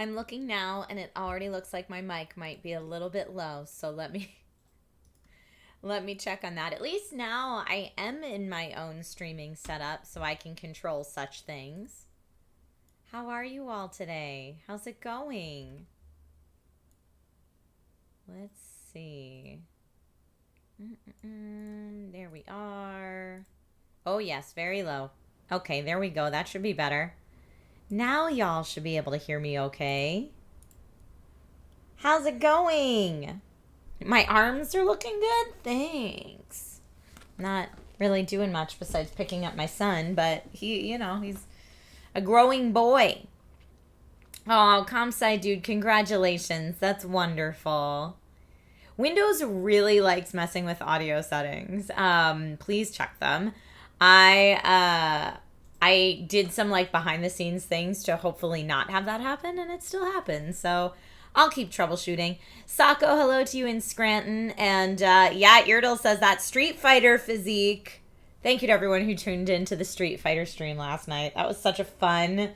I'm looking now, and it already looks like my mic might be a little bit low, so let me check on that. At least now I am in my own streaming setup, so I can control such things. How are you all today? How's it going? Let's see. There we are. Oh, yes, very low. Okay, there we go. That should be better. Now y'all should be able to hear me okay. How's it going? My arms are looking good? Thanks. Not really doing much besides picking up my son, but he's a growing boy. Oh, Comsci dude, congratulations. That's wonderful. Windows really likes messing with audio settings. Please check them. I did some behind the scenes things to hopefully not have that happen, and it still happens. So I'll keep troubleshooting. Sako, hello to you in Scranton. And Irdle says that Street Fighter physique. Thank you to everyone who tuned into the Street Fighter stream last night. That was such a fun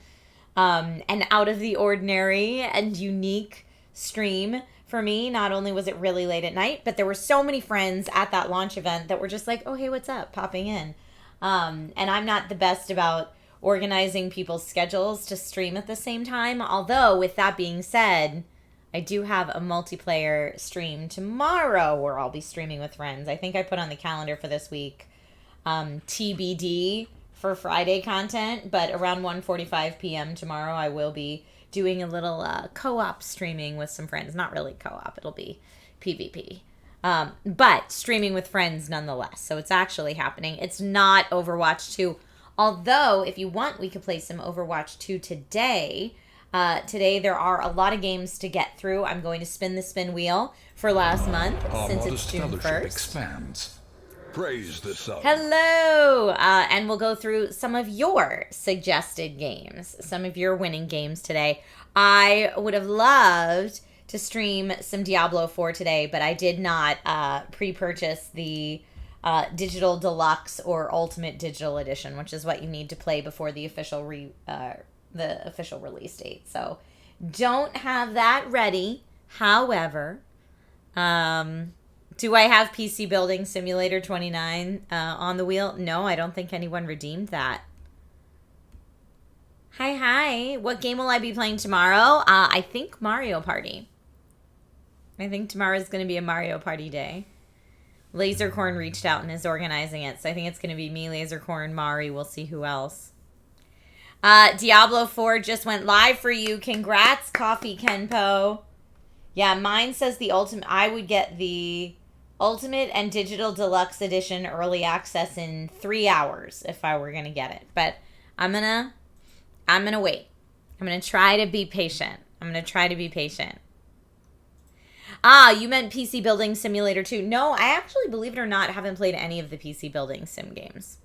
and out of the ordinary and unique stream for me. Not only was it really late at night, but there were so many friends at that launch event that were just like, oh, hey, what's up? Popping in. And I'm not the best about organizing people's schedules to stream at the same time. Although, with that being said, I do have a multiplayer stream tomorrow where I'll be streaming with friends. I think I put on the calendar for this week TBD for Friday content, but around 1:45 p.m. tomorrow I will be doing a little co-op streaming with some friends. Not really co-op, it'll be PvP. But streaming with friends nonetheless. So it's actually happening. It's not Overwatch 2. Although, if you want, we could play some Overwatch 2 today. Today there are a lot of games to get through. I'm going to spin the spin wheel for last month since it's June 1st. Expands. Praise the sun. Hello! And we'll go through some of your suggested games, some of your winning games today. I would have loved to stream some Diablo 4 today, but I did not pre-purchase the Digital Deluxe or Ultimate Digital Edition, which is what you need to play before the official release date. So don't have that ready. However, do I have PC Building Simulator 29 on the wheel? No, I don't think anyone redeemed that. Hi. What game will I be playing tomorrow? I think Mario Party. I think tomorrow is going to be a Mario Party day. Lasercorn reached out and is organizing it, so I think it's going to be me, Lasercorn, Mari. We'll see who else. Diablo 4 just went live for you. Congrats, Coffee Kenpo. Yeah, mine says the ultimate. I would get the Ultimate and Digital Deluxe Edition early access in 3 hours if I were going to get it. But I'm gonna wait. I'm going to try to be patient. You meant PC Building Simulator 2. No, I actually, believe it or not, haven't played any of the PC Building Sim games.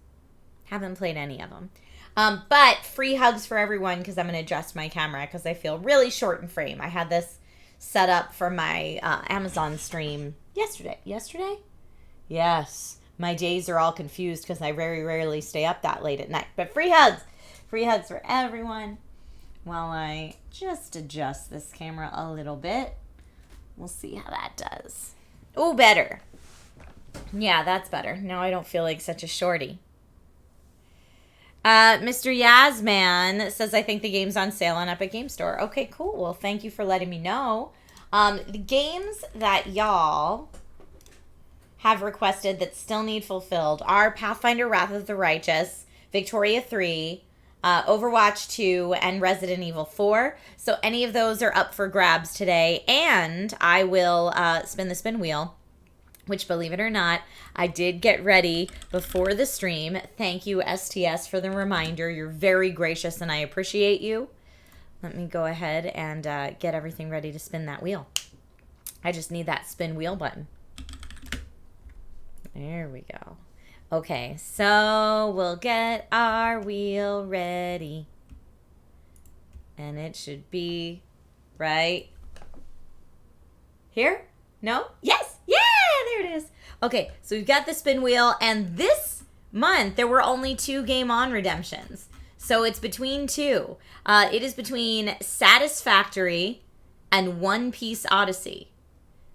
Haven't played any of them. But free hugs for everyone because I'm going to adjust my camera because I feel really short in frame. I had this set up for my Amazon stream yesterday. Yesterday? Yes. My days are all confused because I very rarely stay up that late at night. But free hugs. Free hugs for everyone. While I just adjust this camera a little bit. We'll see how that does. Oh, better. Yeah, that's better. Now I don't feel like such a shorty. Mr. Yazman says, I think the game's on sale on Epic Game Store. Okay, cool. Well, thank you for letting me know. The games that y'all have requested that still need fulfilled are Pathfinder Wrath of the Righteous, Victoria 3, Overwatch 2, and Resident Evil 4. So any of those are up for grabs today. And I will spin the spin wheel, which, believe it or not, I did get ready before the stream. Thank you, STS, for the reminder. You're very gracious, and I appreciate you. Let me go ahead and get everything ready to spin that wheel. I just need that spin wheel button. There we go. Okay, so we'll get our wheel ready. And it should be right here. No? Yes! Yeah! There it is. Okay, so we've got the spin wheel, and this month there were only 2 Game On redemptions. So it's between two. It is between Satisfactory and One Piece Odyssey.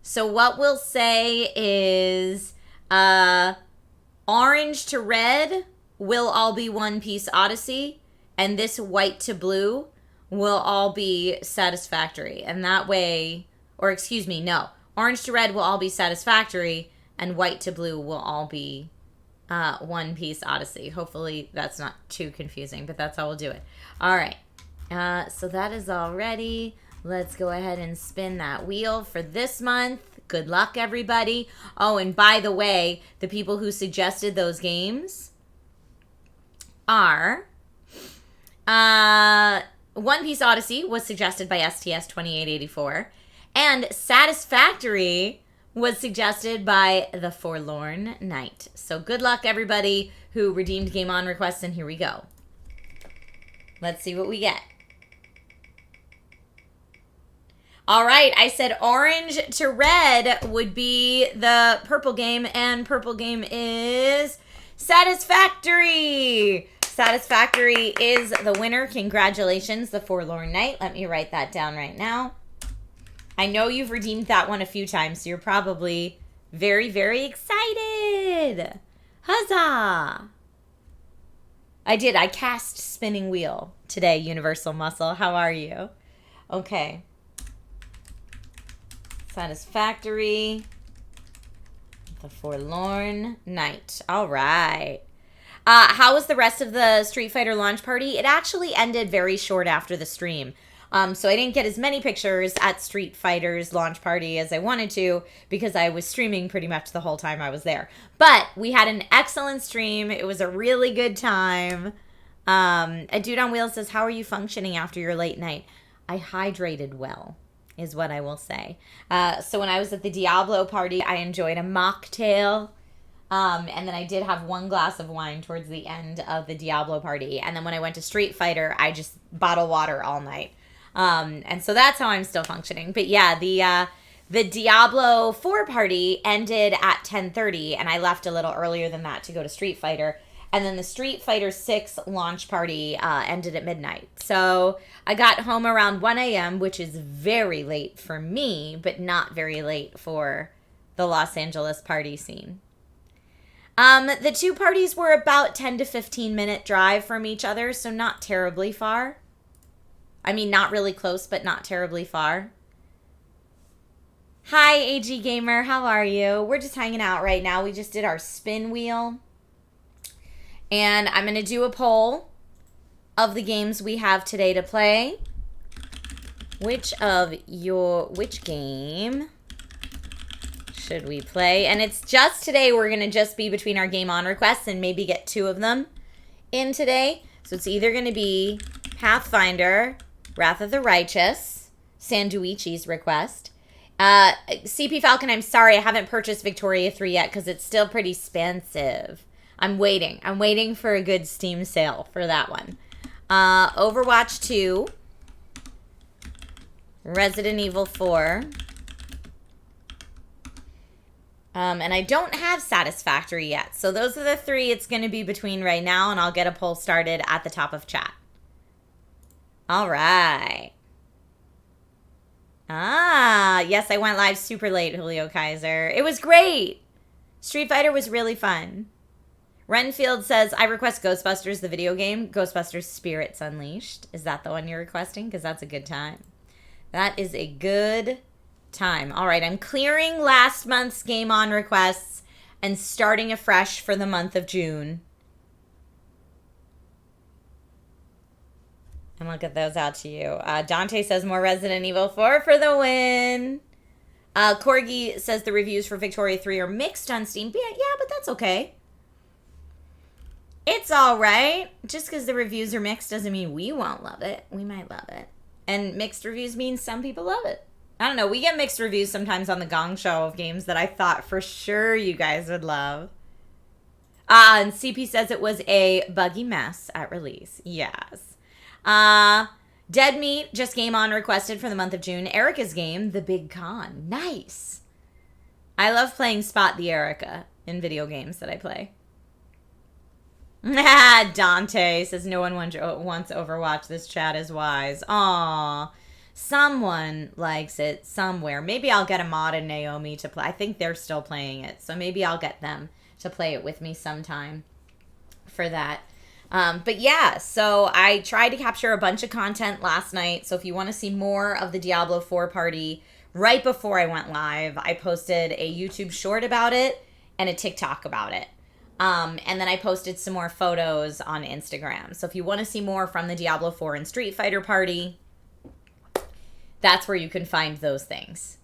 So what we'll say is orange to red will all be One Piece Odyssey, and this white to blue will all be Satisfactory. And that way, or excuse me, no. Orange to red will all be Satisfactory, and white to blue will all be One Piece Odyssey. Hopefully that's not too confusing, but that's how we'll do it. All right. So that is all ready. Let's go ahead and spin that wheel for this month. Good luck, everybody. Oh, and by the way, the people who suggested those games are One Piece Odyssey was suggested by STS2884, and Satisfactory was suggested by The Forlorn Knight. So good luck, everybody who redeemed Game On requests, and here we go. Let's see what we get. All right, I said orange to red would be the purple game, and purple game is Satisfactory. Satisfactory is the winner. Congratulations, The Forlorn Knight. Let me write that down right now. I know you've redeemed that one a few times, so you're probably very, very excited. Huzzah! I did. I cast spinning wheel today, Universal Muscle. How are you? Okay. Satisfactory. The Forlorn Knight. All right. How was the rest of the Street Fighter launch party? It actually ended very short after the stream. So I didn't get as many pictures at Street Fighter's launch party as I wanted to because I was streaming pretty much the whole time I was there. But we had an excellent stream. It was a really good time. A dude on wheels says, how are you functioning after your late night? I hydrated well, is what I will say. So when I was at the Diablo party, I enjoyed a mocktail. And then I did have one glass of wine towards the end of the Diablo party. And then when I went to Street Fighter, I just bottled water all night. And so that's how I'm still functioning. But yeah, the Diablo 4 party ended at 10:30, and I left a little earlier than that to go to Street Fighter. And then the Street Fighter 6 launch party ended at midnight. So I got home around 1 a.m., which is very late for me, but not very late for the Los Angeles party scene. The two parties were about 10 to 15 minute drive from each other, so not terribly far. I mean, not really close, but not terribly far. Hi, AG Gamer. How are you? We're just hanging out right now. We just did our spin wheel. And I'm going to do a poll of the games we have today to play. Which game should we play? And it's just today we're going to just be between our Game On requests and maybe get two of them in today. So it's either going to be Pathfinder, Wrath of the Righteous, Sanduichi's request. CP Falcon, I'm sorry I haven't purchased Victoria 3 yet because it's still pretty expensive. I'm waiting. I'm waiting for a good Steam sale for that one. Overwatch 2, Resident Evil 4, and I don't have Satisfactory yet. So those are the three it's going to be between right now, and I'll get a poll started at the top of chat. All right. Yes, I went live super late, Julio Kaiser. It was great. Street Fighter was really fun. Renfield says, I request Ghostbusters, the video game. Ghostbusters Spirits Unleashed. Is that the one you're requesting? Because that's a good time. That is a good time. All right, I'm clearing last month's Game On requests and starting afresh for the month of June. And I'll get those out to you. Dante says more Resident Evil 4 for the win. Corgi says the reviews for Victoria 3 are mixed on Steam. Yeah, but that's okay. It's all right. Just because the reviews are mixed doesn't mean we won't love it. We might love it. And mixed reviews means some people love it. I don't know. We get mixed reviews sometimes on the Gong Show of games that I thought for sure you guys would love. And CP says it was a buggy mess at release. Yes. Dead Meat, just Game On requested for the month of June. Erica's game, The Big Con. Nice. I love playing Spot the Erica in video games that I play. Dante says no one wants Overwatch. This chat is wise. Aw. Someone likes it somewhere. Maybe I'll get a mod and Naomi to play. I think they're still playing it. So maybe I'll get them to play it with me sometime for that. But yeah, so I tried to capture a bunch of content last night. So if you want to see more of the Diablo 4 party, right before I went live, I posted a YouTube short about it and a TikTok about it. And then I posted some more photos on Instagram. So if you want to see more from the Diablo 4 and Street Fighter party, that's where you can find those things.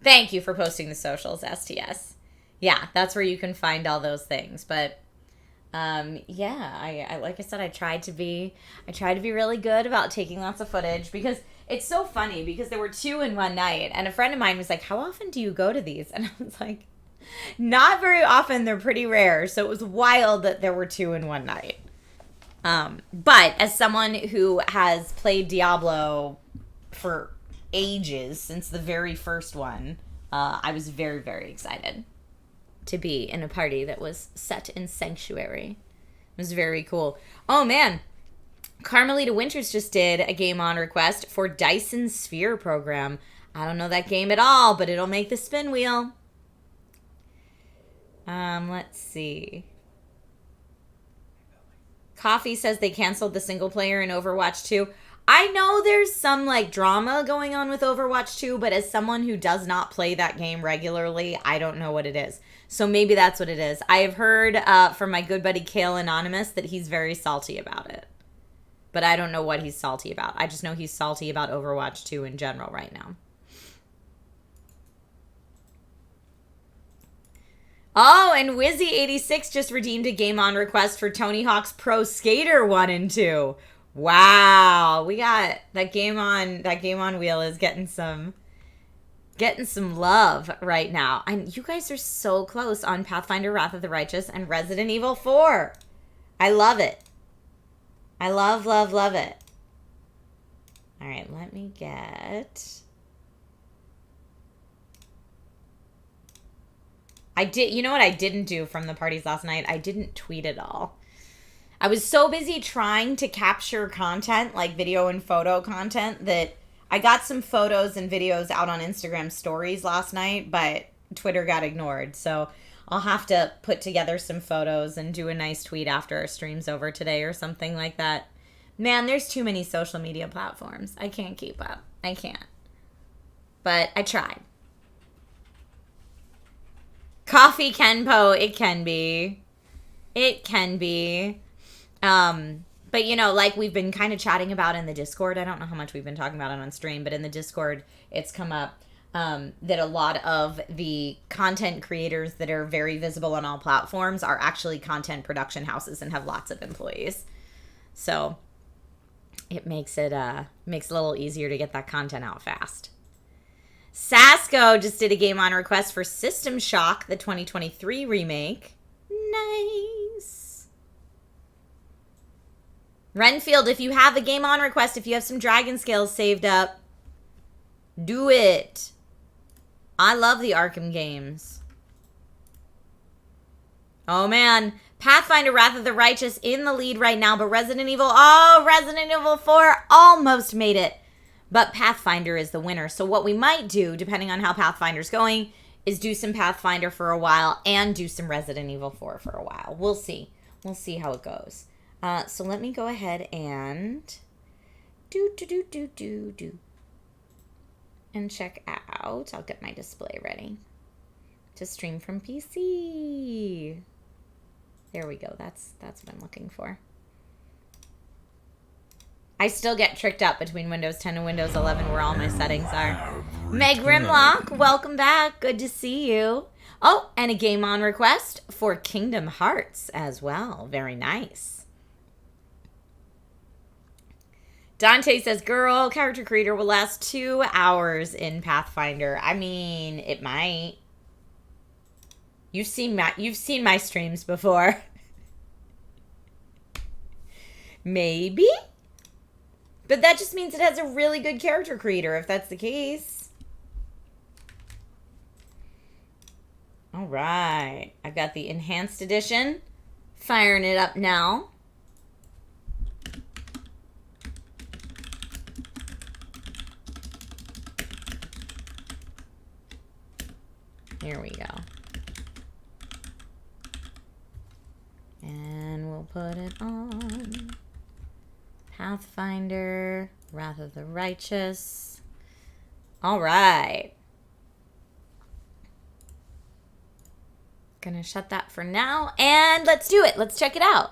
Thank you for posting the socials, STS. Yeah, that's where you can find all those things. But yeah, I like I said, I tried to be really good about taking lots of footage, because it's so funny, because there were 2 in one night, and a friend of mine was like, how often do you go to these? And I was like, not very often. They're pretty rare. So it was wild that there were 2 in one night. But as someone who has played Diablo for ages, since the very first one, I was very, very excited to be in a party that was set in Sanctuary. It was very cool. Oh man, Carmelita Winters just did a game on request for Dyson Sphere program. I don't know that game at all, but it'll make the spin wheel. Let's see. Coffee says they canceled the single player in Overwatch 2. I know there's some like drama going on with Overwatch 2, but as someone who does not play that game regularly, I don't know what it is. So maybe that's what it is. I have heard from my good buddy Kale Anonymous that he's very salty about it. But I don't know what he's salty about. I just know he's salty about Overwatch 2 in general right now. Oh, and Wizzy86 just redeemed a game on request for Tony Hawk's Pro Skater 1 and 2. Wow, we got that game on wheel is getting some love right now. And you guys are so close on Pathfinder Wrath of the Righteous and Resident Evil 4. I love it. I love it. All right, let me get... You know what I didn't do from the parties last night? I didn't tweet at all. I was so busy trying to capture content, like video and photo content, that I got some photos and videos out on Instagram stories last night, but Twitter got ignored. So I'll have to put together some photos and do a nice tweet after our stream's over today or something like that. Man, there's too many social media platforms. I can't keep up. I can't. But I tried. Coffee Kenpo, it can be. It can be. But you know, like we've been kind of chatting about in the Discord, I don't know how much we've been talking about it on stream, but in the Discord, it's come up that a lot of the content creators that are very visible on all platforms are actually content production houses and have lots of employees. So it makes it a little easier to get that content out fast. Sasco just did a game on request for System Shock, the 2023 remake. Nice. Renfield, if you have a game on request, if you have some Dragon Scales saved up, do it. I love the Arkham games. Oh man, Pathfinder Wrath of the Righteous in the lead right now, but Resident Evil 4 almost made it. But Pathfinder is the winner. So what we might do, depending on how Pathfinder's going, is do some Pathfinder for a while and do some Resident Evil 4 for a while. We'll see. We'll see how it goes. So let me go ahead and and check out. I'll get my display ready to stream from PC. There we go. That's what I'm looking for. I still get tricked up between Windows 10 and Windows 11 where all my settings are. Meg Grimlock, welcome back. Good to see you. Oh, and a game on request for Kingdom Hearts as well. Very nice. Dante says, girl, character creator will last 2 hours in Pathfinder. I mean, it might. You've seen my streams before. Maybe? But that just means it has a really good character creator, if that's the case. All right. I've got the Enhanced Edition Firing it up now. Here we go. And we'll put it on. Pathfinder, Wrath of the Righteous. All right. Gonna shut that for now, and let's do it. Let's check it out.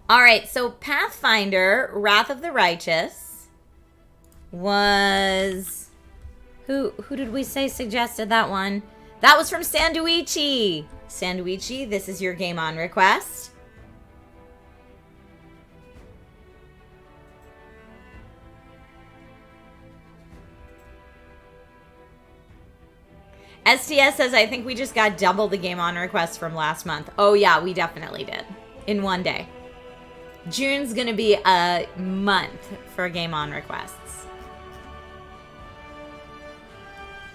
All right, so Pathfinder, Wrath of the Righteous was... Who did we say suggested that one? That was from Sanduichi. Sanduichi, this is your game on request. STS says, I think we just got double the game on request from last month. Oh yeah, we definitely did. In one day. June's gonna be a month for game on requests.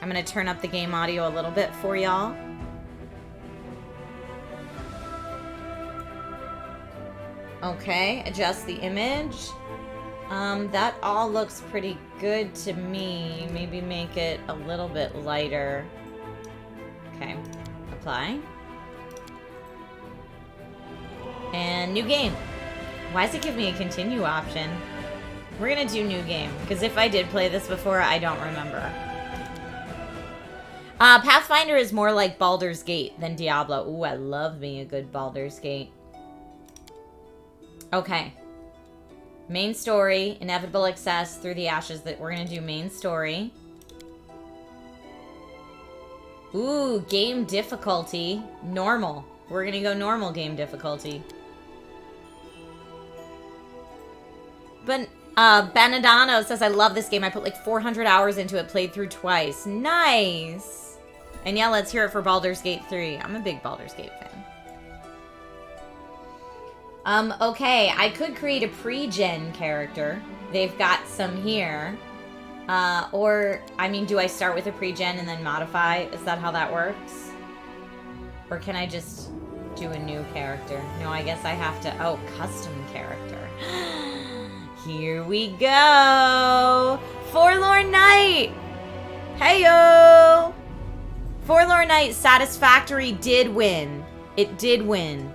I'm gonna turn up the game audio a little bit for y'all. Okay, adjust the image. That all looks pretty good to me. Maybe make it a little bit lighter. Okay, apply. And new game. Why does it give me a continue option? We're gonna do new game, because if I did play this before, I don't remember. Pathfinder is more like Baldur's Gate than Diablo. Ooh, I love me a good Baldur's Gate. Okay. Main story, inevitable access through the ashes. That we're gonna do main story. Ooh, game difficulty. Normal. We're gonna go normal game difficulty. But Benedano says, I love this game. I put like 400 hours into it, played through twice. Nice. And yeah, let's hear it for Baldur's Gate 3. I'm a big Baldur's Gate fan. Okay, I could create a pre-gen character. They've got some here. Or, I mean, do I start with a pre-gen and then modify? Is that how that works? Or can I just do a new character? No, I guess I have to... Oh, custom character. Here we go! Forlorn Knight! Heyo! Forlorn Knight Satisfactory did win. It did win.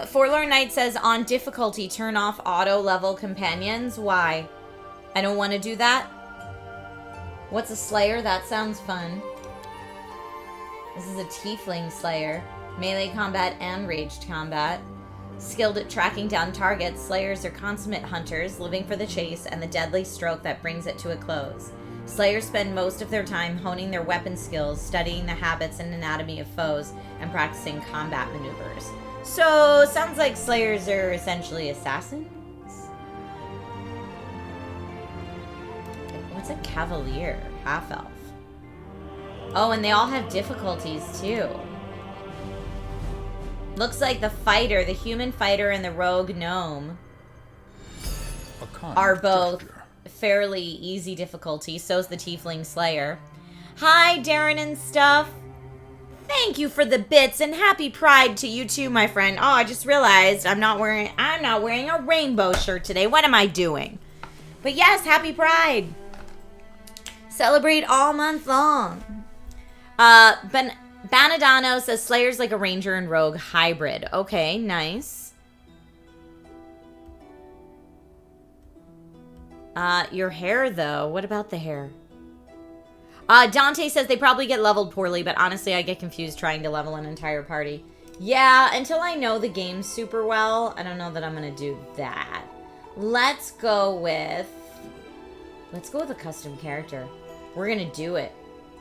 Forlorn Knight says, on difficulty, turn off auto level companions. Why? I don't want to do that. What's a Slayer? That sounds fun. This is a Tiefling Slayer. Melee combat and ranged combat. Skilled at tracking down targets, Slayers are consummate hunters, living for the chase and the deadly stroke that brings it to a close. Slayers spend most of their time honing their weapon skills, studying the habits and anatomy of foes, and practicing combat maneuvers. So, sounds like Slayers are essentially assassins? What's a Cavalier? Half-elf. Oh, and they all have difficulties, too. Looks like the fighter, the human fighter and the rogue gnome are both fairly easy difficulty. So's the Tiefling Slayer. Hi, Darren and stuff. Thank you for the bits and happy Pride to you too, my friend. Oh, I just realized I'm not wearing a rainbow shirt today. What am I doing? But yes, happy Pride. Celebrate all month long. Banadano says Slayer's like a ranger and rogue hybrid. Okay, nice. Your hair though. What about the hair? Dante says they probably get leveled poorly, but honestly, I get confused trying to level an entire party. Yeah, until I know the game super well, I don't know that I'm gonna do that. Let's go with a custom character. We're gonna do it.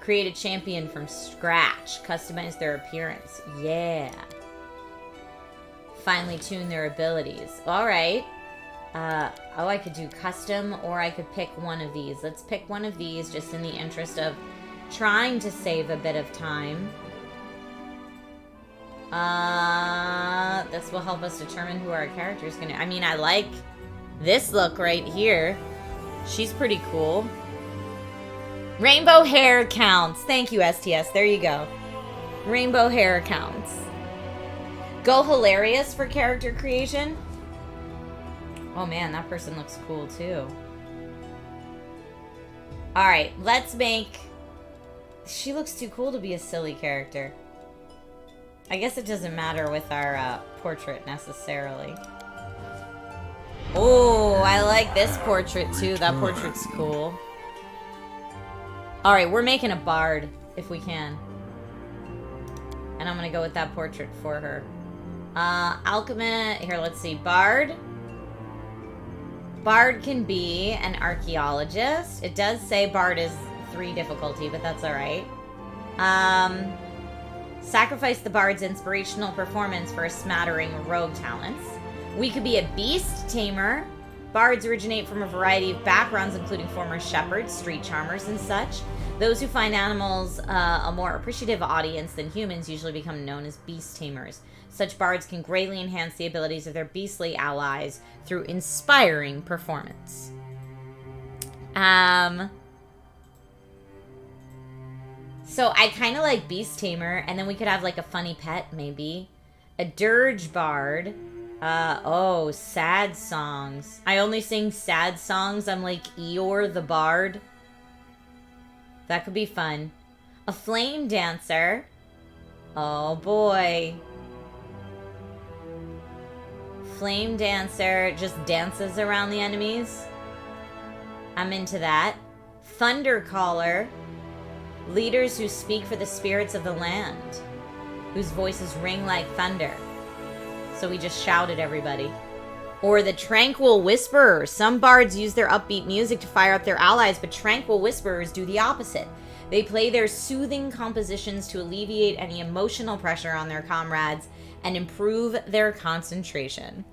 Create a champion from scratch. Customize their appearance. Yeah. Finely tune their abilities. All right. Oh, I could do custom, or I could pick one of these. Let's pick one of these just in the interest of trying to save a bit of time. This will help us determine who our character is gonna... I mean, I like this look right here. She's pretty cool. Rainbow hair counts. Thank you, STS. There you go. Rainbow hair counts. Go hilarious for character creation. Oh man, that person looks cool too. Alright, let's make... She looks too cool to be a silly character. I guess it doesn't matter with our portrait necessarily. Oh, I like this portrait too. That portrait's cool. Alright, we're making a bard, if we can. And I'm gonna go with that portrait for her. Alchemist, here, let's see. Bard. Bard can be an archaeologist. It does say Bard is 3 difficulty, but that's alright. Sacrifice the Bard's inspirational performance for a smattering of rogue talents. We could be a beast tamer. Bards originate from a variety of backgrounds, including former shepherds, street charmers, and such. Those who find animals a more appreciative audience than humans usually become known as beast tamers. Such bards can greatly enhance the abilities of their beastly allies through inspiring performance. So I kind of like beast tamer, and then we could have like a funny pet, maybe. A dirge bard. Oh, sad songs. I only sing sad songs. I'm like Eeyore the bard. That could be fun. A flame dancer. Oh boy. Flame dancer just dances around the enemies. I'm into that. Thunder caller. Leaders who speak for the spirits of the land, whose voices ring like thunder. So we just shout at everybody. Or the tranquil whisperer. Some bards use their upbeat music to fire up their allies, but tranquil whisperers do the opposite. They play their soothing compositions to alleviate any emotional pressure on their comrades and improve their concentration.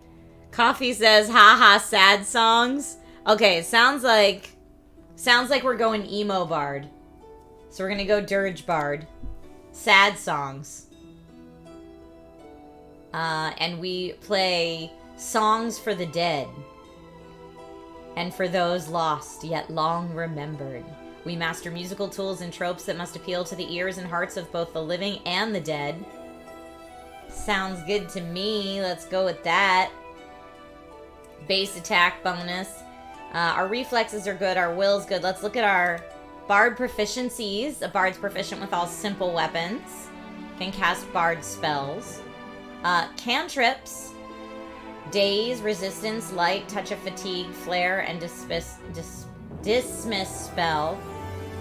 Coffee says, haha, sad songs. Okay, sounds like we're going emo bard. So we're gonna go dirge bard. Sad songs. And we play songs for the dead. And for those lost, yet long remembered. We master musical tools and tropes that must appeal to the ears and hearts of both the living and the dead. Sounds good to me. Let's go with that. Base attack bonus. Our reflexes are good. Our will's good. Let's look at our bard proficiencies. A bard's proficient with all simple weapons. Can cast bard spells. Cantrips. Daze, resistance, light, touch of fatigue, flare, and dismiss spell.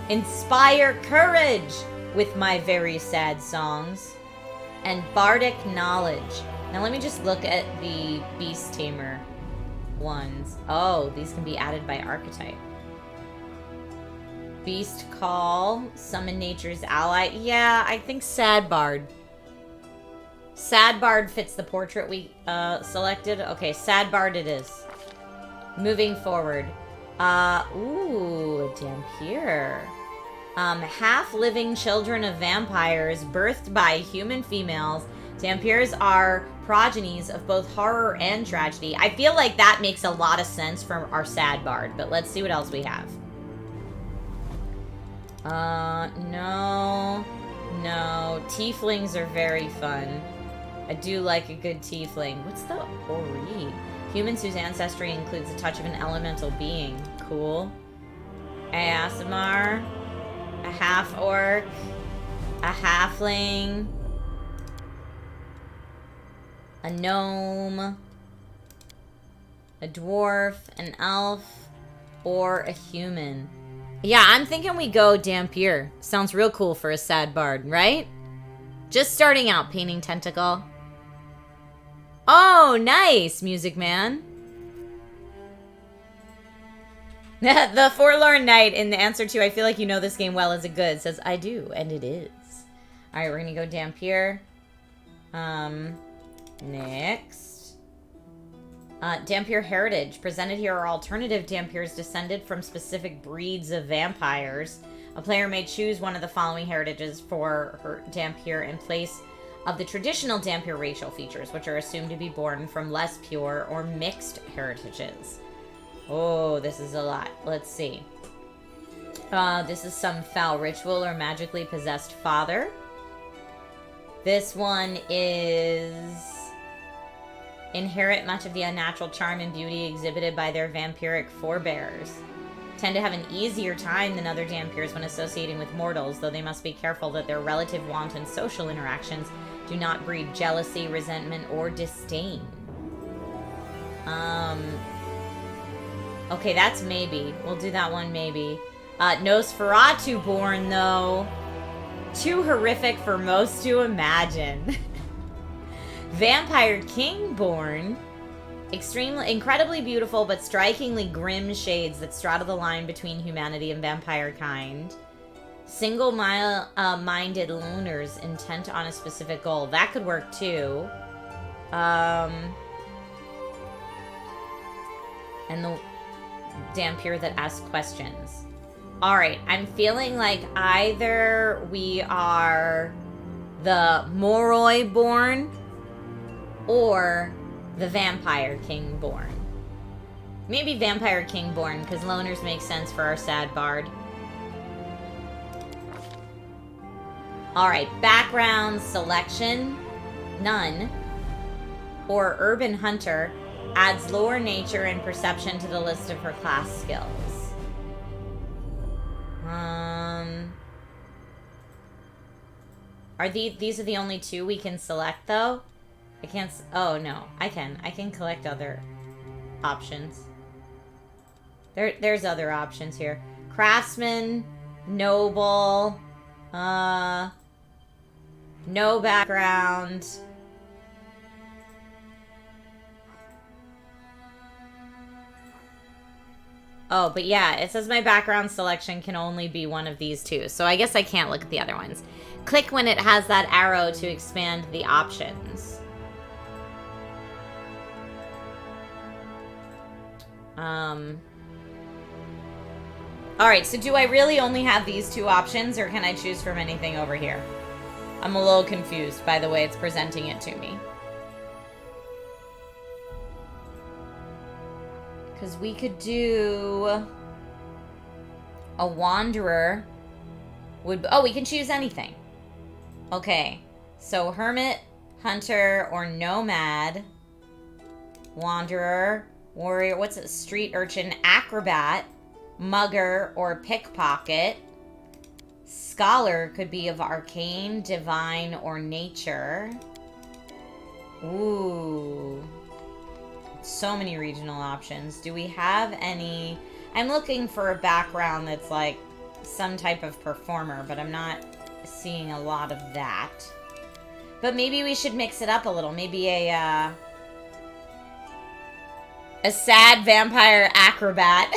Inspire courage with my very sad songs. And bardic knowledge. Now let me just look at the beast tamer ones. Oh, these can be added by archetype. Beast call, summon nature's ally. Yeah, I think sad bard. Sad bard fits the portrait we selected. Okay, sad bard it is. Moving forward. Ooh, Dampier. Half-living children of vampires birthed by human females. Dampiers are progenies of both horror and tragedy. I feel like that makes a lot of sense for our sad bard, but let's see what else we have. No. Tieflings are very fun. I do like a good tiefling. What's the Ori? Humans whose ancestry includes a touch of an elemental being. Cool. ASMR. A half-orc. A halfling. A gnome. A dwarf. An elf. Or a human. Yeah, I'm thinking we go Dampier. Sounds real cool for a sad bard, right? Just starting out, painting tentacle. Oh, nice, Music Man. The Forlorn Knight in the answer to I feel like you know this game well, is it good? Says I do, and it is. Alright, we're gonna go Dampier. Next. Dampier Heritage. Presented here are alternative Dampiers descended from specific breeds of vampires. A player may choose one of the following heritages for her Dampier in place of the traditional Dampier racial features, which are assumed to be born from less pure or mixed heritages. Oh, this is a lot. Let's see. This is some foul ritual or magically possessed father. This one is inherit much of the unnatural charm and beauty exhibited by their vampiric forebears. Tend to have an easier time than other Dampirs when associating with mortals, though they must be careful that their relative wanton social interactions do not breed jealousy, resentment, or disdain. Okay, that's maybe. We'll do that one maybe. Nosferatu born, though. Too horrific for most to imagine. Vampire King born. Incredibly beautiful, but strikingly grim shades that straddle the line between humanity and vampire kind. Single-minded loners intent on a specific goal. That could work, too. And the Dhampir that asks questions. Alright, I'm feeling like either we are the Moroi born or the Vampire King born. Maybe Vampire King born, because loners make sense for our sad bard. Alright, background selection, none. Or Urban Hunter adds lore, nature, and perception to the list of her class skills. Are these are the only two we can select, though? I can't... Oh, no. I can collect other options. There's other options here. Craftsman, noble, no background. Oh, but yeah, it says my background selection can only be one of these two. So I guess I can't look at the other ones. Click when it has that arrow to expand the options. Alright, so do I really only have these two options, or can I choose from anything over here? I'm a little confused by the way it's presenting it to me. Because we could do a wanderer. Oh, we can choose anything. Okay. So hermit, hunter, or nomad. Wanderer, warrior, what's it? Street urchin, acrobat, mugger, or pickpocket. Scholar could be of arcane, divine, or nature. Ooh. So many regional options. Do we have any... I'm looking for a background that's like some type of performer, but I'm not seeing a lot of that. But maybe we should mix it up a little. Maybe a sad vampire acrobat.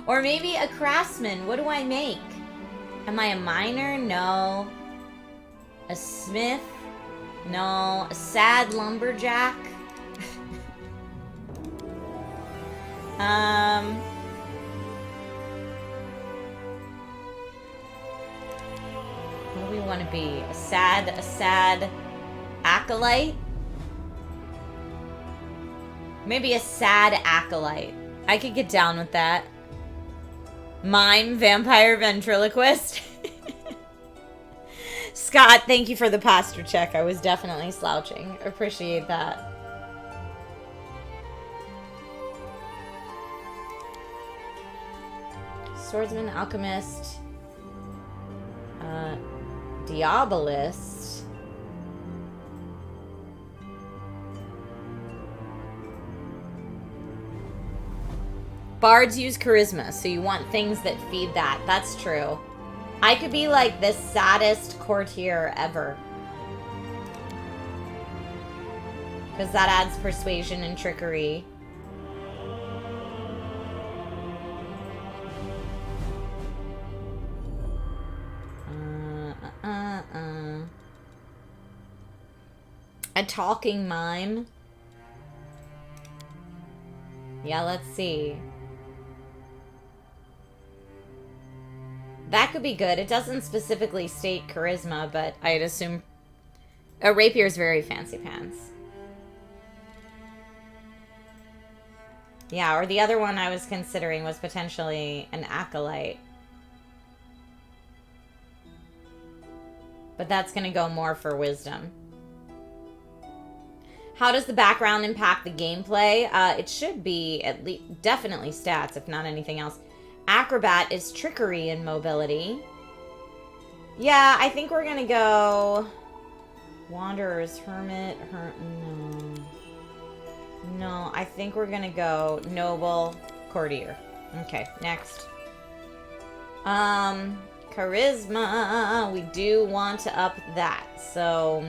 Or maybe a craftsman. What do I make? Am I a miner? No. A smith? No. A sad lumberjack? What do we want to be? A sad acolyte? Maybe a sad acolyte. I could get down with that. Mime vampire ventriloquist. Scott, thank you for the posture check. I was definitely slouching. Appreciate that. Swordsman, alchemist, diabolist. Bards use charisma, so you want things that feed that. That's true. I could be like the saddest courtier ever. Because that adds persuasion and trickery. A talking mime. Yeah, let's see. That could be good. It doesn't specifically state charisma, but I'd assume a rapier's very fancy pants. Yeah, or the other one I was considering was potentially an acolyte. But that's going to go more for wisdom. How does the background impact the gameplay? It should be at least definitely stats, if not anything else. Acrobat is trickery and mobility. Yeah, I think we're going to go Wanderer's Hermit. No, I think we're going to go Noble Courtier. Okay, next. Charisma. We do want to up that. So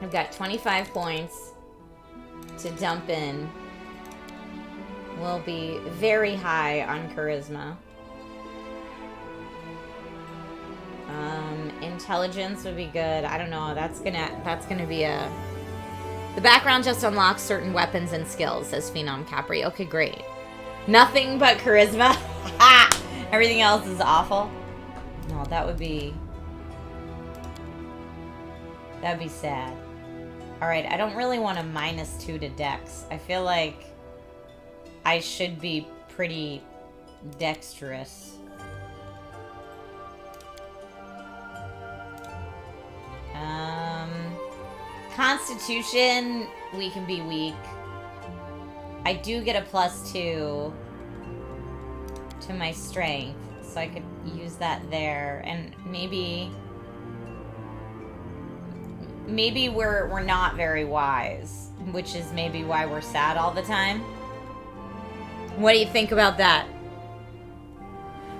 I've got 25 points to dump in. We'll be very high on charisma. Intelligence would be good. I don't know. That's gonna be a... The background just unlocks certain weapons and skills, says Phenom Capri. Okay, great. Nothing but charisma. Everything else is awful. No, that'd be sad. Alright, I don't really want a -2 to Dex. I feel like I should be pretty dexterous. Constitution, we can be weak. I do get a +2 to my strength, so I could use that there. And maybe we're not very wise, which is maybe why we're sad all the time. What do you think about that?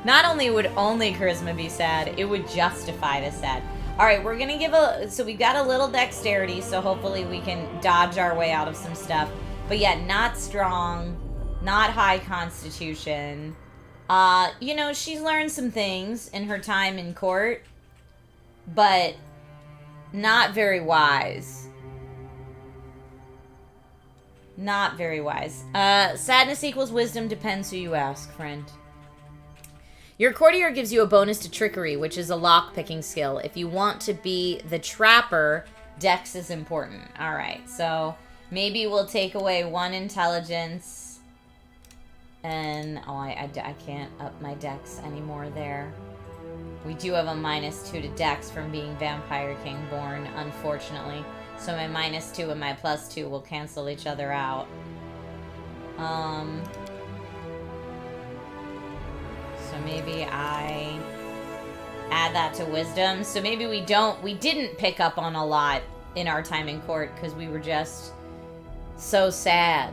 Not only would only charisma be sad, it would justify the sad. All right, we're gonna give so we've got a little dexterity, so hopefully we can dodge our way out of some stuff. But yeah, not strong, not high constitution. You know, she's learned some things in her time in court, but not very wise. Not very wise. Sadness equals wisdom, depends who you ask, friend. Your courtier gives you a bonus to trickery, which is a lock-picking skill. If you want to be the trapper, dex is important. All right, so maybe we'll take away 1 intelligence. And, oh, I can't up my dex anymore there. We do have a -2 to dex from being Vampire King born, unfortunately. So my -2 and my +2 will cancel each other out. So maybe I add that to wisdom. So maybe we didn't pick up on a lot in our time in court because we were just so sad.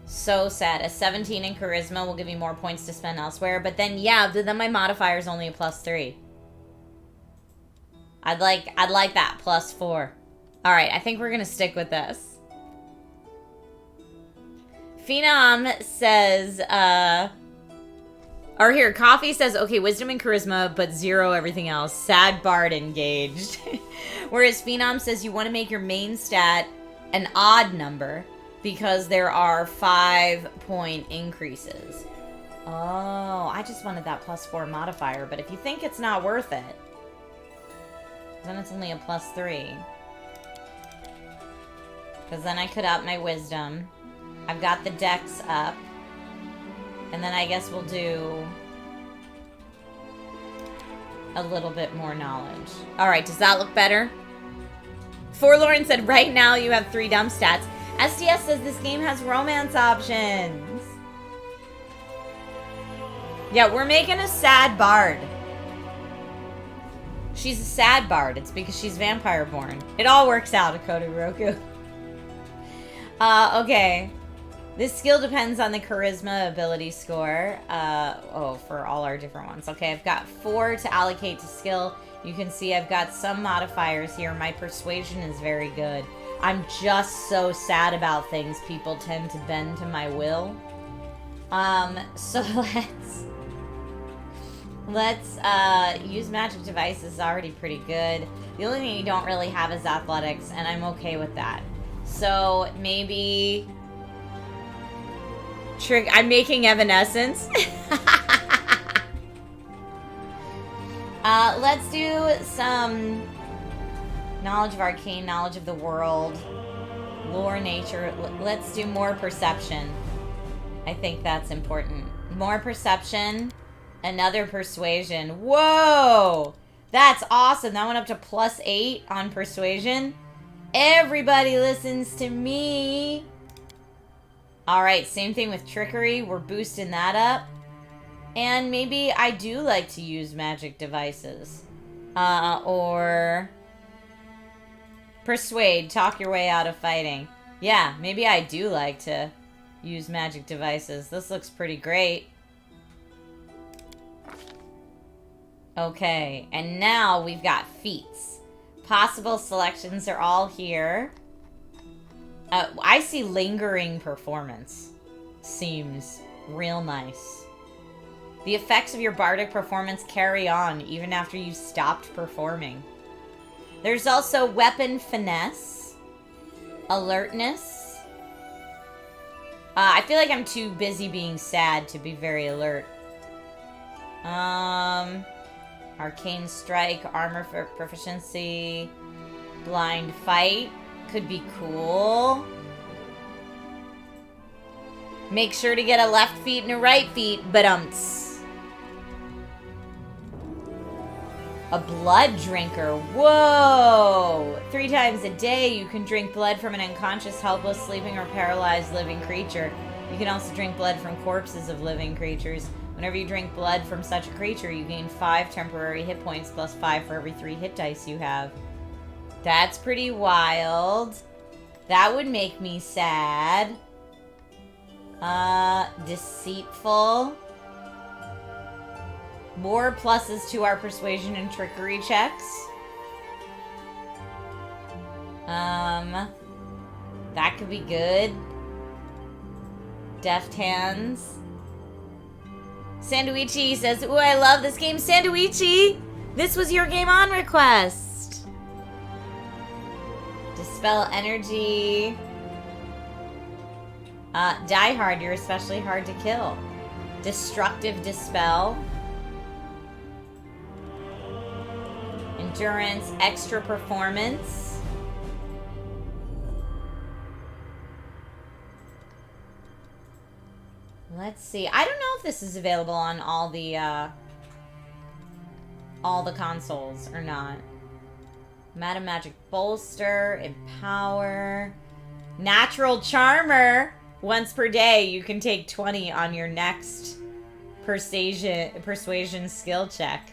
So sad. A 17 in charisma will give you more points to spend elsewhere. But then, yeah, then my modifier is only a +3. I'd like that +4. All right, I think we're going to stick with this. Phenom says, or here, Coffee says, okay, wisdom and charisma, but 0 everything else. Sad Bard engaged. Whereas Phenom says you want to make your main stat an odd number because there are 5-point increases. Oh, I just wanted that +4 modifier, but if you think it's not worth it, then it's only a +3. Because then I could up my wisdom. I've got the dex up. And then I guess we'll do a little bit more knowledge. All right, does that look better? Forlorn said, right now you have 3 dumb stats. SDS says this game has romance options. Yeah, we're making a sad bard. She's a sad bard. It's because she's vampire born. It all works out, Akoto Roku. Okay. This skill depends on the charisma ability score. For all our different ones. Okay, I've got 4 to allocate to skill. You can see I've got some modifiers here. My persuasion is very good. I'm just so sad about things. People tend to bend to my will. So let's use magic devices. Is already pretty good. The only thing you don't really have is athletics, and I'm okay with that. So maybe... I'm making Evanescence. Let's do some knowledge of arcane, knowledge of the world, Lore, nature. Let's do more perception. I think that's important. More perception. Another persuasion. Whoa! That's awesome. That went up to +8 on persuasion. Everybody listens to me. Alright, same thing with trickery. We're boosting that up. And maybe I do like to use magic devices. Or persuade. Talk your way out of fighting. Yeah, maybe I do like to use magic devices. This looks pretty great. Okay, and now we've got feats. Possible selections are all here. I see lingering performance. Seems real nice. The effects of your bardic performance carry on even after you've stopped performing. There's also weapon finesse. Alertness. I feel like I'm too busy being sad to be very alert. Arcane strike, armor for proficiency, blind fight could be cool. Make sure to get a left feet and a right feet, but a blood drinker. Whoa! 3 times a day you can drink blood from an unconscious, helpless, sleeping, or paralyzed living creature. You can also drink blood from corpses of living creatures. Whenever you drink blood from such a creature, you gain 5 temporary hit points plus 5 for every 3 hit dice you have. That's pretty wild. That would make me sad. Deceitful. More pluses to our persuasion and trickery checks. That could be good. Deft hands. Sanduichi says, ooh, I love this game. Sanduichi, this was your game on request. Dispel energy. Die hard, you're especially hard to kill. Destructive dispel. Endurance, extra performance. Let's see. I don't know if this is available on all the consoles or not. Madam Magic Bolster, Empower, Natural Charmer. Once per day, you can take 20 on your next persuasion skill check.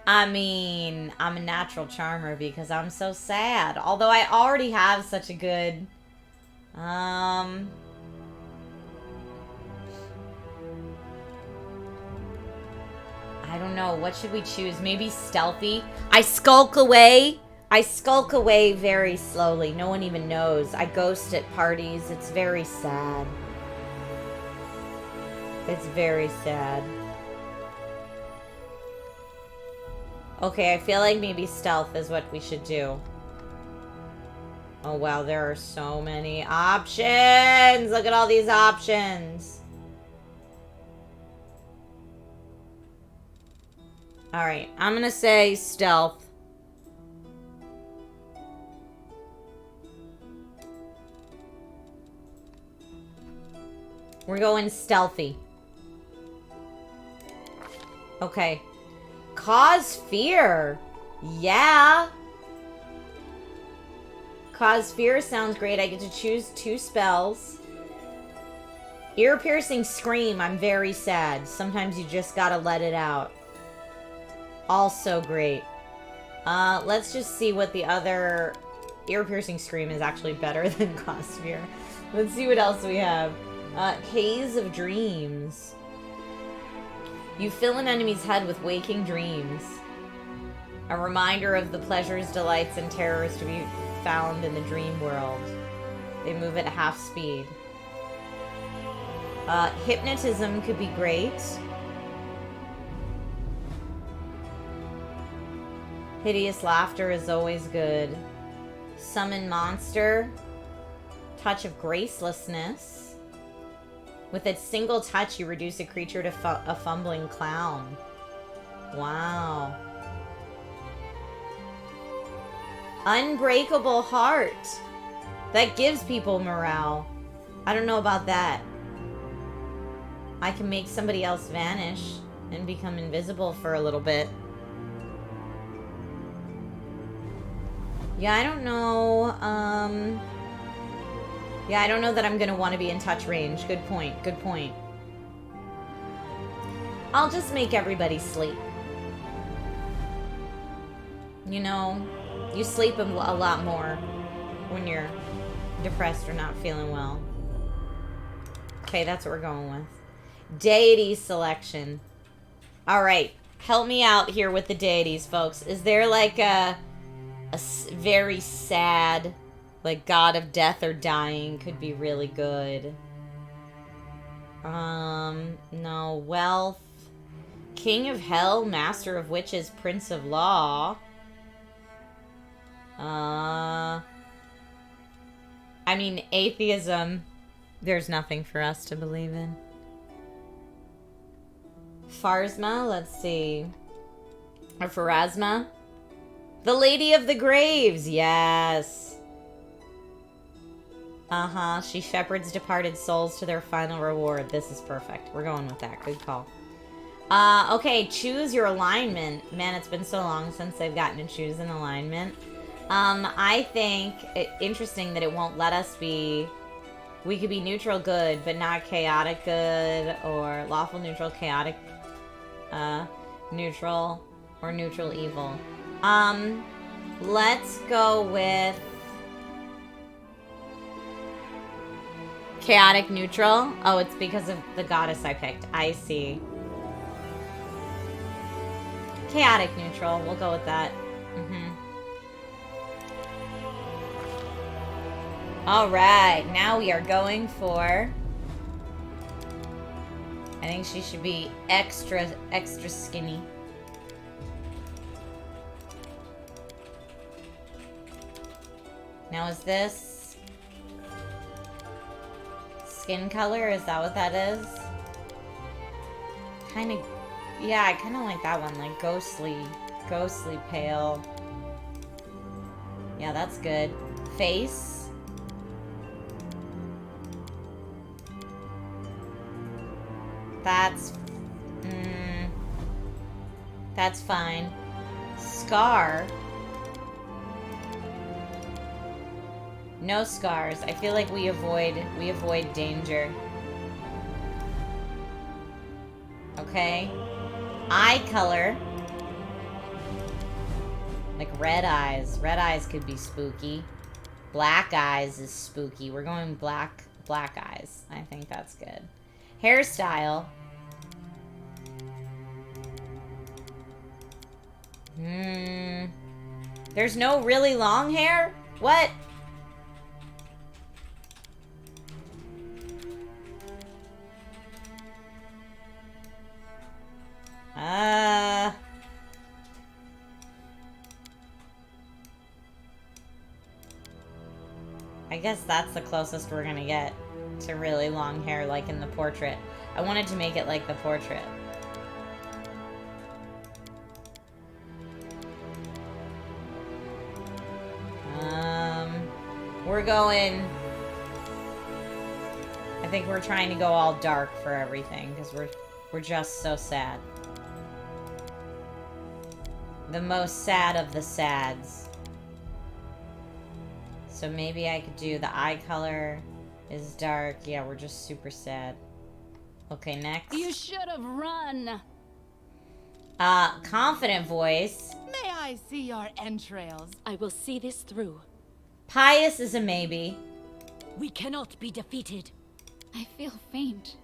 I mean, I'm a natural charmer because I'm so sad. Although I already have such a good... I don't know. What should we choose? Maybe stealthy? I skulk away. I skulk away very slowly. No one even knows. I ghost at parties. It's very sad. It's very sad. Okay, I feel like maybe stealth is what we should do. Oh, wow. There are so many options. Look at all these options. Alright, I'm gonna say stealth. We're going stealthy. Okay. Cause fear. Yeah. Cause fear sounds great. I get to choose 2 spells. Ear-piercing scream. I'm very sad. Sometimes you just gotta let it out. Also great. Let's just see what the other... Ear-piercing scream is actually better than cause fear. Let's see what else we have. Haze of dreams. You fill an enemy's head with waking dreams. A reminder of the pleasures, delights, and terrors to be found in the dream world. They move at half speed. Hypnotism could be great. Hideous laughter is always good. Summon monster. Touch of gracelessness. With a single touch, you reduce a creature to a fumbling clown. Wow. Unbreakable heart. That gives people morale. I don't know about that. I can make somebody else vanish and become invisible for a little bit. Yeah, I don't know. Yeah, I don't know that I'm gonna want to be in touch range. Good point. Good point. I'll just make everybody sleep. You know, you sleep a lot more when you're depressed or not feeling well. Okay, that's what we're going with. Deity selection. All right, help me out here with the deities, folks. Is there like a very sad, like god of death or dying could be really good. No, wealth. King of hell, master of witches, prince of law. I mean, atheism. There's nothing for us to believe in. Pharsma, let's see. Or Pharasma. The Lady of the Graves, yes. Uh-huh, she shepherds departed souls to their final reward. This is perfect. We're going with that. Good call. Okay, choose your alignment. Man, it's been so long since I've gotten to choose an alignment. I think interesting that it won't let us be... We could be neutral good, but not chaotic good, or lawful neutral, chaotic neutral, or neutral evil. Let's go with chaotic neutral. Oh, it's because of the goddess I picked. I see. Chaotic neutral. We'll go with that. Alright, now we are going for... I think she should be extra skinny. Now is this... skin color? Is that what that is? Kind of... Yeah, I kind of like that one. Like ghostly pale. Yeah, that's good. Face. That's fine. Scar. No scars. I feel like we avoid danger. Okay. Eye color. Like red eyes. Red eyes could be spooky. Black eyes is spooky. We're going black eyes. I think that's good. Hairstyle. There's no really long hair? What? I guess that's the closest we're gonna get to really long hair, like in the portrait. I wanted to make it like the portrait. We're going... I think we're trying to go all dark for everything, because we're just so sad. The most sad of the sads. So maybe I could do the eye color is dark. Yeah, we're just super sad. Okay, next. You should have run. Confident voice. May I see your entrails? I will see this through. Pious is a maybe. We cannot be defeated. I feel faint.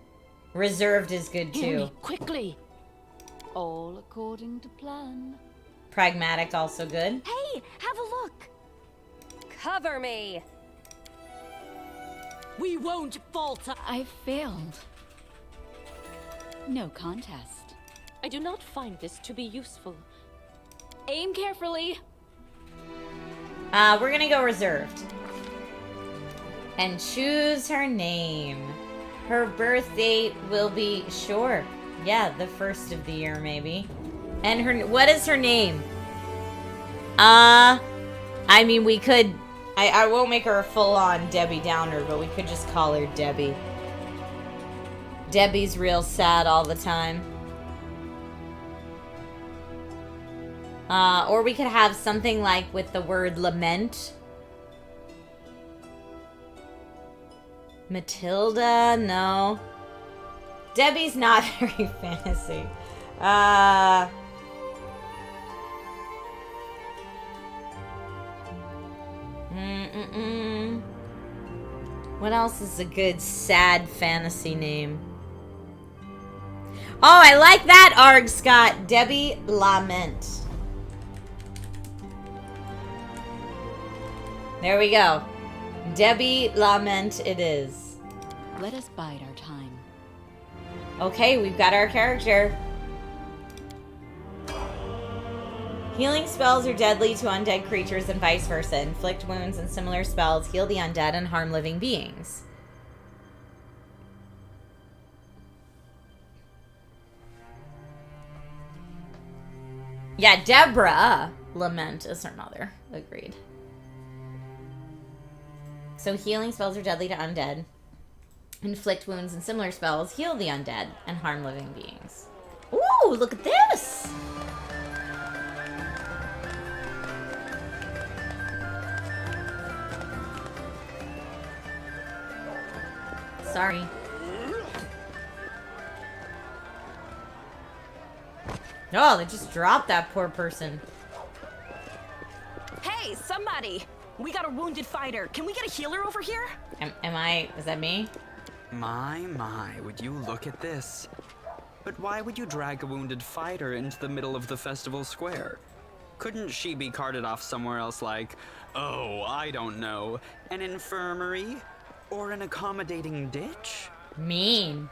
Reserved is good Hear too. me, quickly. All according to plan. Pragmatic also good. Hey, have a look. Cover me. We won't falter. I failed. No contest. I do not find this to be useful. Aim carefully. We're gonna go reserved. And choose her name. Her birth date will be, sure. Yeah, the first of the year, maybe. And what is her name? I mean, we could I won't make her a full-on Debbie Downer, but we could just call her Debbie. Debbie's real sad all the time. Or we could have something like with the word lament. Matilda, no. Debbie's not very fantasy. What else is a good sad fantasy name? Oh, I like that, Arg Scott. Debbie Lament. There we go. Debbie Lament it is. Let us bide our time. Okay, we've got our character. Healing spells are deadly to undead creatures and vice versa. Inflict wounds and similar spells heal the undead and harm living beings. Yeah, Deborah Lament is her mother. Agreed. So healing spells are deadly to undead. Inflict wounds and similar spells heal the undead and harm living beings. Ooh, look at this! Sorry. Oh, they just dropped that poor person. Hey, somebody! We got a wounded fighter. Can we get a healer over here? Is that me? My, would you look at this? But why would you drag a wounded fighter into the middle of the festival square? Couldn't she be carted off somewhere else like, oh, I don't know, an infirmary? Or an accommodating ditch? Mean.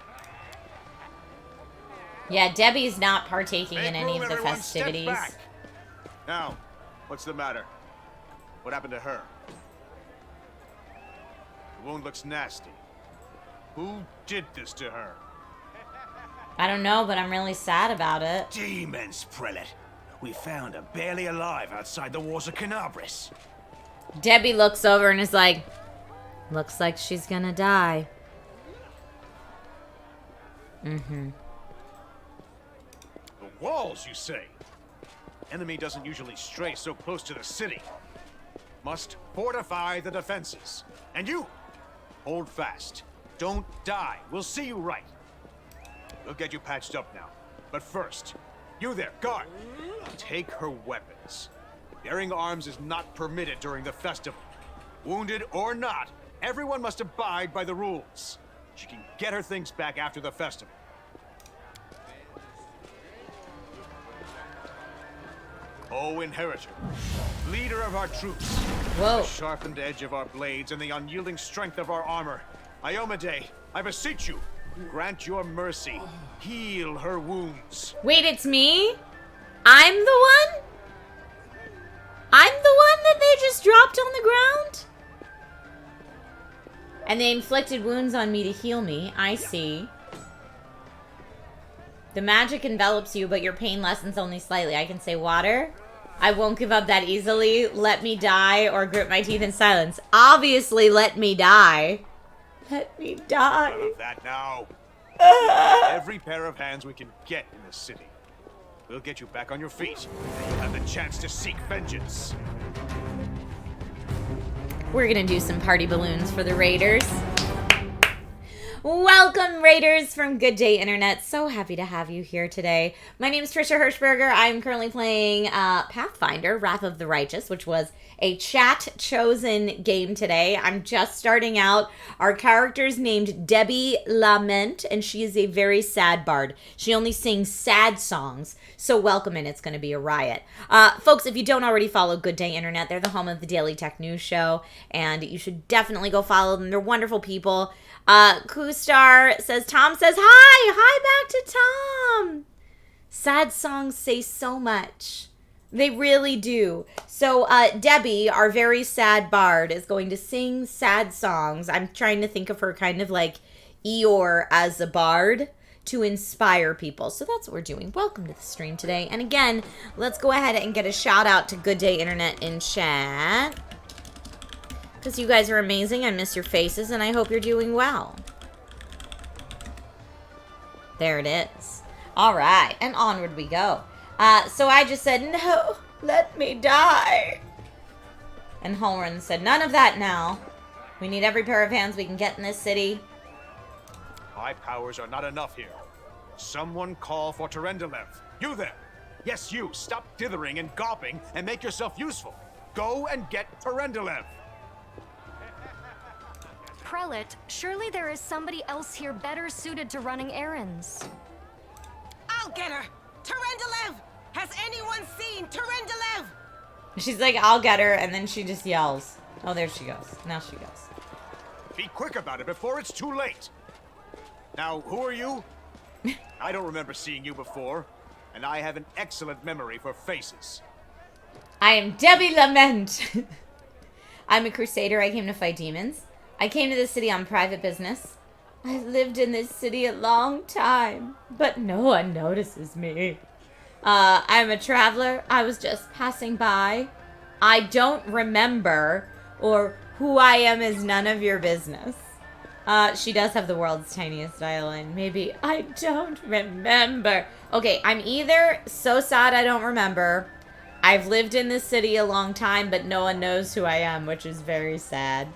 Yeah, Debbie's not partaking in any of the festivities. Now, what's the matter? What happened to her? The wound looks nasty. Who did this to her? I don't know, but I'm really sad about it. Demons, Prelate. We found her barely alive outside the walls of Canabris. Debbie looks over and is like, looks like she's gonna die. Mm-hmm. The walls, you say? Enemy doesn't usually stray so close to the city. Must fortify the defenses. And you, hold fast. Don't die. We'll see you right. We'll get you patched up now. But first, you there, guard. Take her weapons. Bearing arms is not permitted during the festival. Wounded or not, everyone must abide by the rules. She can get her things back after the festival. O Inheritor, leader of our troops, Whoa. the sharpened edge of our blades and the unyielding strength of our armor, Iomade, I beseech you, grant your mercy, heal her wounds. Wait, it's me? I'm the one? I'm the one that they just dropped on the ground? And they inflicted wounds on me to heal me. I see. The magic envelops you, but your pain lessens only slightly. I can say water. I won't give up that easily. Let me die or grit my teeth in silence. Obviously, let me die. Let me die. None of that now. Every pair of hands we can get in this city. We'll get you back on your feet. And you'll have the chance to seek vengeance. We're gonna do some party balloons for the Raiders. Welcome, Raiders from Good Day Internet. So happy to have you here today. My name is Trisha Hershberger. I'm currently playing Pathfinder, Wrath of the Righteous, which was a chat-chosen game today. I'm just starting out. Our character's named Debbie Lament, and she is a very sad bard. She only sings sad songs, so welcome in. It's going to be a riot. Folks, if you don't already follow Good Day Internet, they're the home of the Daily Tech News Show, and you should definitely go follow them. They're wonderful people. Kustar says, Tom says, hi! Hi back to Tom! Sad songs say so much. They really do. So, Debbie, our very sad bard, is going to sing sad songs. I'm trying to think of her kind of like Eeyore as a bard to inspire people. So that's what we're doing. Welcome to the stream today. And again, let's go ahead and get a shout out to Good Day Internet in chat. Because you guys are amazing. I miss your faces, and I hope you're doing well. There it is. All right, and onward we go. So I just said, no, let me die. And Holren said, none of that now. We need every pair of hands we can get in this city. My powers are not enough here. Someone call for Terendelev. You there. Yes, you. Stop dithering and gawping and make yourself useful. Go and get Terendelev. Prelate, surely there is somebody else here better suited to running errands. I'll get her! Terendelev! Has anyone seen Terendelev? She's like, I'll get her, and then she just yells. Oh, there she goes. Now she goes. Be quick about it before it's too late. Now, who are you? I don't remember seeing you before, and I have an excellent memory for faces. I am Debbie Lament. I'm a crusader. I came to fight demons. I came to this city on private business. I've lived in this city a long time, but no one notices me. I'm a traveler. I was just passing by. I don't remember, or who I am is none of your business. She does have the world's tiniest violin. Maybe I don't remember. Okay, I'm either so sad I don't remember. I've lived in this city a long time, but no one knows who I am, which is very sad.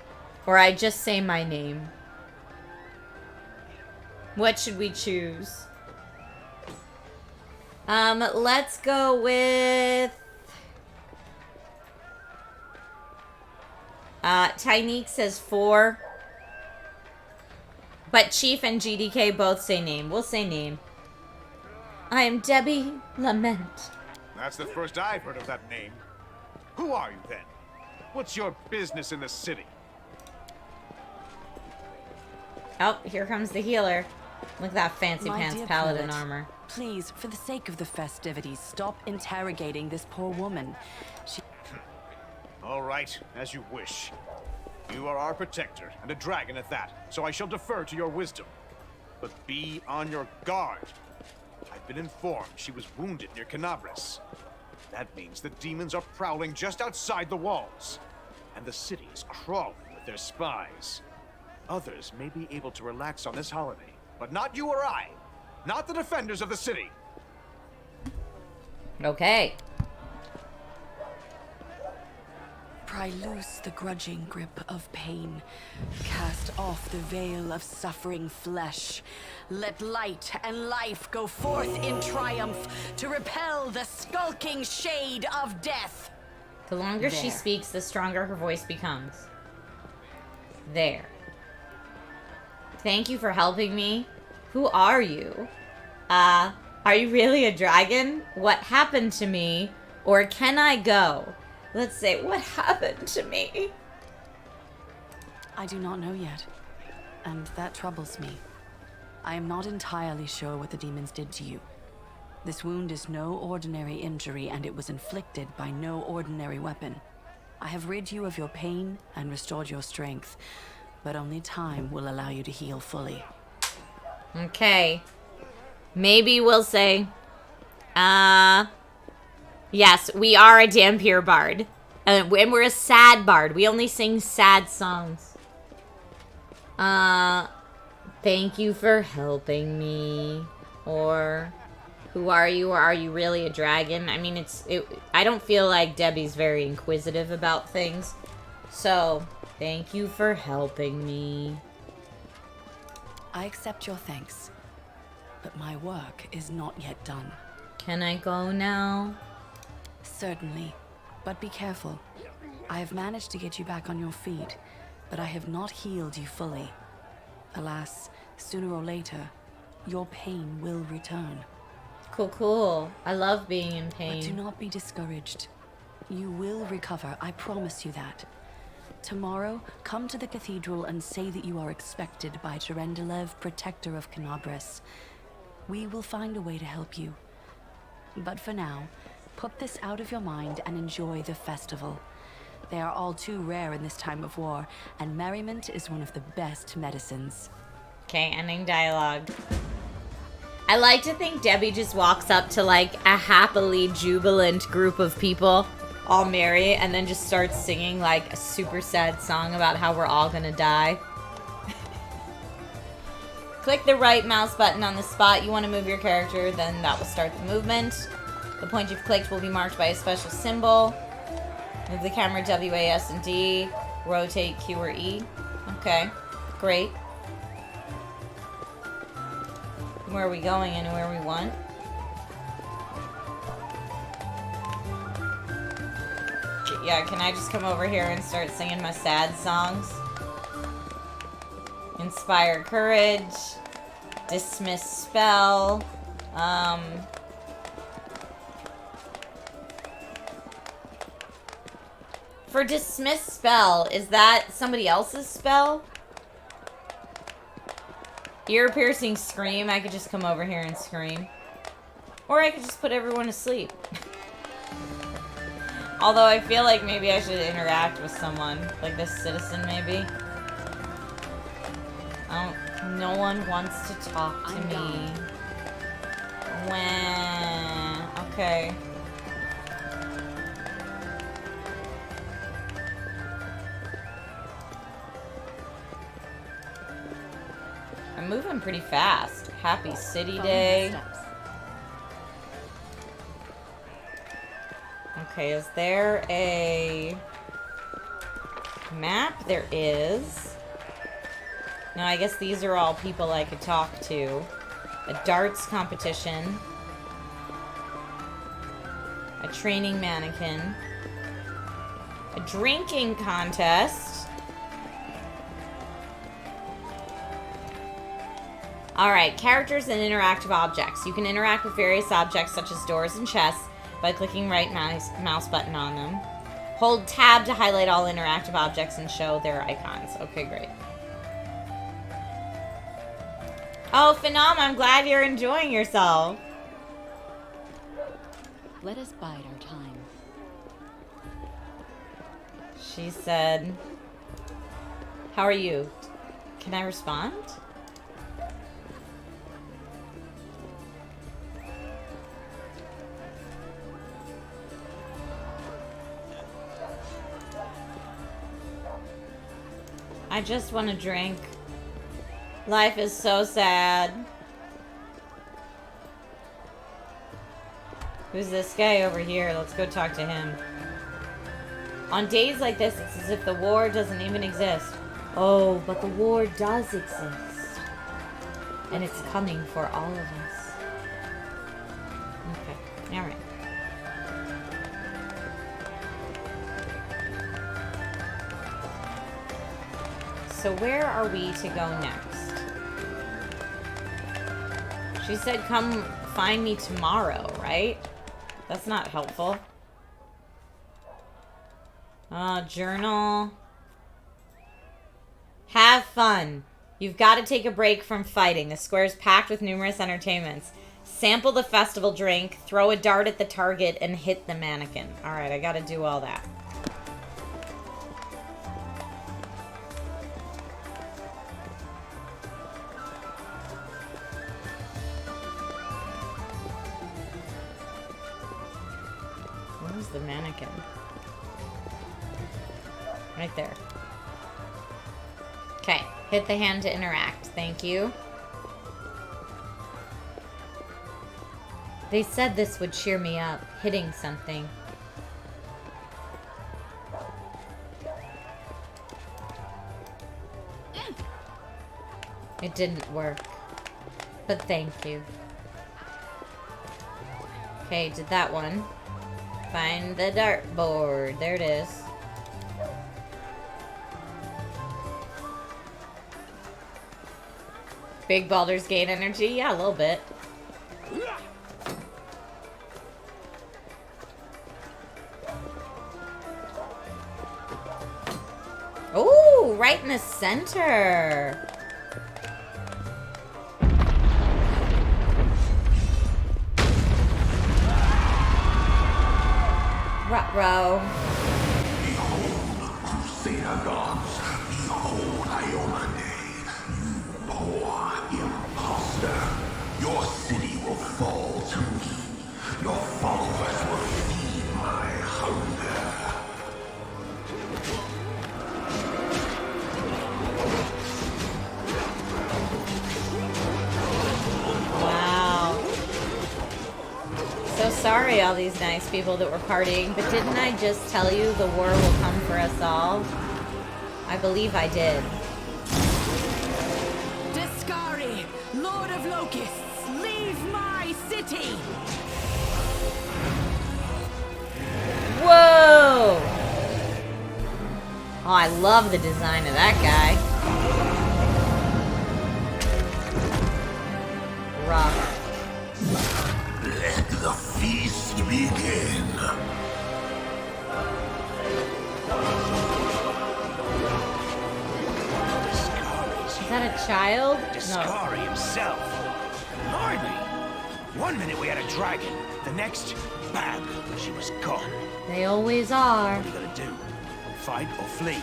Or I just say my name. What should we choose? Let's go with... Tyneek says 4. But Chief and GDK both say name. We'll say name. I am Debbie Lament. That's the first I've heard of that name. Who are you then? What's your business in the city? Oh, here comes the healer. Look at that fancy My pants dear paladin prelate, armor. Please, for the sake of the festivities, stop interrogating this poor woman. She... All right, as you wish. You are our protector, and a dragon at that, so I shall defer to your wisdom. But be on your guard. I've been informed she was wounded near Canabris. That means the demons are prowling just outside the walls, and the city is crawling with their spies. Others may be able to relax on this holiday, but not you or I. Not the defenders of the city. Okay. Pry loose the grudging grip of pain. Cast off the veil of suffering flesh. Let light and life go forth in triumph to repel the skulking shade of death. The longer she There. speaks, the stronger her voice becomes. There. Thank you for helping me. Who are you? Are you really a dragon? What happened to me? Or can I go? Let's say, what happened to me? I do not know yet, and that troubles me. I am not entirely sure what the demons did to you. This wound is no ordinary injury, and it was inflicted by no ordinary weapon. I have rid you of your pain and restored your strength, but only time will allow you to heal fully. Okay. Maybe we'll say, yes, we are a Dampier bard. And we're a sad bard. We only sing sad songs. Thank you for helping me. Or, who are you? Or are you really a dragon? I mean, I don't feel like Debbie's very inquisitive about things. So, thank you for helping me. I accept your thanks, but my work is not yet done. Can I go now? Certainly, but be careful. I have managed to get you back on your feet, but I have not healed you fully. Alas, sooner or later, your pain will return. Cool, cool. I love being in pain. But do not be discouraged. You will recover, I promise you that. Tomorrow, come to the cathedral and say that you are expected by Terendelev, protector of Canabris. We will find a way to help you. But for now, put this out of your mind and enjoy the festival. They are all too rare in this time of war, and merriment is one of the best medicines. Okay, ending dialogue. I like to think Debbie just walks up to like a happily jubilant group of people all merry and then just starts singing like a super sad song about how we're all gonna die. Click the right mouse button on the spot you want to move your character, then that will start the movement. The point you've clicked will be marked by a special symbol. Move the camera W, A, S, and D. Rotate Q or E. Okay, great. Where are we going? Anywhere we want? Yeah, can I just come over here and start singing my sad songs? Inspire courage. Dismiss spell. For dismiss spell, is that somebody else's spell? Ear-piercing scream, I could just come over here and scream. Or I could just put everyone to sleep. Although I feel like maybe I should interact with someone. Like this citizen, maybe. No one wants to talk to me. When... Okay. I'm moving pretty fast. Happy City Day. Okay, is there a map? There is. No, I guess these are all people I could talk to. A darts competition. A training mannequin. A drinking contest. Alright, characters and interactive objects. You can interact with various objects such as doors and chests by clicking right mouse button on them. Hold tab to highlight all interactive objects and show their icons. Okay, great. Oh, Phenom, I'm glad you're enjoying yourself. Let us bide our time. She said, how are you? Can I respond? I just want to drink. Life is so sad. Who's this guy over here? Let's go talk to him. On days like this, it's as if the war doesn't even exist. Oh, but the war does exist. And it's coming for all of us. Okay, alright. So where are we to go next? She said come find me tomorrow, right? That's not helpful. Journal. Have fun. You've got to take a break from fighting. The square is packed with numerous entertainments. Sample the festival drink, throw a dart at the target, and hit the mannequin. Alright, I gotta do all that. Where's the mannequin? Right there. Okay, hit the hand to interact. Thank you. They said this would cheer me up, hitting something. It didn't work, but thank you. Okay, did that one. Find the dartboard. There it is. Big Baldur's Gate energy? Yeah, a little bit. Ooh, right in the center. Ruh-roh. Behold, Crusader gods. Behold, Iomande. You poor imposter. Your city will fall to me. Your followers will feed my hunger. sorry, all these nice people that were partying, but didn't I just tell you the war will come for us all? I believe I did. Discari, Lord of Locusts, leave my city! Whoa! Oh, I love the design of that guy. Rough. Let the feast begin. Is that a child? Discari himself. Blimey! One minute we had a dragon, the next, bam, she was gone. They always are. What are you gonna do? Fight or flee?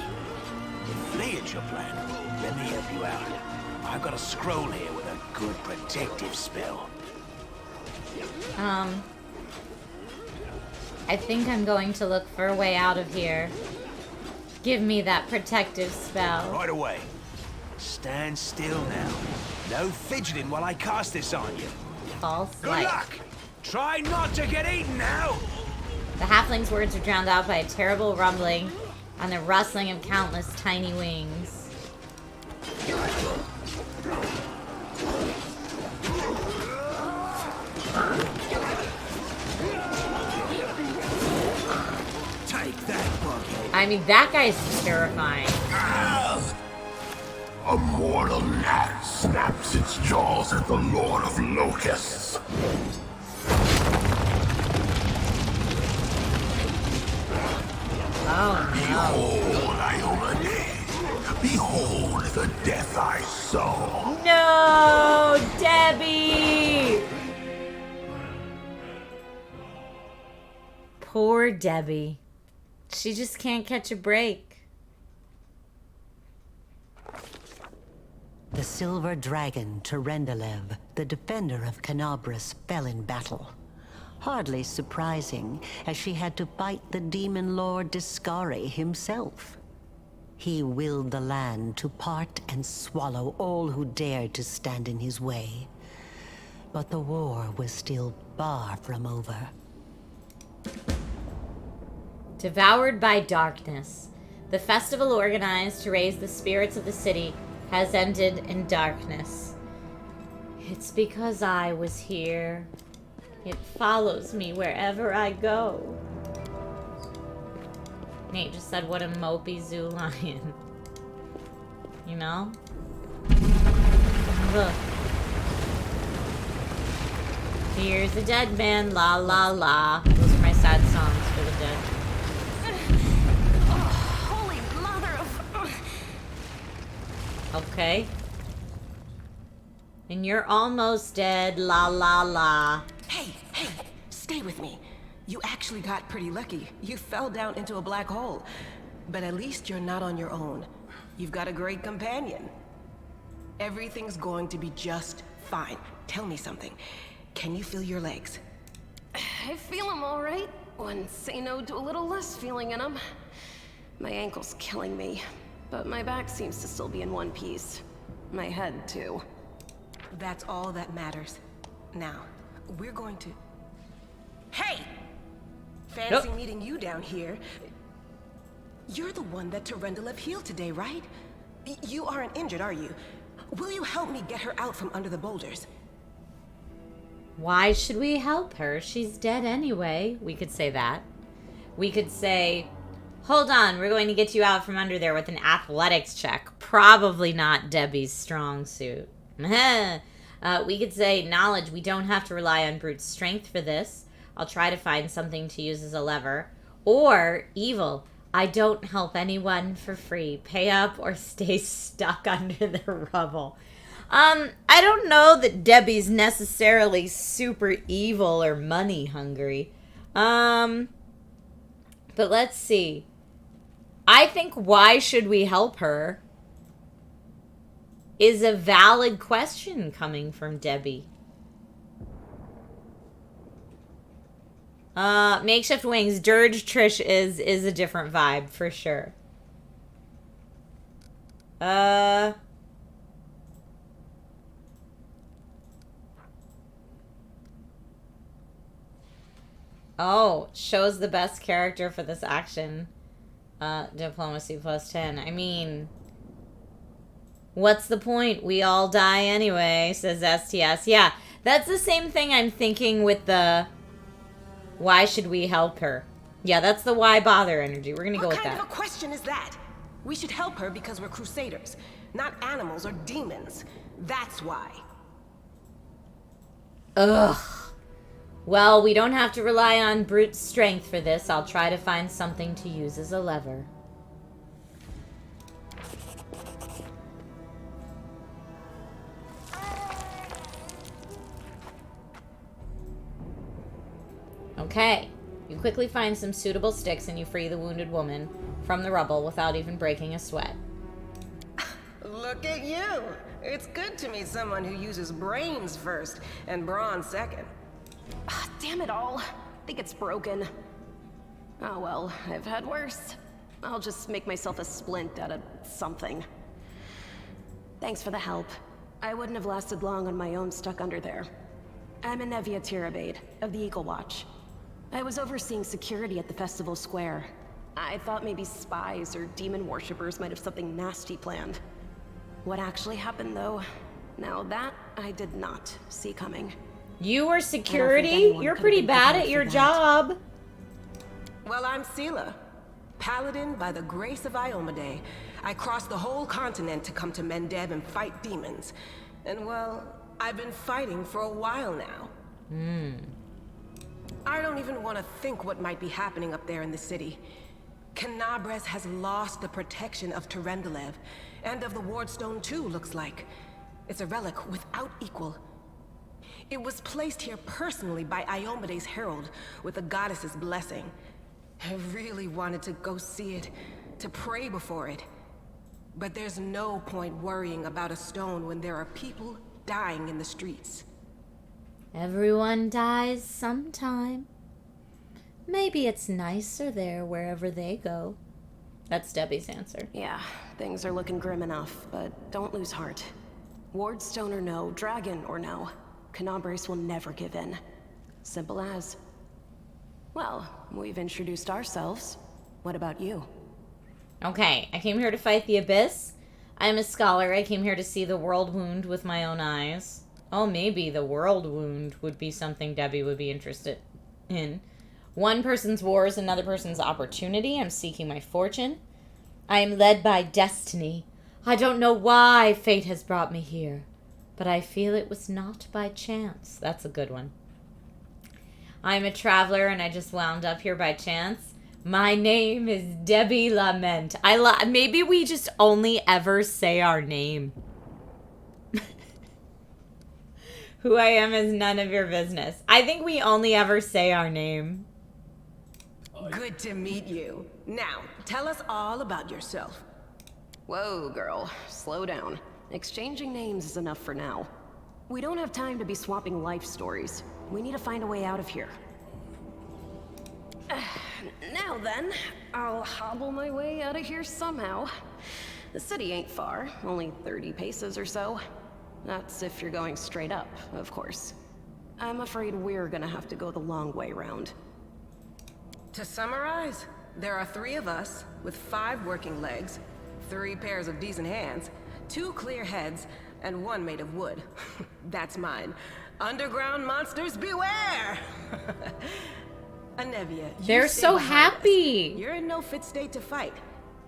If flee is your plan, let me help you out. I've got a scroll here with a good protective spell. I think I'm going to look for a way out of here. Give me that protective spell. Right away. Stand still now. No fidgeting while I cast this on you. False Good light. luck! Try not to get eaten now! The halfling's words are drowned out by a terrible rumbling and the rustling of countless tiny wings. Take that, buggy. I mean, that guy's terrifying. A mortal gnat snaps its jaws at the Lord of Locusts. Oh, Behold, Iomade. Behold the death I sow. no! Debbie! Poor Debbie. She just can't catch a break. The silver dragon, Terendelev, the defender of Canabras, fell in battle. Hardly surprising, as she had to fight the demon lord Discari himself. He willed the land to part and swallow all who dared to stand in his way. But the war was still far from over. Devoured by darkness. The festival organized to raise the spirits of the city has ended in darkness. It's because I was here. It follows me wherever I go. Nate just said, what a mopey zoo lion. You know? Ugh. Here's a dead man, la la la. Those are my sad songs for the dead. Holy mother of... Okay. And you're almost dead, la la la. Hey, stay with me. You actually got pretty lucky. You fell down into a black hole. But at least you're not on your own. You've got a great companion. Everything's going to be just fine. Tell me something. Can you feel your legs? I feel them all right. Wouldn't say no to a little less feeling in them. My ankle's killing me, but my back seems to still be in one piece. My head, too. That's all that matters. Now, we're going to... Hey! Fancy meeting you down here. You're the one that Terendelev healed today, right? You aren't injured, are you? Will you help me get her out from under the boulders? Why should we help her? She's dead anyway. We could say that. We could say, hold on, we're going to get you out from under there with an athletics check. Probably not Debbie's strong suit. We could say, knowledge, we don't have to rely on brute strength for this. I'll try to find something to use as a lever. Or, evil, I don't help anyone for free. Pay up or stay stuck under the rubble. I don't know that Debbie's necessarily super evil or money hungry. But let's see. I think why should we help her is a valid question coming from Debbie. Makeshift wings. Dirge Trish is a different vibe for sure. Oh, shows the best character for this action. Diplomacy +10. I mean, what's the point? We all die anyway, says STS. Yeah, that's the same thing I'm thinking with the why should we help her? Yeah, that's the why bother energy. We're gonna go with that. What kind of a question is that? We should help her because we're crusaders, not animals or demons. That's why. Ugh. Well, we don't have to rely on brute strength for this. I'll try to find something to use as a lever. Okay. You quickly find some suitable sticks and you free the wounded woman from the rubble without even breaking a sweat. Look at you. It's good to meet someone who uses brains first and brawn second. Damn it all. I think it's broken. Oh well, I've had worse. I'll just make myself a splint out of something. Thanks for the help. I wouldn't have lasted long on my own stuck under there. I'm Via Princessa of the Eagle Watch. I was overseeing security at the festival square. I thought maybe spies or demon worshippers might have something nasty planned. What actually happened though, now that I did not see coming. You were security? You're pretty bad at your job. Well, I'm Sela, paladin by the grace of Iomade. I crossed the whole continent to come to Mendev and fight demons. And well, I've been fighting for a while now. I don't even want to think what might be happening up there in the city. Canabres has lost the protection of Terendelev, and of the Wardstone too, looks like. It's a relic without equal. It was placed here personally by Iomade's herald, with the goddess's blessing. I really wanted to go see it, to pray before it. But there's no point worrying about a stone when there are people dying in the streets. Everyone dies sometime. Maybe it's nicer there wherever they go. That's Debbie's answer. Yeah, things are looking grim enough, but don't lose heart. Wardstone or no, dragon or no, Canabres will never give in. Simple as. Well, we've introduced ourselves. What about you? Okay, I came here to fight the Abyss. I'm a scholar. I came here to see the world wound with my own eyes. Oh, maybe the world wound would be something Debbie would be interested in. One person's war is another person's opportunity. I'm seeking my fortune. I am led by destiny. I don't know why fate has brought me here, but I feel it was not by chance. That's a good one. I'm a traveler and I just wound up here by chance. My name is Debbie Lament. Maybe we just only ever say our name. Who I am is none of your business. I think we only ever say our name. Good to meet you. Now, tell us all about yourself. Whoa, girl. Slow down. Exchanging names is enough for now. We don't have time to be swapping life stories. We need to find a way out of here. Now then, I'll hobble my way out of here somehow. The city ain't far, only 30 paces or so. That's if you're going straight up, of course. I'm afraid we're gonna have to go the long way round. To summarize, there are 3 of us, with 5 working legs, 3 pairs of decent hands, 2 clear heads, and 1 made of wood. That's mine. Underground monsters beware! Anevia, they're so happy. You're in no fit state to fight.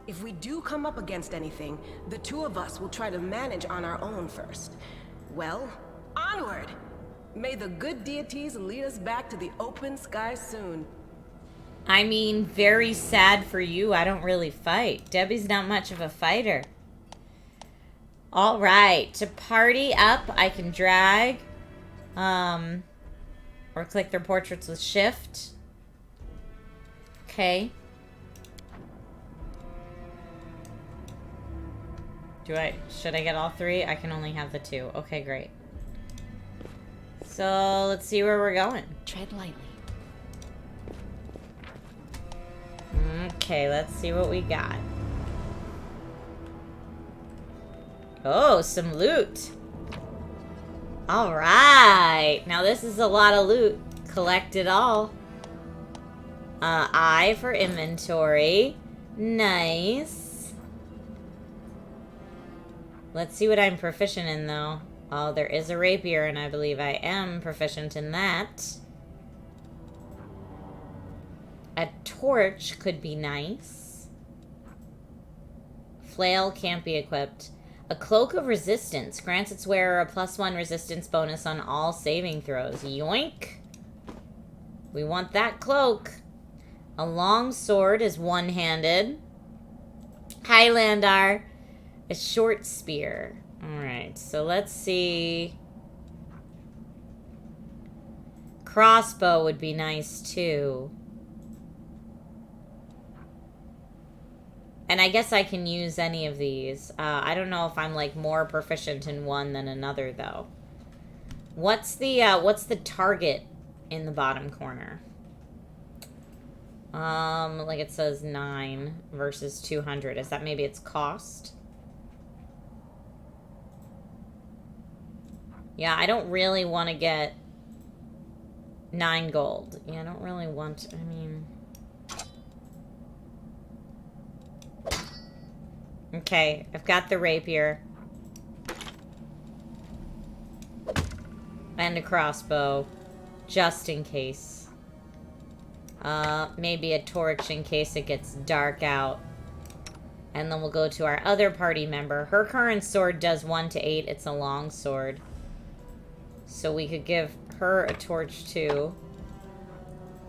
If we do come up against anything, the 2 of us will try to manage on our own first. Well, onward! May the good deities lead us back to the open sky soon. I mean, very sad for you. I don't really fight. Debbie's not much of a fighter. All right. To party up, I can drag. Or click their portraits with shift. Okay. Should I get all 3? I can only have the 2. Okay, great. So, let's see where we're going. Tread lightly. Okay, let's see what we got. Oh, some loot. All right. Now this is a lot of loot. Collect it all. I for inventory. Nice. Let's see what I'm proficient in, though. Oh, there is a rapier, and I believe I am proficient in that. A torch could be nice. Flail can't be equipped. A cloak of resistance grants its wearer a +1 resistance bonus on all saving throws. Yoink. We want that cloak. A long sword is one-handed. Highlandar. A short spear. Alright, so let's see. Crossbow would be nice, too. And I guess I can use any of these. I don't know if I'm, like, more proficient in one than another, though. What's the target in the bottom corner? Like it says 9 versus 200. Is that maybe its cost? Yeah, I don't really want to get 9 gold. Yeah, I don't really want... I mean... Okay, I've got the rapier. And a crossbow. Just in case. Maybe a torch in case it gets dark out. And then we'll go to our other party member. Her current sword does 1 to 8. It's a long sword. So we could give her a torch too.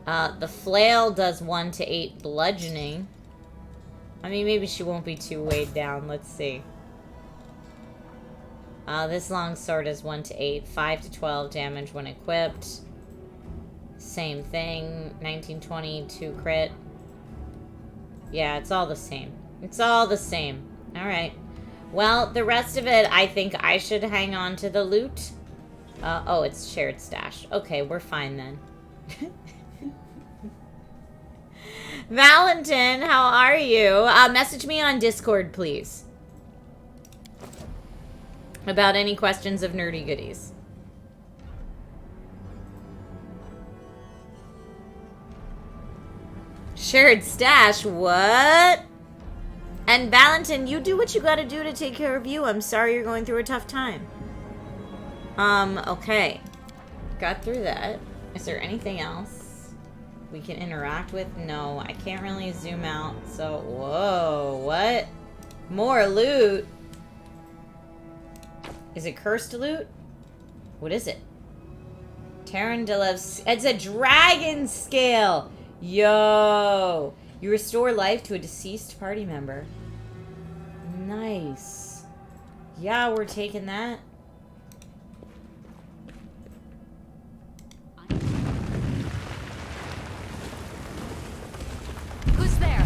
The flail does 1 to 8 bludgeoning. I mean, maybe she won't be too weighed down. Let's see. This long sword is 1 to 8. 5 to 12 damage when equipped. Same thing. 19, 20, 2 crit. Yeah, it's all the same. It's all the same. Alright. Well, the rest of it, I think I should hang on to the loot. Oh, it's shared stash. Okay, we're fine then. Valentin, how are you? Message me on Discord, please. About any questions of nerdy goodies. Shared stash? What? And Valentin, you do what you gotta do to take care of you. I'm sorry you're going through a tough time. Okay. Got through that. Is there anything else we can interact with? No, I can't really zoom out. So, whoa, what? More loot? Is it cursed loot? What is it? Tarandilev's... It's a dragon scale! Yo! You restore life to a deceased party member. Nice. Yeah, we're taking that. Who's there?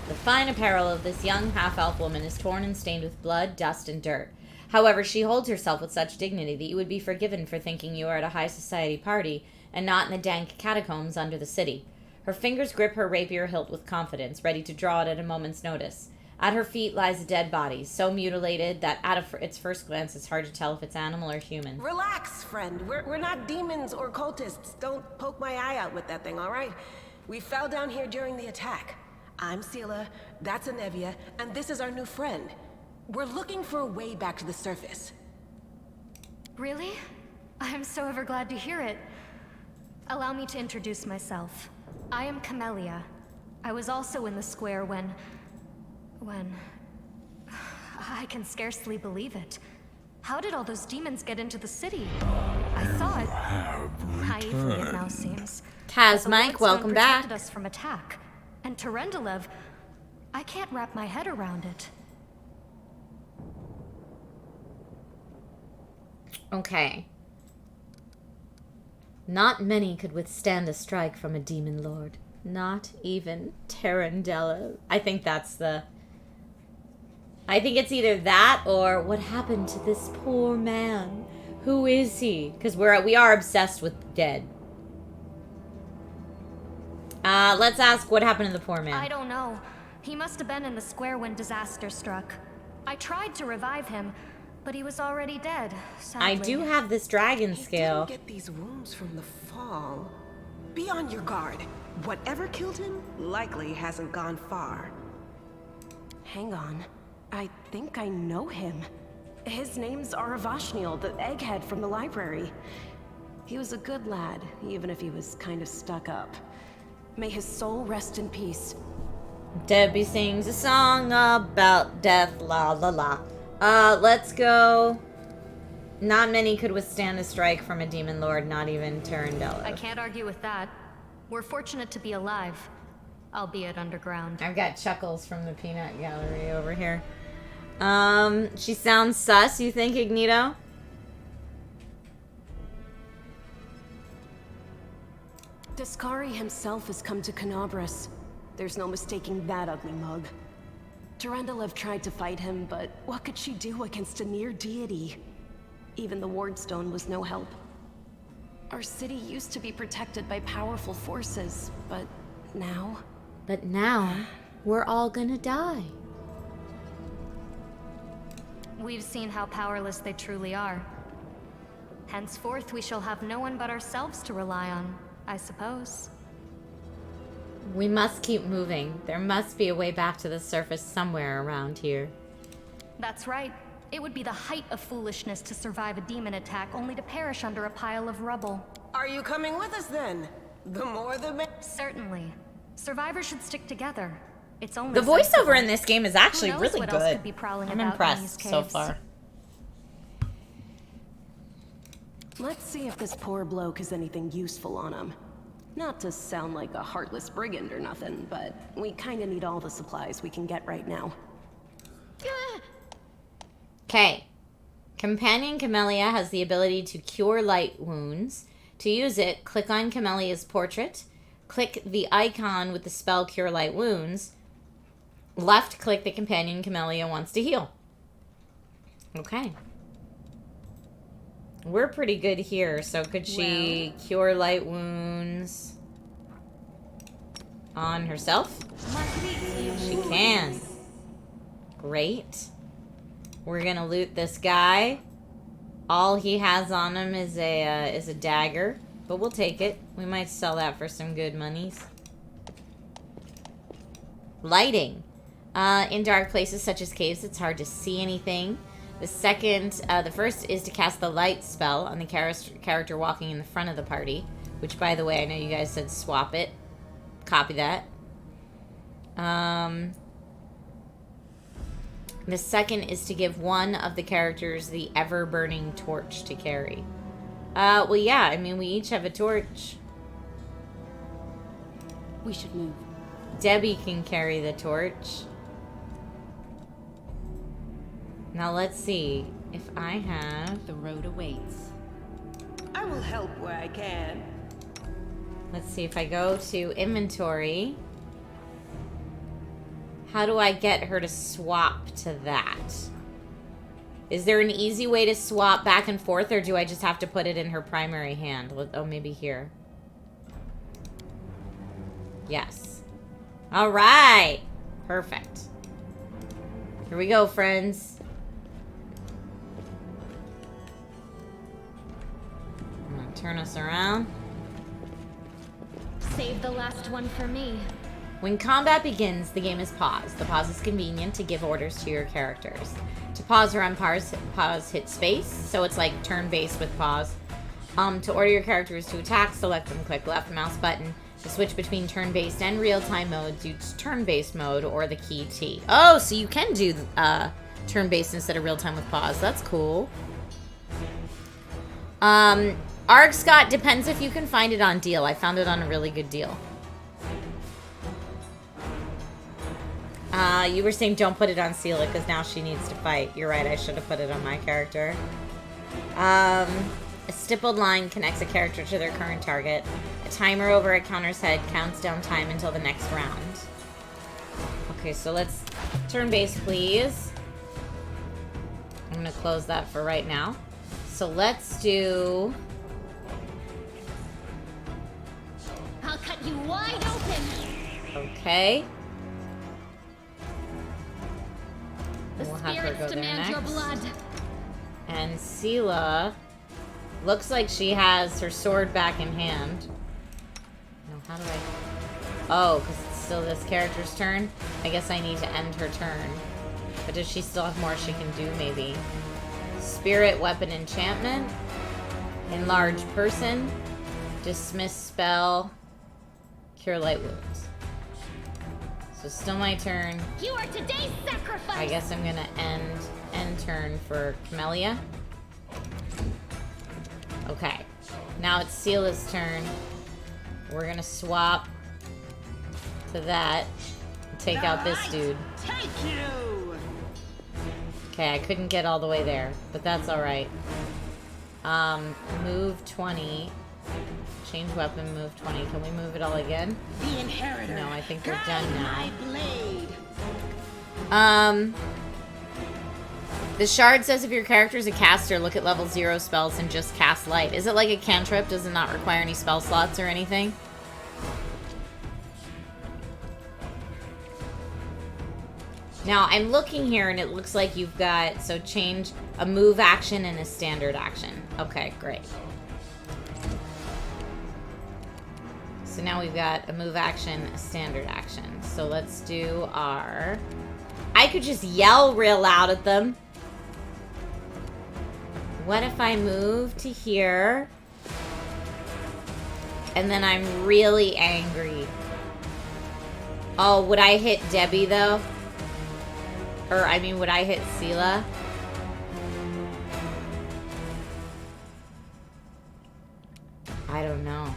The fine apparel of this young half-elf woman is torn and stained with blood, dust, and dirt. However, she holds herself with such dignity that you would be forgiven for thinking you are at a high society party and not in the dank catacombs under the city. Her fingers grip her rapier hilt with confidence, ready to draw it at a moment's notice. At her feet lies a dead body, so mutilated that at its first glance it's hard to tell if it's animal or human. Relax, friend. We're not demons or cultists. Don't poke my eye out with that thing, all right? We fell down here during the attack. I'm Sela, that's Anevia, and this is our new friend. We're looking for a way back to the surface. Really? I'm so ever glad to hear it. Allow me to introduce myself. I am Camellia. I was also in the square when... I can scarcely believe it. How did all those demons get into the city? I thought... Naively it now seems. Mike, welcome back. Protected us from attack. And Tarendelev... I can't wrap my head around it. Okay. Not many could withstand a strike from a demon lord. Not even Tarendelev. I think that's the... I think it's either that or what happened to this poor man. Who is he? Because we are obsessed with the dead. Let's ask what happened to the poor man. I don't know. He must have been in the square when disaster struck. I tried to revive him, but he was already dead, sadly. I do have this dragon scale. He didn't get these wounds from the fall. Be on your guard. Whatever killed him likely hasn't gone far. Hang on. I think I know him. His name's Aravashniel, the egghead from the library. He was a good lad, even if he was kind of stuck up. May his soul rest in peace. Debbie sings a song about death, la la la. Let's go. Not many could withstand a strike from a demon lord, not even Tarandella. I can't argue with that. We're fortunate to be alive, albeit underground. I've got Chuckles from the Peanut Gallery over here. She sounds sus, you think, Ignito? Discari himself has come to Canabras. There's no mistaking that ugly mug. Durendalev tried to fight him, but what could she do against a near deity? Even the Wardstone was no help. Our city used to be protected by powerful forces, but now... But now, we're all gonna die. We've seen how powerless they truly are. Henceforth, we shall have no one but ourselves to rely on, I suppose. We must keep moving. There must be a way back to the surface somewhere around here. That's right. It would be the height of foolishness to survive a demon attack only to perish under a pile of rubble. Are you coming with us then? The more the merrier. Certainly. Survivors should stick together. It's only the voiceover in this game is actually really what good. Else could be prowling I'm about impressed in these so caves. far. Let's see if this poor bloke has anything useful on him. Not to sound like a heartless brigand or nothing, but we kinda need all the supplies we can get right now. Okay. Companion Camellia has the ability to cure light wounds. To use it, click on Camellia's portrait. Click the icon with the spell Cure Light Wounds. Left click the companion Camellia wants to heal. Okay. We're pretty good here, so could she cure light wounds on herself? She can. Great. We're gonna loot this guy. All he has on him is a dagger, but we'll take it. We might sell that for some good monies. Lighting. In dark places such as caves, it's hard to see anything. The first is to cast the light spell on the character walking in the front of the party, which, by the way, I know you guys said swap it. Copy that. The second is to give one of the characters the ever-burning torch to carry. Well, yeah, I mean, we each have a torch. We should move. Debbie can carry the torch. Now let's see if I have... The road awaits. I will help where I can. Let's see if I go to inventory. How do I get her to swap to that? Is there an easy way to swap back and forth, or do I just have to put it in her primary hand? Oh, maybe here. Yes. All right. Perfect. Here we go, friends. I'm gonna turn us around. Save the last one for me. When combat begins, the game is paused. The pause is convenient to give orders to your characters. To pause or unpause, hit space, so it's like turn-based with pause. To order your characters to attack, select and click left mouse button. To switch between turn-based and real-time modes, use turn-based mode or the key T. Oh, so you can do turn-based instead of real-time with pause. That's cool. Arg Scott, depends if you can find it on deal. I found it on a really good deal. You were saying don't put it on Seela because now she needs to fight. You're right, I should have put it on my character. A stippled line connects a character to their current target. A timer over a counter's head counts down time until the next round. Okay, so let's turn base, please. I'm gonna close that for right now. So let's do... I'll cut you wide open. Okay. The We'll have her spirits go there demand your next. blood. And Seela looks like she has her sword back in hand. How do I... Oh, because it's still this character's turn? I guess I need to end her turn. But does she still have more she can do, maybe? Spirit Weapon Enchantment. Enlarge Person. Dismiss Spell. Cure Light Wounds. So still my turn. You are today's sacrifice! I guess I'm gonna end turn for Camellia. Okay. Now it's Sela's turn. We're gonna swap to that. Take out this dude. Take you! Okay, I couldn't get all the way there, but that's alright. Move 20. Change weapon, move 20. Can we move it all again? The inheritor. No, I think we're done now. My blade. The shard says if your character is a caster, look at level 0 spells and just cast light. Is it like a cantrip? Does it not require any spell slots or anything? Now, I'm looking here and it looks like you've got, so change a move action and a standard action. Okay, great. So now we've got a move action, a standard action. So let's do our... I could just yell real loud at them. What if I move to here? And then I'm really angry. Oh, would I hit Debbie though? Or, I mean, would I hit Sela? I don't know.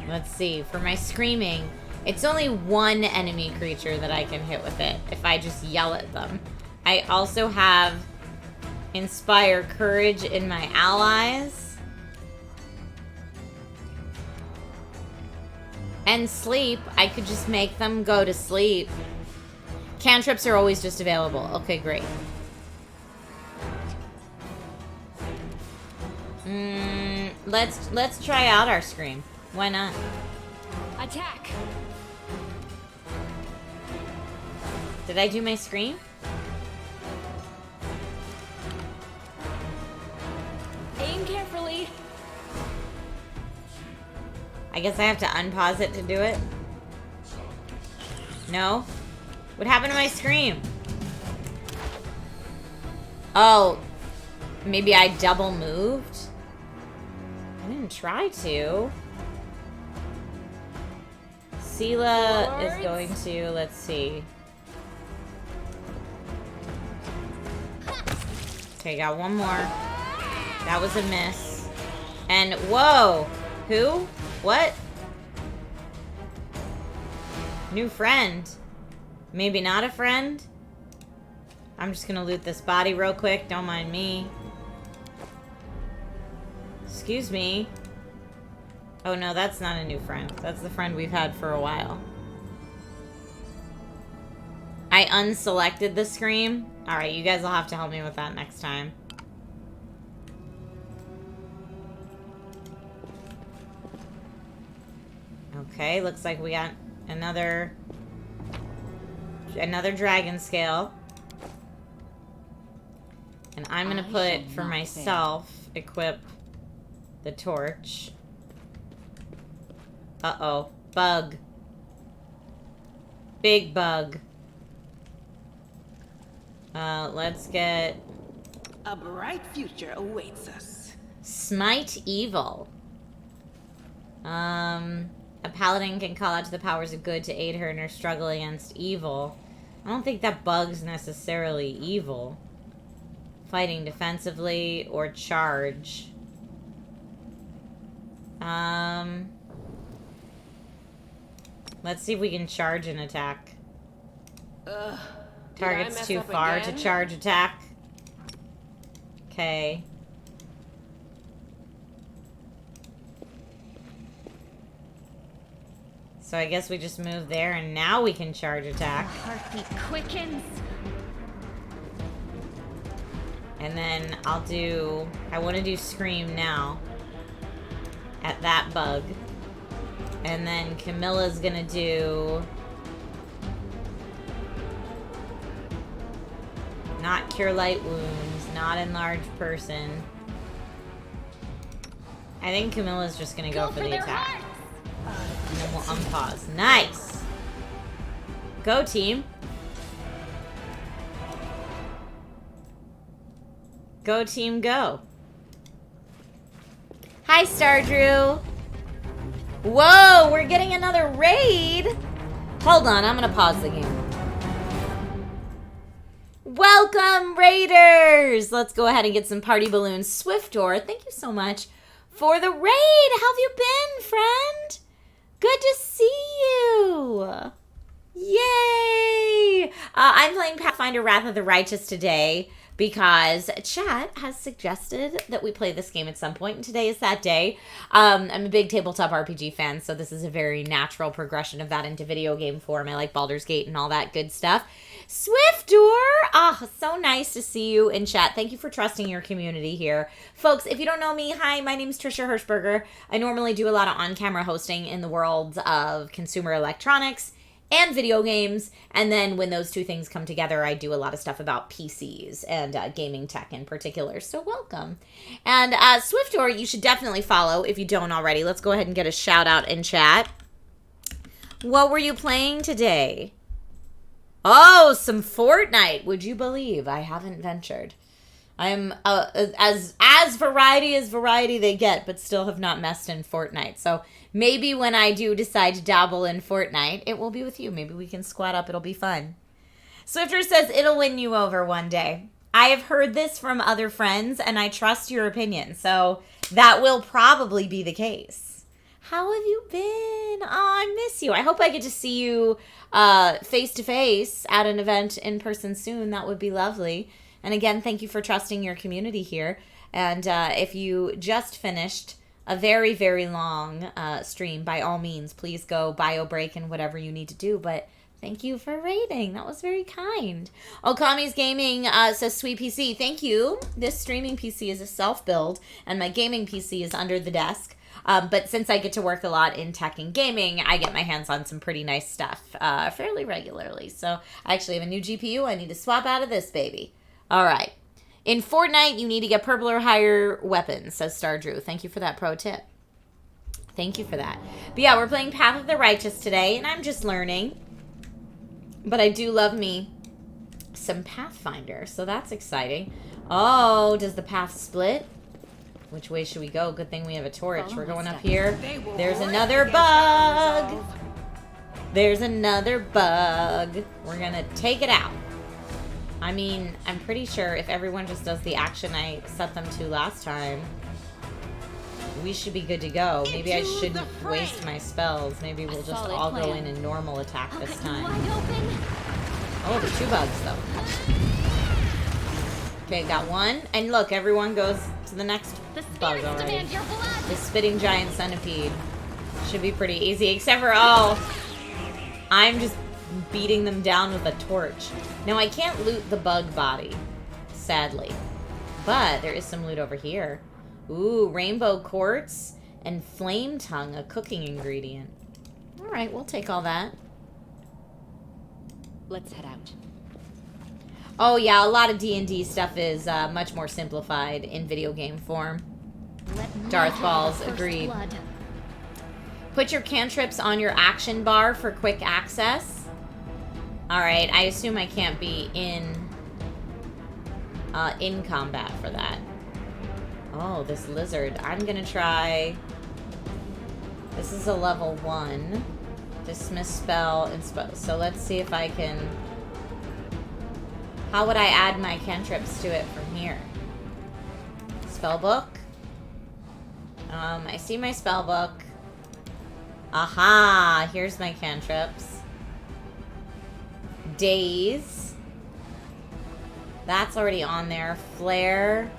Let's see. For my screaming, it's only one enemy creature that I can hit with it if I just yell at them. I also have Inspire Courage in my allies. And sleep. I could just make them go to sleep. Cantrips are always just available. Okay, great. Let's try out our scream. Why not? Attack! Did I do my scream? Aim carefully. I guess I have to unpause it to do it. No? What happened to my scream? Oh, maybe I double moved? I didn't try to. Sela is going to, let's see. Okay, got one more. That was a miss. And, whoa! Who? What? New friend. Maybe not a friend? I'm just gonna loot this body real quick. Don't mind me. Excuse me. Oh no, that's not a new friend. That's the friend we've had for a while. I unselected the scream. Alright, you guys will have to help me with that next time. Okay, looks like we got another dragon scale. And I'm gonna put, for myself, equip the torch. Uh-oh. Bug. Big bug. Let's get... A bright future awaits us. Smite Evil. A paladin can call out to the powers of good to aid her in her struggle against evil. I don't think that bug's necessarily evil. Fighting defensively or charge. Let's see if we can charge an attack. Target's too far to charge attack. Okay. So I guess we just move there and now we can charge attack. Heartbeat quickens. And then I'll do... I want to do Scream now. At that bug. And then Camilla's gonna do... Not Cure Light Wounds. Not Enlarge Person. I think Camilla's just gonna go for the attack. And then we'll unpause. Nice. Go, team. Go, team, go. Hi, Stardrew. Whoa, we're getting another raid. Hold on, I'm gonna pause the game. Welcome, Raiders! Let's go ahead and get some party balloons. Swiftdoor, thank you so much for the raid. How have you been, friend? Good to see you. Yay! I'm playing Pathfinder Wrath of the Righteous today because chat has suggested that we play this game at some point, and today is that day. I'm a big tabletop RPG fan, so this is a very natural progression of that into video game form. I like Baldur's Gate and all that good stuff. Swiftdoor! Ah, so nice to see you in chat. Thank you for trusting your community here. Folks, if you don't know me, hi, my name is Trisha Hershberger. I normally do a lot of on-camera hosting in the world of consumer electronics and video games, and then when those two things come together, I do a lot of stuff about PCs and gaming tech in particular, so welcome. And Swiftdoor, you should definitely follow if you don't already. Let's go ahead and get a shout out in chat. What were you playing today? Oh, some Fortnite. Would you believe I haven't ventured? I am as variety they get, but still have not messed in Fortnite. So maybe when I do decide to dabble in Fortnite, it will be with you. Maybe we can squat up. It'll be fun. Swifter says it'll win you over one day. I have heard this from other friends, and I trust your opinion. So that will probably be the case. How have you been? Oh, I miss you. I hope I get to see you face-to-face at an event in person soon. That would be lovely. And again, thank you for trusting your community here. And if you just finished a very, very long stream, by all means, please go bio break and whatever you need to do. But thank you for raiding. That was very kind. Okami's Gaming says, sweet PC. Thank you. This streaming PC is a self-build, and my gaming PC is under the desk. But since I get to work a lot in tech and gaming, I get my hands on some pretty nice stuff fairly regularly. So I actually have a new GPU. I need to swap out of this baby. All right. In Fortnite, you need to get purple or higher weapons, says Stardrew. Thank you for that pro tip. Thank you for that. But yeah, we're playing Path of the Righteous today, and I'm just learning. But I do love me some Pathfinder, so that's exciting. Oh, does the path split? Which way should we go? Good thing we have a torch. We're going up here. There's another bug. There's another bug. We're gonna take it out. I mean, I'm pretty sure if everyone just does the action I set them to last time, we should be good to go. Maybe I shouldn't waste my spells. Maybe we'll just all go in normal attack this time. Oh, there's two bugs, though. Okay, got one. And look, everyone goes to the next bug already. The spitting giant centipede. Should be pretty easy, except for, oh, I'm just beating them down with a torch. Now, I can't loot the bug body, sadly. But there is some loot over here. Ooh, rainbow quartz and flame tongue, a cooking ingredient. All right, we'll take all that. Let's head out. Oh, yeah, a lot of D&D stuff is much more simplified in video game form. Darth Balls, agreed. Put your cantrips on your action bar for quick access. Alright, I assume I can't be in combat for that. Oh, this lizard. I'm gonna try... This is a level 1. Dismiss spell. So let's see if I can... How would I add my cantrips to it from here? Spellbook. I see my spellbook. Aha! Here's my cantrips. Daze. That's already on there. Flare.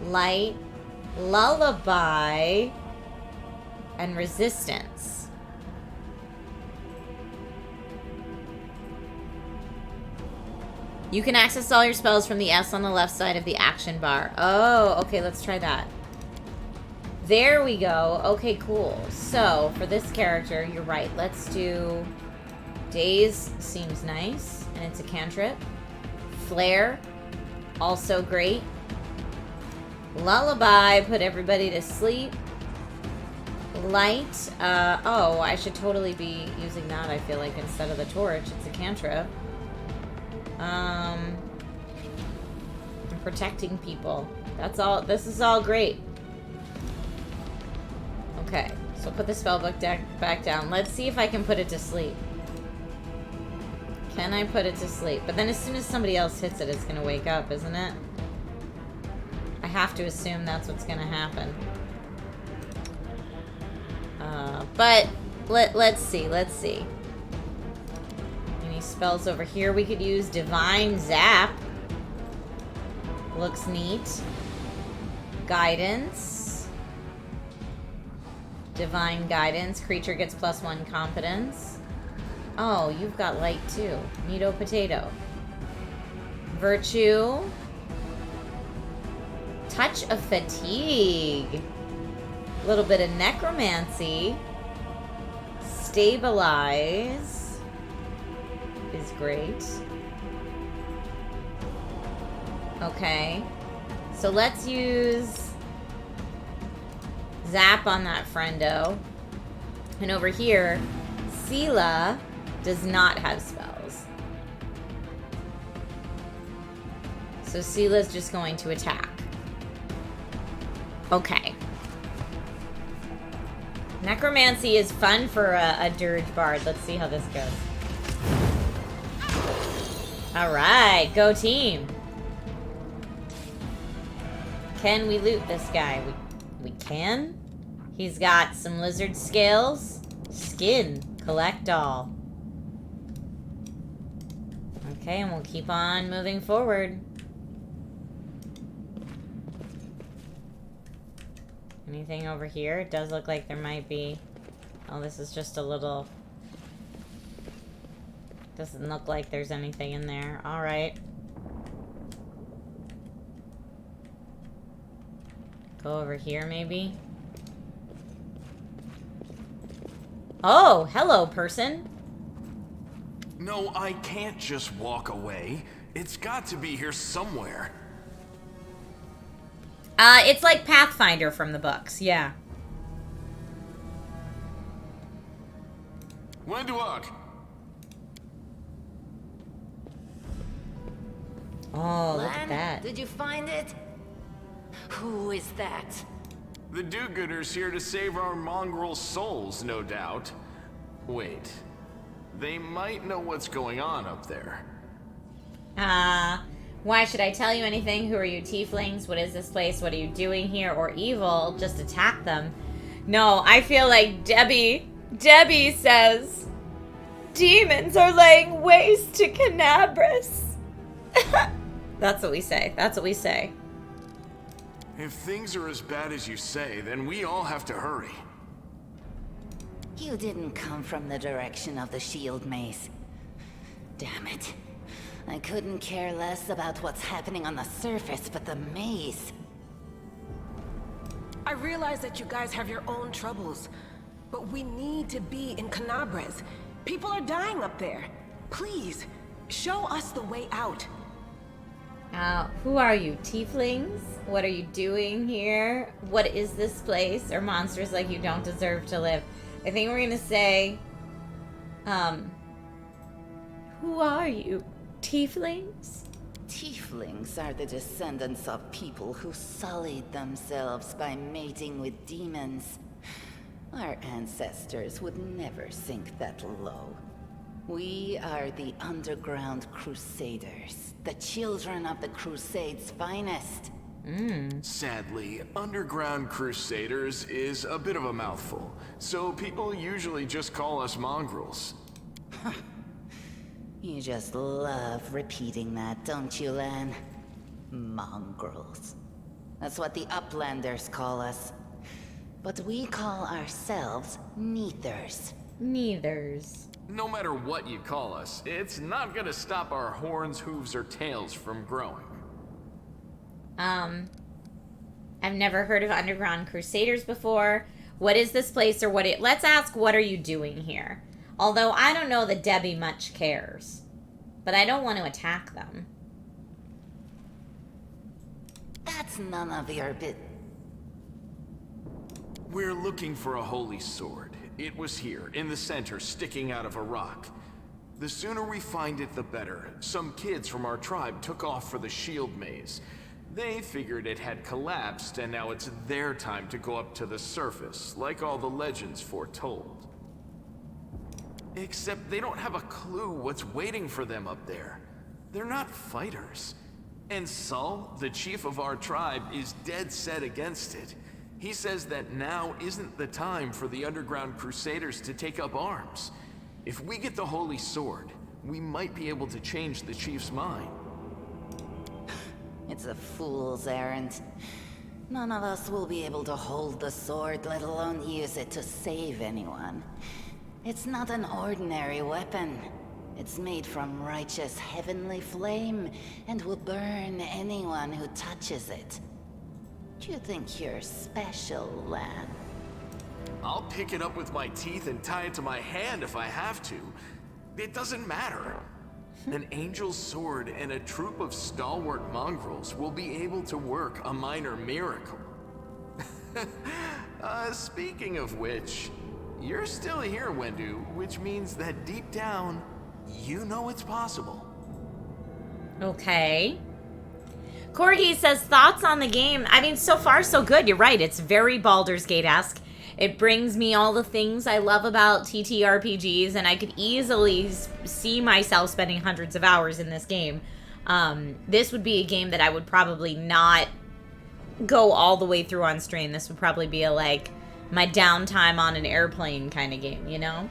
Light. Lullaby. And resistance. You can access all your spells from the S on the left side of the action bar. Oh, okay, let's try that. There we go. Okay, cool. So, for this character, you're right. Let's do... Daze seems nice, and it's a cantrip. Flare, also great. Lullaby, put everybody to sleep. Light. Oh, I should totally be using that, I feel like, instead of the torch. It's a cantrip. I'm protecting people. That's all. This is all great. Okay, so put the spellbook deck back down. Let's see if I can put it to sleep. Can I put it to sleep? But then as soon as somebody else hits it, it's gonna wake up, isn't it? I have to assume that's what's gonna happen. But let's see. Any spells over here we could use? Divine Zap. Looks neat. Guidance. Divine Guidance. Creature gets +1 competence. Oh, you've got light too. Neato potato. Virtue. Touch of Fatigue. A little bit of Necromancy. Stabilize is great. Okay. So let's use Zap on that friendo. And over here, Sela does not have spells. So Sela's just going to attack. Okay. Necromancy is fun for a dirge bard. Let's see how this goes. Alright, go team. Can we loot this guy? We can? He's got some lizard scales. Skin. Collect all. Okay, and we'll keep on moving forward. Anything over here? It does look like there might be... Oh, this is just a little... Doesn't look like there's anything in there. Alright. Go over here, maybe? Oh, hello, person. No, I can't just walk away. It's got to be here somewhere. It's like Pathfinder from the books, yeah. When to walk? Oh, look at that. Did you find it? Who is that? The do-gooders here to save our mongrel souls, no doubt. Wait. They might know what's going on up there. Why should I tell you anything? Who are you, tieflings? What is this place? What are you doing here? Or evil? Just attack them. No, I feel like Debbie says, demons are laying waste to Canabras. That's what we say. That's what we say. If things are as bad as you say, then we all have to hurry. You didn't come from the direction of the shield maze. Damn it. I couldn't care less about what's happening on the surface, but the maze... I realize that you guys have your own troubles, but we need to be in Canabras. People are dying up there. Please, show us the way out. Who are you, tieflings? What are you doing here? What is this place? Or monsters like you don't deserve to live? I think we're gonna say, who are you, tieflings? Tieflings are the descendants of people who sullied themselves by mating with demons. Our ancestors would never sink that low. We are the Underground Crusaders, the children of the Crusades' finest. Sadly, Underground Crusaders is a bit of a mouthful, so people usually just call us mongrels. You just love repeating that, don't you, Lan? Mongrels. That's what the Uplanders call us. But we call ourselves Neithers. Neithers. No matter what you call us, it's not gonna stop our horns, hooves, or tails from growing. I've never heard of Underground Crusaders before. What is this place, or let's ask, what are you doing here? Although I don't know that Debbie much cares. But I don't want to attack them. That's none of your We're looking for a holy sword. It was here, in the center, sticking out of a rock. The sooner we find it, the better. Some kids from our tribe took off for the shield maze. They figured it had collapsed, and now it's their time to go up to the surface, like all the legends foretold. Except they don't have a clue what's waiting for them up there. They're not fighters. And Saul, the chief of our tribe, is dead set against it. He says that now isn't the time for the underground crusaders to take up arms. If we get the holy sword, we might be able to change the chief's mind. It's a fool's errand. None of us will be able to hold the sword, let alone use it to save anyone. It's not an ordinary weapon. It's made from righteous heavenly flame and will burn anyone who touches it. Do you think you're special, lad? I'll pick it up with my teeth and tie it to my hand if I have to. It doesn't matter. An angel's sword and a troop of stalwart mongrels will be able to work a minor miracle. Speaking of which, you're still here, Wendu, which means that deep down, you know it's possible. Okay. Corgi says, thoughts on the game? I mean, so far so good. You're right. It's very Baldur's Gate-esque. It brings me all the things I love about TTRPGs, and I could easily see myself spending hundreds of hours in this game. This would be a game that I would probably not go all the way through on stream. This would probably be a, like, my downtime on an airplane kind of game, you know?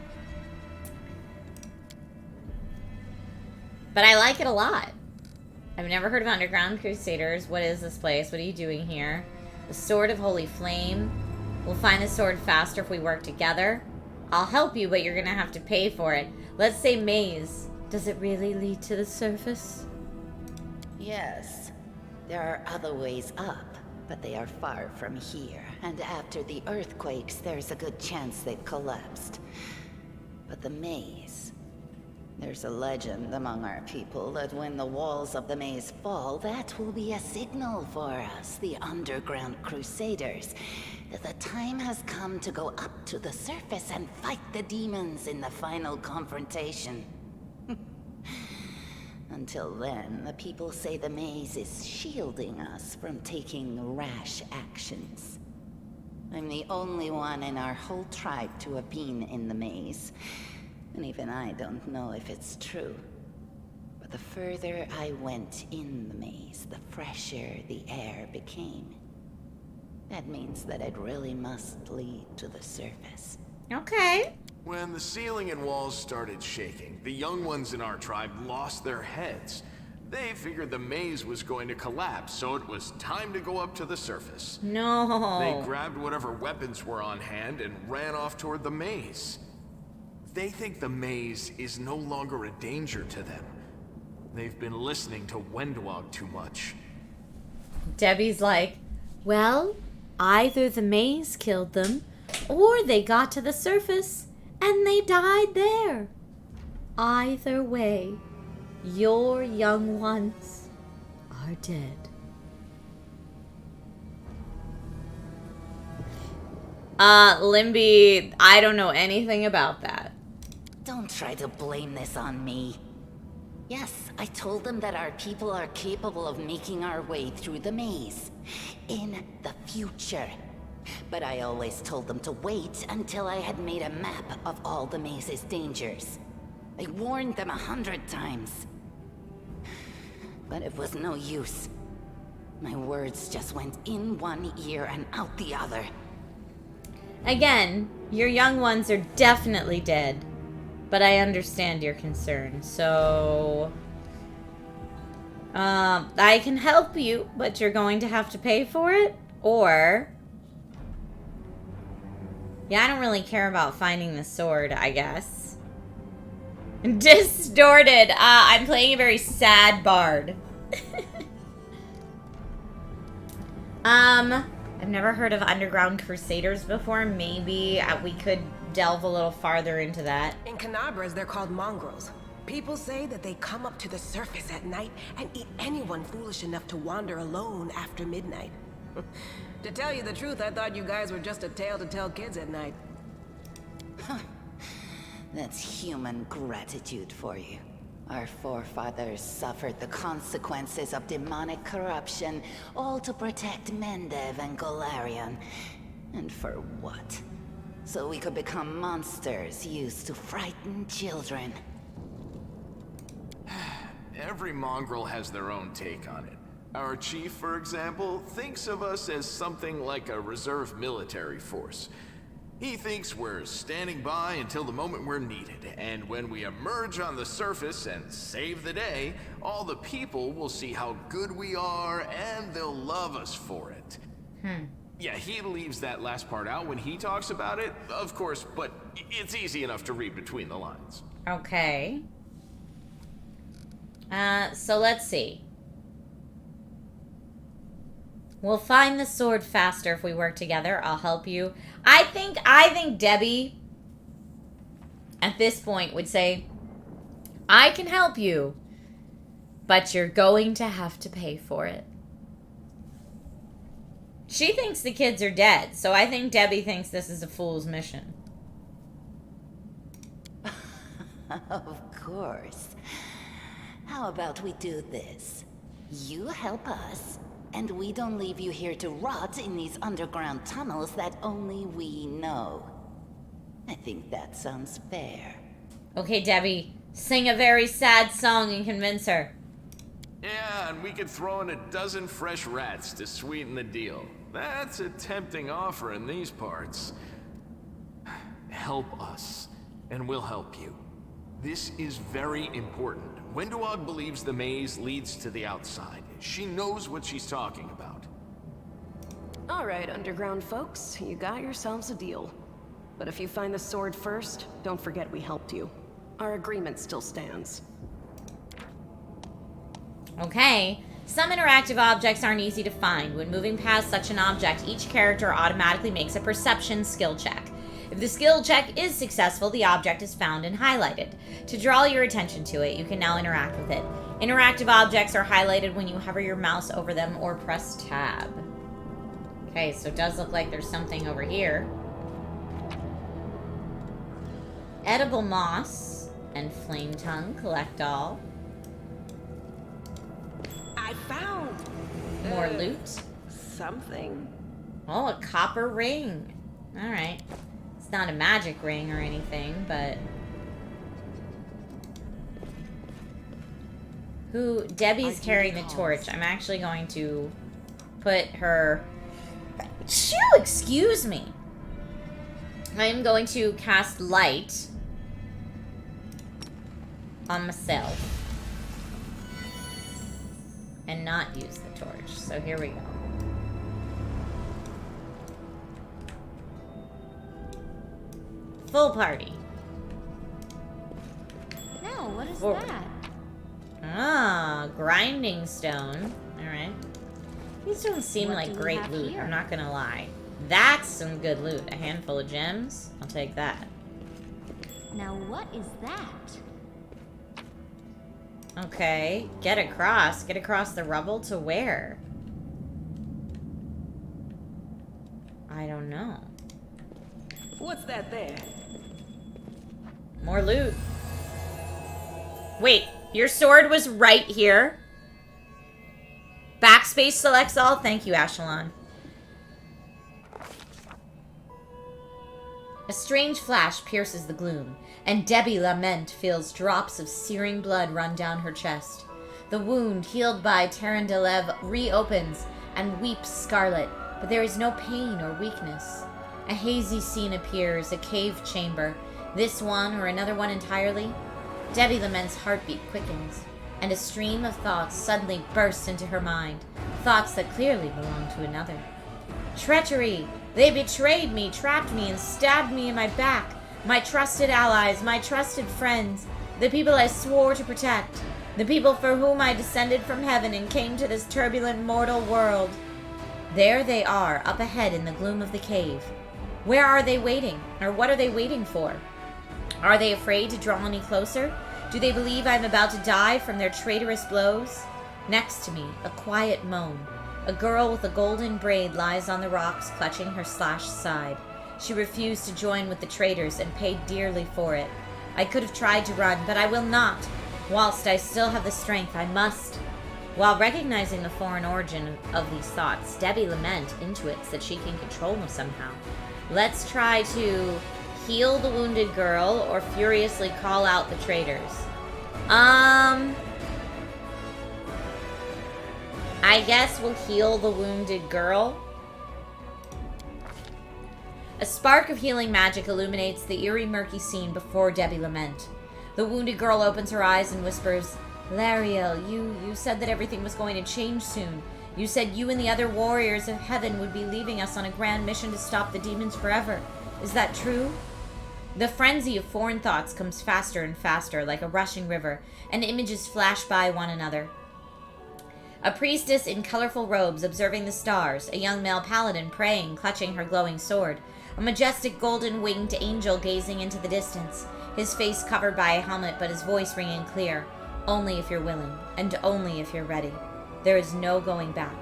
But I like it a lot. I've never heard of Underground Crusaders. What is this place? What are you doing here? The Sword of Holy Flame. We'll find the sword faster if we work together. I'll help you, but you're gonna have to pay for it. Let's say maze. Does it really lead to the surface? Yes. There are other ways up, but they are far from here. And after the earthquakes, there's a good chance they've collapsed. But the maze... There's a legend among our people that when the walls of the maze fall, that will be a signal for us, the Underground Crusaders, that the time has come to go up to the surface and fight the demons in the final confrontation. Until then, the people say the maze is shielding us from taking rash actions. I'm the only one in our whole tribe to have been in the maze. And even I don't know if it's true. But the further I went in the maze, the fresher the air became. That means that it really must lead to the surface. Okay. When the ceiling and walls started shaking, the young ones in our tribe lost their heads. They figured the maze was going to collapse, so it was time to go up to the surface. No. They grabbed whatever weapons were on hand and ran off toward the maze. They think the maze is no longer a danger to them. They've been listening to Wendwog too much. Debbie's like, well, either the maze killed them, or they got to the surface and they died there. Either way, your young ones are dead. Limby, I don't know anything about that. Don't try to blame this on me. Yes, I told them that our people are capable of making our way through the maze. In the future. But I always told them to wait until I had made a map of all the maze's dangers. I warned them 100 times. But it was no use. My words just went in one ear and out the other. Again, your young ones are definitely dead. But I understand your concern, so... I can help you, but you're going to have to pay for it, or... Yeah, I don't really care about finding the sword, I guess. Distorted! I'm playing a very sad bard. I've never heard of Underground Crusaders before. Maybe we could delve a little farther into that. In Canabras, they're called mongrels. People say that they come up to the surface at night and eat anyone foolish enough to wander alone after midnight. To tell you the truth, I thought you guys were just a tale to tell kids at night. That's human gratitude for you. Our forefathers suffered the consequences of demonic corruption, all to protect Mendev and Golarion. And for what? So we could become monsters used to frighten children. Every mongrel has their own take on it. Our chief, for example, thinks of us as something like a reserve military force. He thinks we're standing by until the moment we're needed, and when we emerge on the surface and save the day, all the people will see how good we are, and they'll love us for it. Yeah, he leaves that last part out when he talks about it, of course, but it's easy enough to read between the lines. Okay. So let's see. We'll find the sword faster if we work together. I'll help you. I think Debbie, at this point, would say, I can help you, but you're going to have to pay for it. She thinks the kids are dead, so I think Debbie thinks this is a fool's mission. Of course. How about we do this? You help us, and we don't leave you here to rot in these underground tunnels that only we know. I think that sounds fair. Okay, Debbie, sing a very sad song and convince her. Yeah, and we could throw in a dozen fresh rats to sweeten the deal. That's a tempting offer in these parts. Help us, and we'll help you. This is very important. Wenduog believes the maze leads to the outside. She knows what she's talking about. All right, underground folks, you got yourselves a deal. But if you find the sword first, don't forget we helped you. Our agreement still stands. Okay. Some interactive objects aren't easy to find. When moving past such an object, each character automatically makes a perception skill check. If the skill check is successful, the object is found and highlighted. To draw your attention to it, you can now interact with it. Interactive objects are highlighted when you hover your mouse over them or press tab. Okay, so it does look like there's something over here. Edible moss and flame tongue, collect all. I found... More loot. Something. Oh, a copper ring. Alright. It's not a magic ring or anything, but... Debbie's carrying the torch. I'm actually going to put her... Shoo! Excuse me! I'm going to cast light on myself. And not use the torch. So here we go. Full party. No, what is Forward. that? Ah, grinding stone. Alright. These don't seem What like do we great have loot, here? I'm not gonna lie. That's some good loot. A handful of gems. I'll take that. Now what is that? Okay. Get across. Get across the rubble to where? I don't know. What's that there? More loot. Wait, your sword was right here? Backspace selects all? Thank you, Ashelon. A strange flash pierces the gloom, and Debbie Lament feels drops of searing blood run down her chest. The wound, healed by Terendelev, reopens and weeps scarlet, but there is no pain or weakness. A hazy scene appears, a cave chamber. This one or another one entirely? Debbie Lament's heartbeat quickens, and a stream of thoughts suddenly bursts into her mind. Thoughts that clearly belong to another. Treachery! They betrayed me, trapped me, and stabbed me in my back. My trusted allies, my trusted friends, the people I swore to protect, the people for whom I descended from heaven and came to this turbulent mortal world. There they are, up ahead in the gloom of the cave. Where are they waiting? Or what are they waiting for? Are they afraid to draw any closer? Do they believe I'm about to die from their traitorous blows? Next to me, a quiet moan. A girl with a golden braid lies on the rocks, clutching her slashed side. She refused to join with the traitors and paid dearly for it. I could have tried to run, but I will not. Whilst I still have the strength, I must. While recognizing the foreign origin of these thoughts, Debbie Lament intuits that she can control them somehow. Let's try to heal the wounded girl or furiously call out the traitors. I guess we'll heal the wounded girl. A spark of healing magic illuminates the eerie, murky scene before Debbie Lament. The wounded girl opens her eyes and whispers, Lariel, you said that everything was going to change soon. You said you and the other warriors of heaven would be leaving us on a grand mission to stop the demons forever. Is that true? The frenzy of foreign thoughts comes faster and faster, like a rushing river, and images flash by one another. A priestess in colorful robes observing the stars, a young male paladin praying, clutching her glowing sword, a majestic golden-winged angel gazing into the distance, his face covered by a helmet but his voice ringing clear. Only if you're willing, and only if you're ready. There is no going back.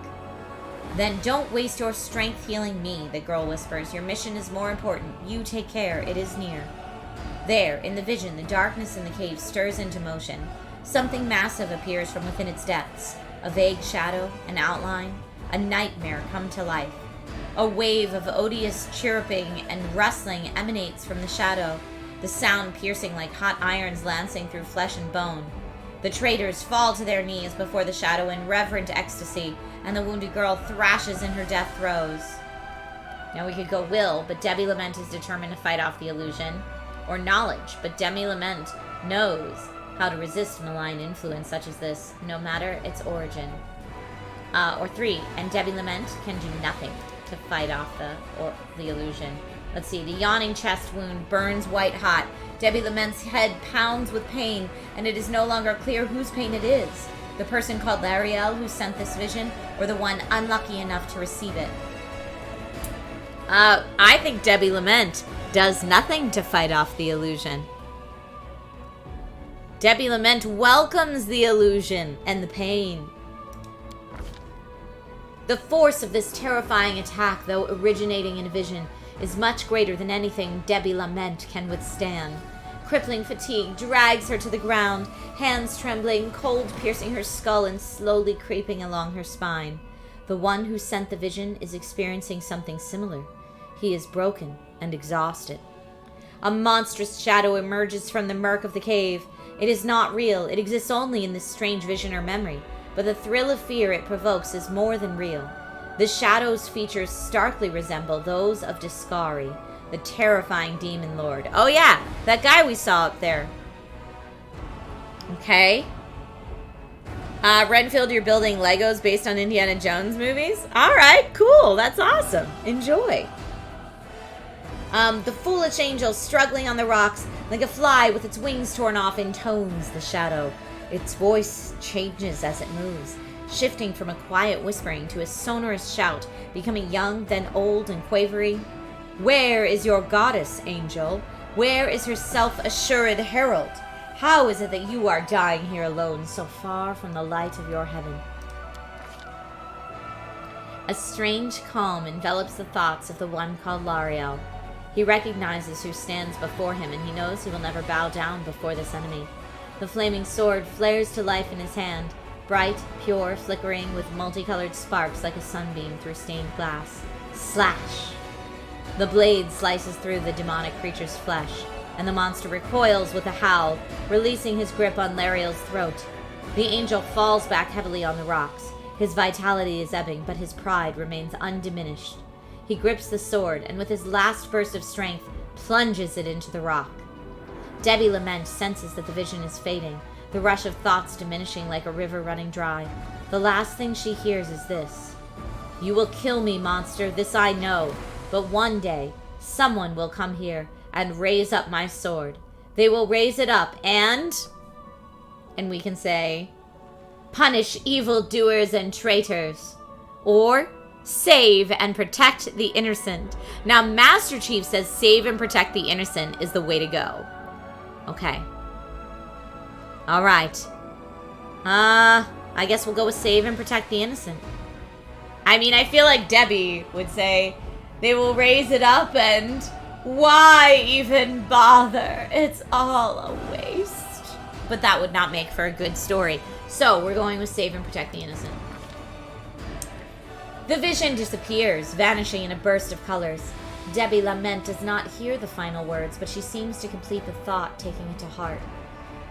Then don't waste your strength healing me, the girl whispers. Your mission is more important. You take care. It is near. There, in the vision, the darkness in the cave stirs into motion. Something massive appears from within its depths. A vague shadow, an outline, a nightmare come to life. A wave of odious chirruping and rustling emanates from the shadow, the sound piercing like hot irons lancing through flesh and bone. The traitors fall to their knees before the shadow in reverent ecstasy, and the wounded girl thrashes in her death throes. Now we could go will, but Debbie Lament is determined to fight off the illusion. Or knowledge, but Debbie Lament knows how to resist malign influence such as this, no matter its origin. Or 3, and Debbie Lament can do nothing to fight off the illusion. Let's see, the yawning chest wound burns white hot. Debbie Lament's head pounds with pain, and it is no longer clear whose pain it is. The person called Lariel who sent this vision, or the one unlucky enough to receive it. I think Debbie Lament does nothing to fight off the illusion. Debbie Lament welcomes the illusion and the pain. The force of this terrifying attack, though originating in a vision, is much greater than anything Debbie Lament can withstand. Crippling fatigue drags her to the ground, hands trembling, cold piercing her skull and slowly creeping along her spine. The one who sent the vision is experiencing something similar. He is broken and exhausted. A monstrous shadow emerges from the murk of the cave. It is not real. It exists only in this strange vision or memory. But the thrill of fear it provokes is more than real. The shadow's features starkly resemble those of Discari, the terrifying demon lord. Oh yeah, that guy we saw up there. Okay. Renfield, you're building Legos based on Indiana Jones movies? Alright, cool. That's awesome. Enjoy. The foolish angel struggling on the rocks like a fly with its wings torn off intones the shadow. Its voice changes as it moves, shifting from a quiet whispering to a sonorous shout, becoming young, then old and quavery. Where is your goddess, angel? Where is her self-assured herald? How is it that you are dying here alone, so far from the light of your heaven? A strange calm envelops the thoughts of the one called Lariel. He recognizes who stands before him, and he knows he will never bow down before this enemy. The flaming sword flares to life in his hand, bright, pure, flickering with multicolored sparks like a sunbeam through stained glass. Slash! The blade slices through the demonic creature's flesh, and the monster recoils with a howl, releasing his grip on Lariel's throat. The angel falls back heavily on the rocks. His vitality is ebbing, but his pride remains undiminished. He grips the sword, and with his last burst of strength, plunges it into the rock. Debbie Lament senses that the vision is fading, the rush of thoughts diminishing like a river running dry. The last thing she hears is this. You will kill me, monster, this I know. But one day, someone will come here and raise up my sword. They will raise it up and we can say, punish evildoers and traitors. Or save and protect the innocent. Now, Master Chief says save and protect the innocent is the way to go. Okay. Alright. I guess we'll go with save and protect the innocent. I mean, I feel like Debbie would say, they will raise it up and why even bother? It's all a waste. But that would not make for a good story. So we're going with save and protect the innocent. The vision disappears, vanishing in a burst of colors. Debbie Lament does not hear the final words, but she seems to complete the thought, taking it to heart.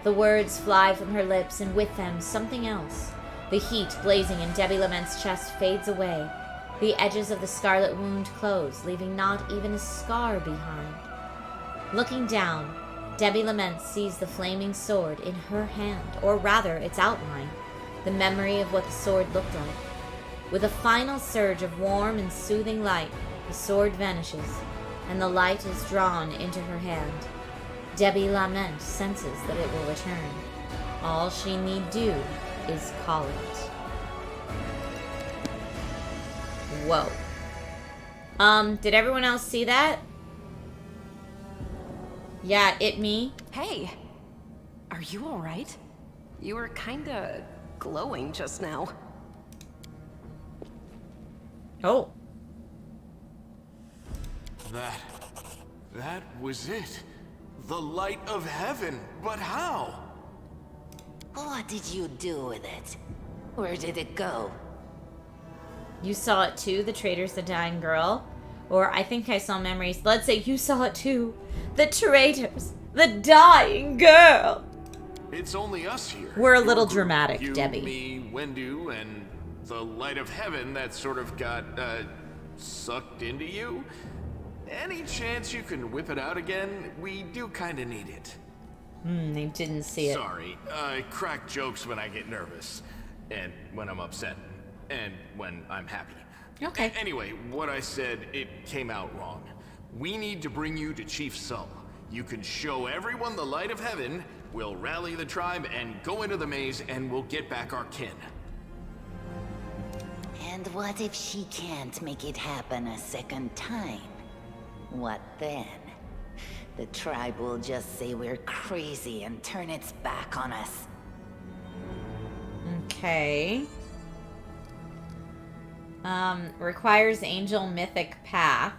The words fly from her lips, and with them, something else. The heat blazing in Debbie Lament's chest fades away. The edges of the scarlet wound close, leaving not even a scar behind. Looking down, Debbie Lament sees the flaming sword in her hand, or rather, its outline, the memory of what the sword looked like. With a final surge of warm and soothing light, the sword vanishes, and the light is drawn into her hand. Debbie Lament senses that it will return. All she need do is call it. Whoa. Did everyone else see that? Yeah, me. Hey, are you alright? You were kinda glowing just now. Oh. That was it. The light of heaven. But how? What did you do with it? Where did it go? You saw it too, the traitors, the dying girl? Or I think I saw memories. Let's say you saw it too. The traitors, the dying girl. It's only us here. We're a little dramatic, you, Debbie. Me, Wendu, and the light of heaven that sort of got, sucked into you. Any chance you can whip it out again? We do kind of need it. They didn't see it. Sorry, I crack jokes when I get nervous, and when I'm upset, and when I'm happy. Okay. Anyway, what I said, it came out wrong. We need to bring you to Chief Sull. You can show everyone the light of heaven, we'll rally the tribe and go into the maze, and we'll get back our kin. And what if she can't make it happen a second time? What then? The tribe will just say we're crazy and turn its back on us. Okay. Requires angel mythic path.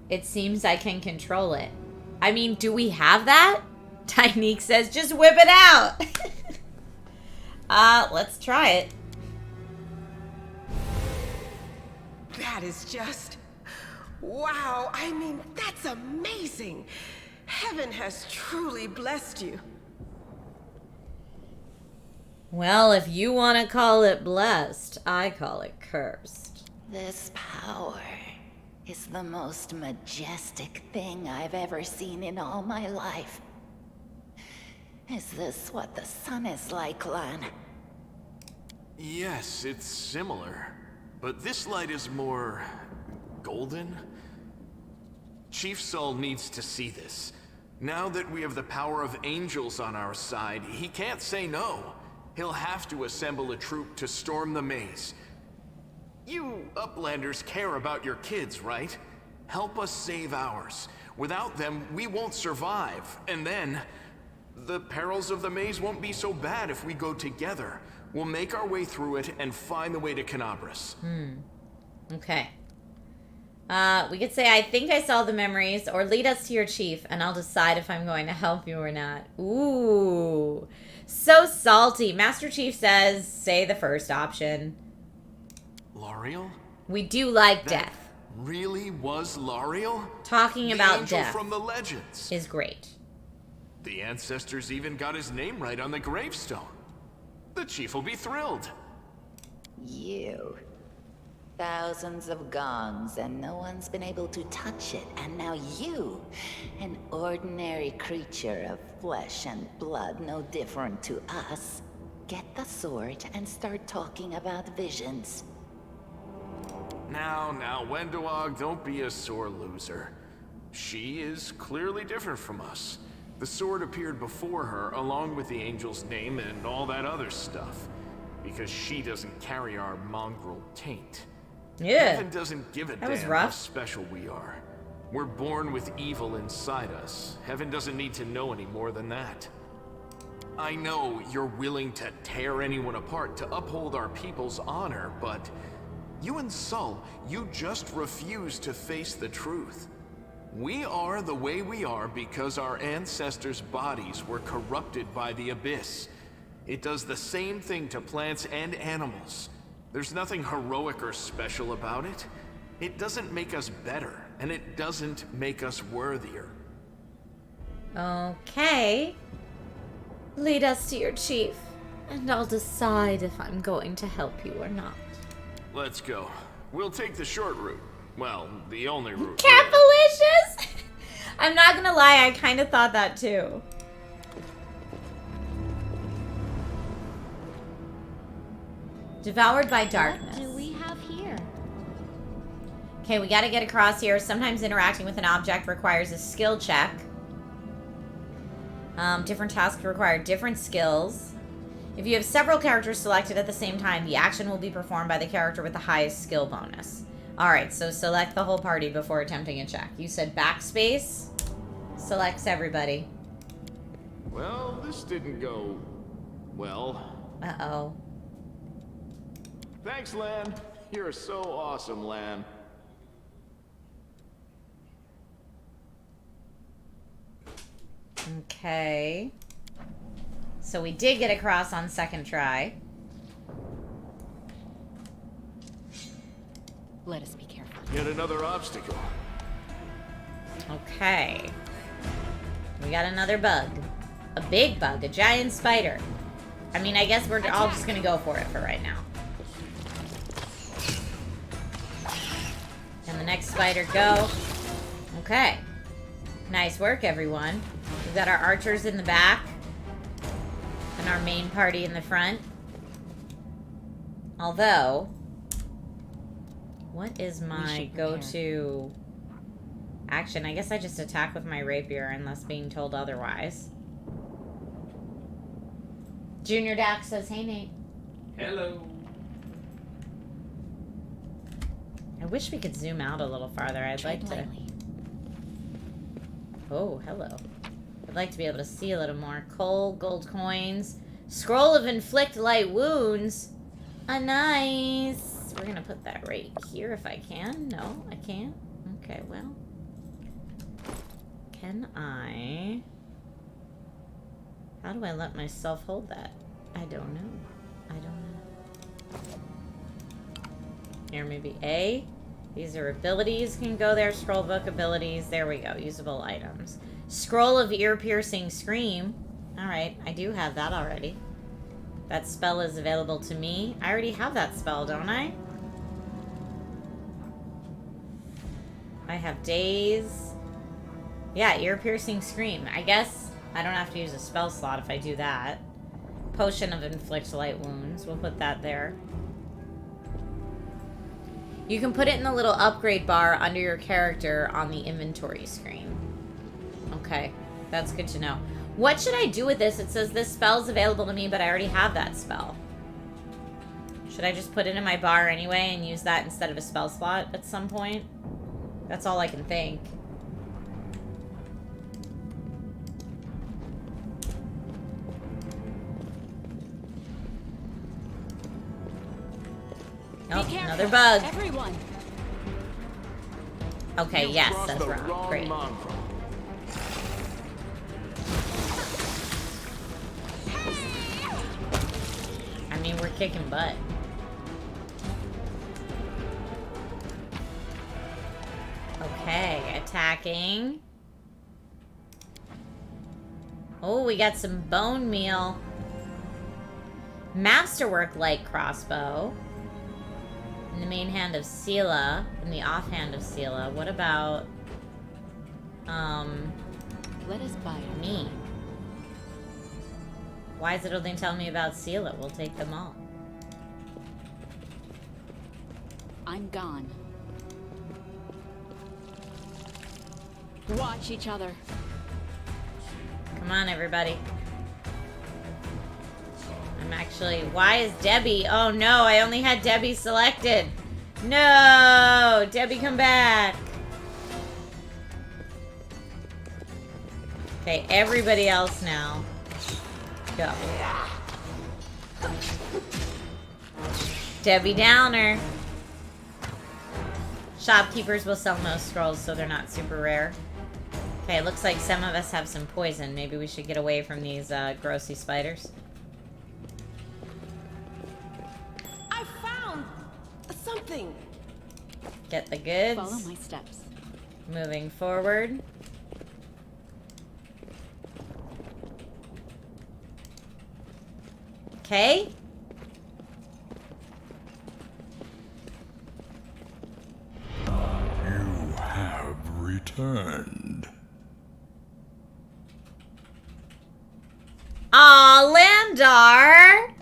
It seems I can control it. I mean, do we have that? Tyneek says, just whip it out. Let's try it. That is just... wow, I mean, that's amazing. Heaven has truly blessed you. Well, if you want to call it blessed, I call it cursed. This power is the most majestic thing I've ever seen in all my life. Is this what the sun is like, Lan? Yes, it's similar. But this light is more... golden? Chief Sull needs to see this. Now that we have the power of angels on our side, he can't say no. He'll have to assemble a troop to storm the maze. You Uplanders care about your kids, right? Help us save ours. Without them, we won't survive. And then, the perils of the maze won't be so bad if we go together. We'll make our way through it and find the way to Canabras. Okay. We could say, I think I saw the memories, or lead us to your chief, and I'll decide if I'm going to help you or not. Ooh. So salty. Master Chief says, say the first option. L'Ariel? We do like death. Really was L'Ariel? Talking about death from the legends is great. The ancestors even got his name right on the gravestone. The chief will be thrilled. You. Thousands of gongs and no one's been able to touch it. And now you, an ordinary creature of flesh and blood, no different to us, get the sword and start talking about visions. Now, Wenduog, don't be a sore loser. She is clearly different from us. The sword appeared before her, along with the angel's name and all that other stuff. Because she doesn't carry our mongrel taint. Yeah. Heaven doesn't give a damn how special we are. We're born with evil inside us. Heaven doesn't need to know any more than that. I know you're willing to tear anyone apart to uphold our people's honor, but You and Sol, you just refuse to face the truth. We are the way we are because our ancestors' bodies were corrupted by the Abyss. It does the same thing to plants and animals. There's nothing heroic or special about it. It doesn't make us better, and it doesn't make us worthier. Okay. Lead us to your chief, and I'll decide if I'm going to help you or not. Let's go. We'll take the short route. Well, the only route. Catfalicious! I'm not gonna lie, I kind of thought that too. Devoured by darkness. What do we have here? Okay, we gotta get across here. Sometimes interacting with an object requires a skill check. Different tasks require different skills. If you have several characters selected at the same time, the action will be performed by the character with the highest skill bonus. Alright, so select the whole party before attempting a check. You said backspace. Selects everybody. Well, this didn't go well. Uh-oh. Thanks, Lan. You're so awesome, Lan. Okay. So we did get across on second try. Let us be careful. Yet another obstacle. Okay. We got another bug. A big bug. A giant spider. I mean, I guess we're all just gonna go for it for right now. And the next spider go. Okay. Nice work, everyone. We've got our archers in the back. And our main party in the front. Although, what is my go-to action? I guess I just attack with my rapier unless being told otherwise. Junior Dax says, hey, Nate. Hello. I wish we could zoom out a little farther. I'd like to... Oh, hello. I'd like to be able to see a little more. Coal, gold coins. Scroll of inflict light wounds. Nice. We're gonna put that right here if I can. No, I can't. Okay, well. Can I... How do I let myself hold that? I don't know. I don't know. Here, maybe A. These are abilities can go there. Scroll book abilities. There we go. Usable items. Scroll of ear-piercing scream. Alright, I do have that already. That spell is available to me. I already have that spell, don't I? I have daze. Yeah, ear-piercing scream. I guess I don't have to use a spell slot if I do that. Potion of inflict light wounds. We'll put that there. You can put it in the little upgrade bar under your character on the inventory screen. Okay, that's good to know. What should I do with this? It says this spell's available to me, but I already have that spell. Should I just put it in my bar anyway and use that instead of a spell slot at some point? That's all I can think. Oh, another bug. Everyone. Okay, yes, that's wrong. Great. I mean, we're kicking butt. Okay, attacking. Oh, we got some bone meal. Masterwork light crossbow. In the main hand of Sela. In the offhand of Sela. What about... Let us buy me. Why is it only telling me about Sela? We'll take them all. I'm gone. Watch each other. Come on, everybody. I'm actually... Why is Debbie... Oh, no. I only had Debbie selected. No! Debbie, come back. Okay, everybody else now. Go. Debbie Downer. Shopkeepers will sell most scrolls, so they're not super rare. Okay, it looks like some of us have some poison. Maybe we should get away from these grossy spiders. I found something. Get the goods. Follow my steps. Moving forward. Okay. You have returned. Aw, Landar!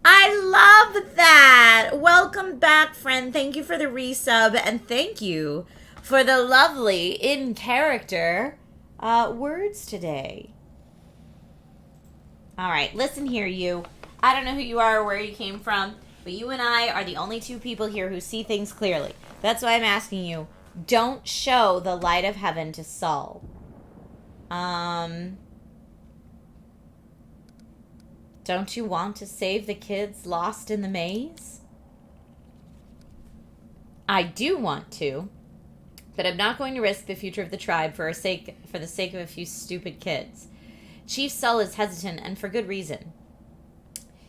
I love that! Welcome back, friend. Thank you for the resub, and thank you for the lovely, in-character words today. Alright, listen here, you. I don't know who you are or where you came from, but you and I are the only two people here who see things clearly. That's why I'm asking you, don't show the light of heaven to Saul. Don't you want to save the kids lost in the maze? I do want to, but I'm not going to risk the future of the tribe for the sake of a few stupid kids. Chief Saul is hesitant, and for good reason.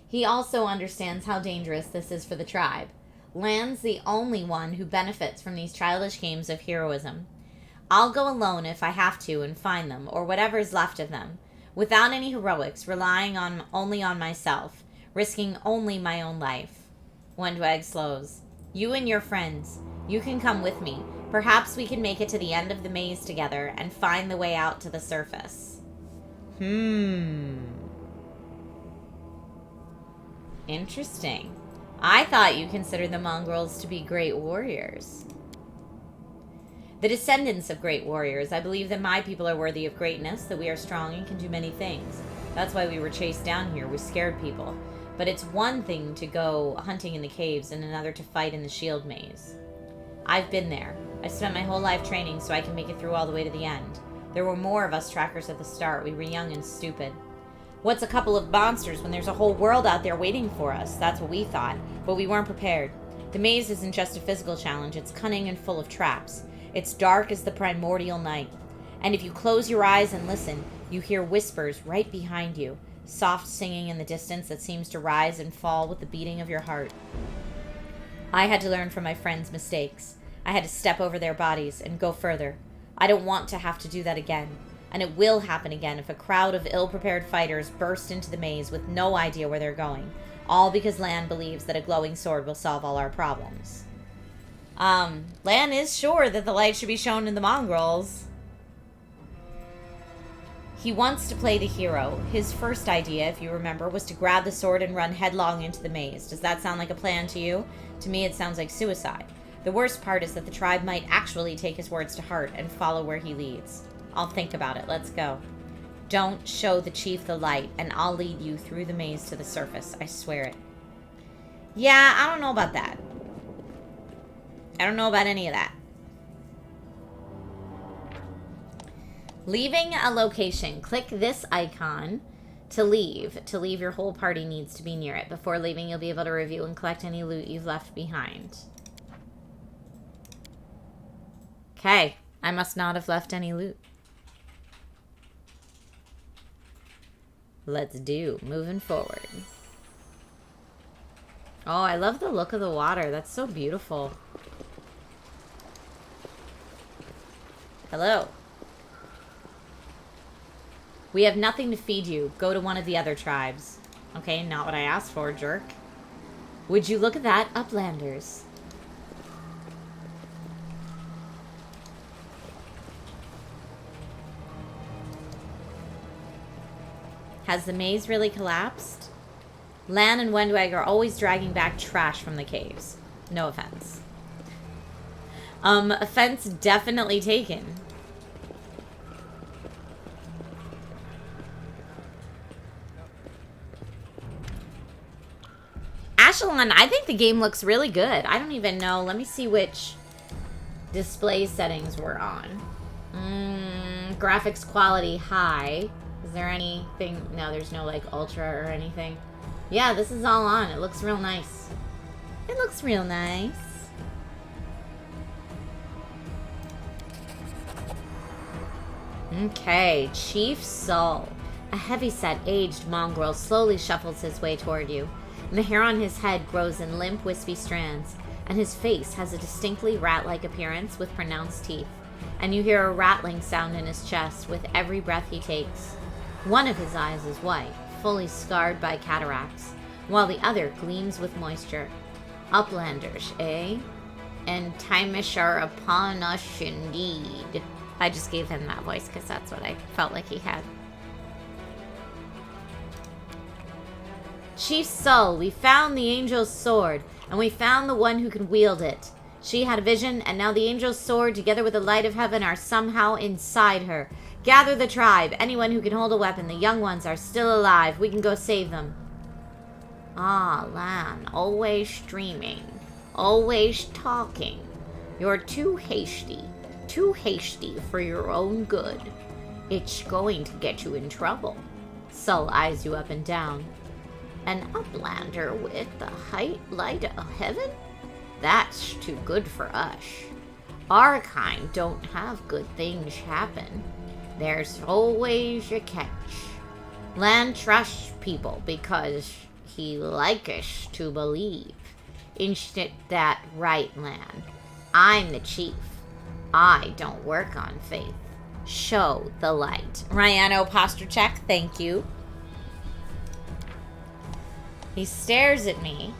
He also understands how dangerous this is for the tribe. Lan's the only one who benefits from these childish games of heroism. I'll go alone if I have to and find them, or whatever is left of them, without any heroics, relying only on myself, risking only my own life. Wendwag slows. You and your friends, you can come with me. Perhaps we can make it to the end of the maze together and find the way out to the surface. Interesting. I thought you considered the mongrels to be great warriors. The descendants of great warriors. I believe that my people are worthy of greatness, that we are strong and can do many things. That's why we were chased down here. We scared people. But it's one thing to go hunting in the caves and another to fight in the shield maze. I've been there. I spent my whole life training so I can make it through all the way to the end. There were more of us trackers at the start. We were young and stupid. What's a couple of monsters when there's a whole world out there waiting for us? That's what we thought, but we weren't prepared. The maze isn't just a physical challenge. It's cunning and full of traps. It's dark as the primordial night. And if you close your eyes and listen, you hear whispers right behind you. Soft singing in the distance that seems to rise and fall with the beating of your heart. I had to learn from my friends' mistakes. I had to step over their bodies and go further. I don't want to have to do that again. And it will happen again if a crowd of ill-prepared fighters burst into the maze with no idea where they're going. All because Lan believes that a glowing sword will solve all our problems. Lan is sure that the light should be shown in the mongrels. He wants to play the hero. His first idea, if you remember, was to grab the sword and run headlong into the maze. Does that sound like a plan to you? To me, it sounds like suicide. The worst part is that the tribe might actually take his words to heart and follow where he leads. I'll think about it. Let's go. Don't show the chief the light, and I'll lead you through the maze to the surface. I swear it. Yeah, I don't know about that. I don't know about any of that. Leaving a location. Click this icon to leave. To leave, your whole party needs to be near it. Before leaving, you'll be able to review and collect any loot you've left behind. Okay. I must not have left any loot. Let's do. Moving forward. Oh, I love the look of the water. That's so beautiful. Hello. We have nothing to feed you. Go to one of the other tribes. Okay, not what I asked for, jerk. Would you look at that, Uplanders? Has the maze really collapsed? Lan and Wendwag are always dragging back trash from the caves. No offense. Offense definitely taken. Ashelon, I think the game looks really good. I don't even know. Let me see which display settings we're on. Graphics quality high. Is there anything? No, there's no like ultra or anything. Yeah, this is all on. It looks real nice. It looks real nice. Okay, Chief Sol. A heavy-set, aged mongrel slowly shuffles his way toward you. And the hair on his head grows in limp, wispy strands, and his face has a distinctly rat-like appearance with pronounced teeth. And you hear a rattling sound in his chest with every breath he takes. One of his eyes is white, fully scarred by cataracts, while the other gleams with moisture. Uplanders, eh? And timeish are upon us indeed. I just gave him that voice because that's what I felt like he had. Chief Sol, we found the angel's sword, and we found the one who can wield it. She had a vision, and now the angel's sword, together with the light of heaven, are somehow inside her. Gather the tribe. Anyone who can hold a weapon. The young ones are still alive. We can go save them. Ah, Lan, always dreaming. Always talking. You're too hasty. Too hasty for your own good. It's going to get you in trouble. Sol eyes you up and down. An uplander with the light of heaven? That's too good for us. Our kind don't have good things happen. There's always a catch. Lan trusts people because he likes to believe. Instant that right, Lan. I'm the chief. I don't work on faith. Show the light. Ryano posture check, thank you. He stares at me.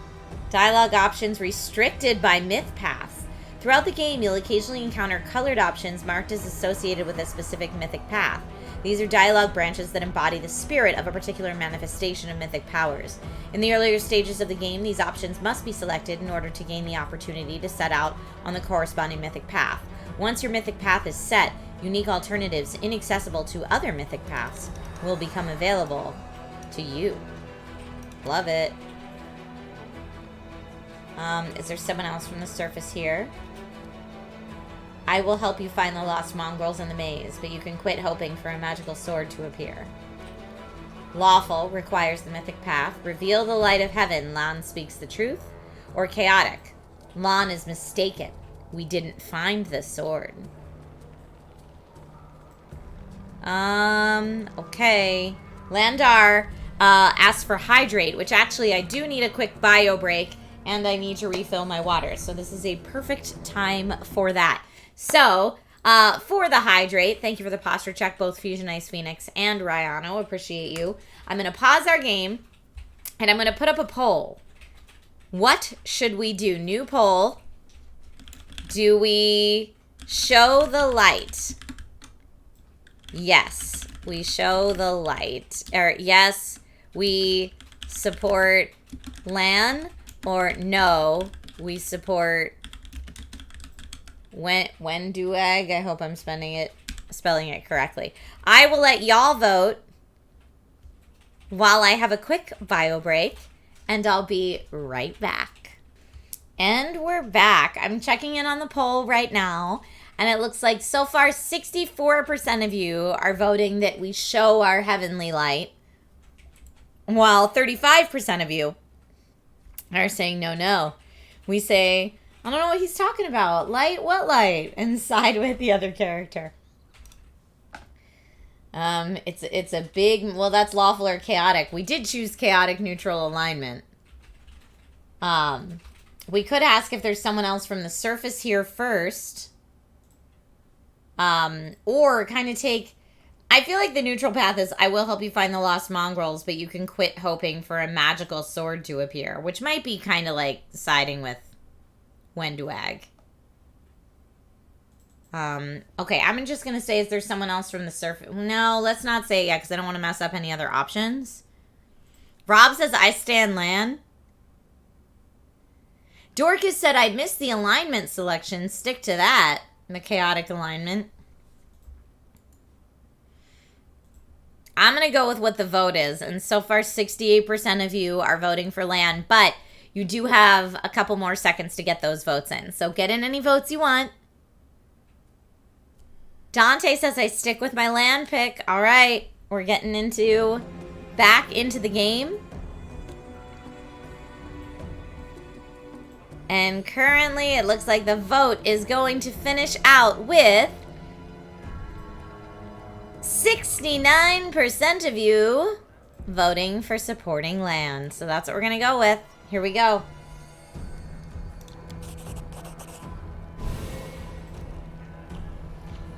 Dialogue options restricted by myth paths. Throughout the game, you'll occasionally encounter colored options marked as associated with a specific mythic path. These are dialogue branches that embody the spirit of a particular manifestation of mythic powers. In the earlier stages of the game, these options must be selected in order to gain the opportunity to set out on the corresponding mythic path. Once your mythic path is set, unique alternatives inaccessible to other mythic paths will become available to you. Love it. Is there someone else from the surface here? I will help you find the lost mongrels in the maze, but you can quit hoping for a magical sword to appear. Lawful requires the mythic path. Reveal the light of heaven. Lan speaks the truth. Or chaotic. Lan is mistaken. We didn't find the sword. Okay. Landar asks for hydrate, which actually I do need a quick bio break, and I need to refill my water. So this is a perfect time for that. So, for the hydrate, thank you for the posture check, both Fusion Ice Phoenix and Ryano. Appreciate you. I'm going to pause our game, and I'm going to put up a poll. What should we do? New poll. Do we show the light? Yes, we show the light. Or yes, we support Lan. Or no, we support Wenduag. I hope I'm spelling it correctly. I will let y'all vote while I have a quick bio break, and I'll be right back. And we're back. I'm checking in on the poll right now, and it looks like so far 64% of you are voting that we show our heavenly light, while 35% of you are saying no. We say, I don't know what he's talking about. Light? What light? And side with the other character. It's a big, well, that's lawful or chaotic. We did choose chaotic neutral alignment. We could ask if there's someone else from the surface here first. Or kind of take, I feel like the neutral path is, I will help you find the lost mongrels, but you can quit hoping for a magical sword to appear, which might be kind of like siding with Wenduag. Okay, I'm just going to say, is there someone else from the surface? No, let's not say it yet, because I don't want to mess up any other options. Rob says, I stand Lan. Dorcas said, I missed the alignment selection. Stick to that. The chaotic alignment. I'm going to go with what the vote is. And so far, 68% of you are voting for Lan. But you do have a couple more seconds to get those votes in. So get in any votes you want. Dante says, I stick with my Lan pick. All right. We're getting back into the game. And currently, it looks like the vote is going to finish out with 69% of you voting for supporting land. So that's what we're going to go with. Here we go.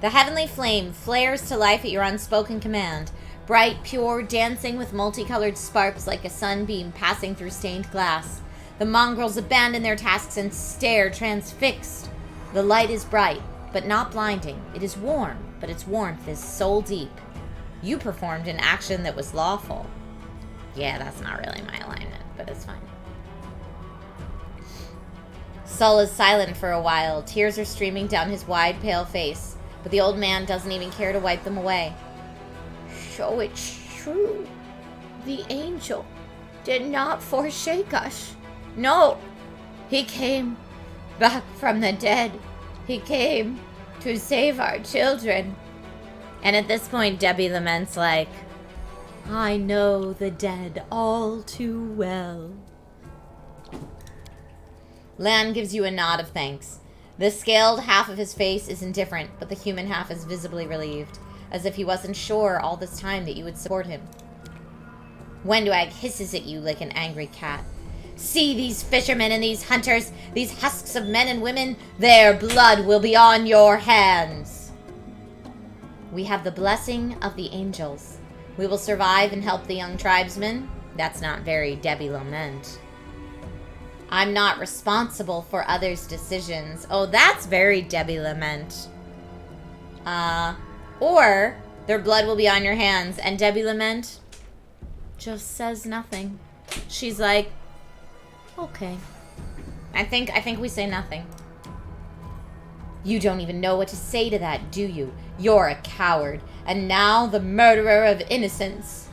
The heavenly flame flares to life at your unspoken command. Bright, pure, dancing with multicolored sparks like a sunbeam passing through stained glass. The mongrels abandon their tasks and stare, transfixed. The light is bright, but not blinding. It is warm, but its warmth is soul deep. You performed an action that was lawful. Yeah, that's not really my alignment, but it's fine. Sol is silent for a while. Tears are streaming down his wide, pale face, but the old man doesn't even care to wipe them away. So it's true. The angel did not forsake us. No, he came back from the dead. He came to save our children. And at this point, Debbie laments like, I know the dead all too well. Lan gives you a nod of thanks. The scaled half of his face is indifferent, but the human half is visibly relieved, as if he wasn't sure all this time that you would support him. Wendwag hisses at you like an angry cat. See these fishermen and these hunters, these husks of men and women? Their blood will be on your hands. We have the blessing of the angels. We will survive and help the young tribesmen. That's not very Debbie lament. I'm not responsible for others' decisions. Oh, that's very Debbie lament. Or their blood will be on your hands, and Debbie lament just says nothing. She's like, okay. I think we say nothing. You don't even know what to say to that, do you? You're a coward, and now the murderer of innocents.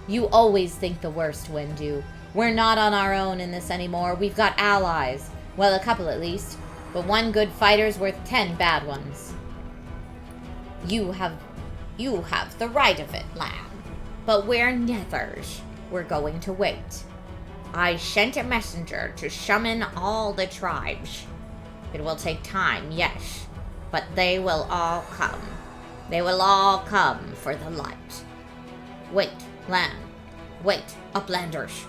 You always think the worst, Wendu. We're not on our own in this anymore. We've got allies. Well, a couple at least. But one good fighter's worth 10 bad ones. You have the right of it, lamb. But we're nethers. We're going to wait. I sent a messenger to summon all the tribes. It will take time, yes. But they will all come. They will all come for the light. Wait, lamb. Wait, uplanders.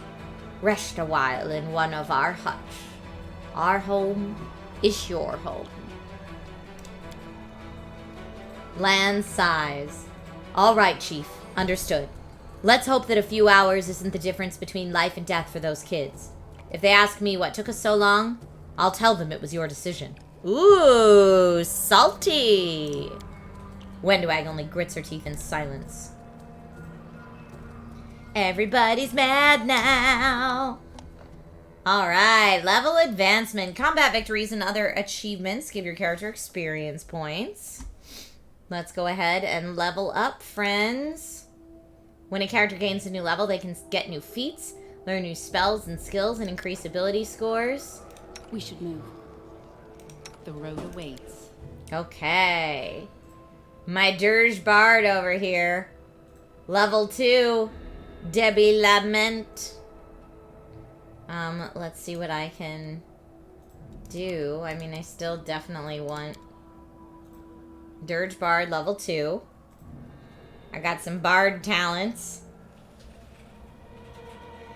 Rest a while in one of our huts. Our home is your home. Lan sighs. All right, Chief. Understood. Let's hope that a few hours isn't the difference between life and death for those kids. If they ask me what took us so long, I'll tell them it was your decision. Ooh, salty. Wendwag only grits her teeth in silence. Everybody's mad now. Alright, level advancement. Combat victories and other achievements give your character experience points. Let's go ahead and level up, friends. When a character gains a new level, they can get new feats, learn new spells and skills, and increase ability scores. We should move. The road awaits. Okay. My Dirge Bard over here. Level 2. Debbie Lament. Let's see what I can do. I mean, I still definitely want Dirge Bard level 2. I got some Bard talents.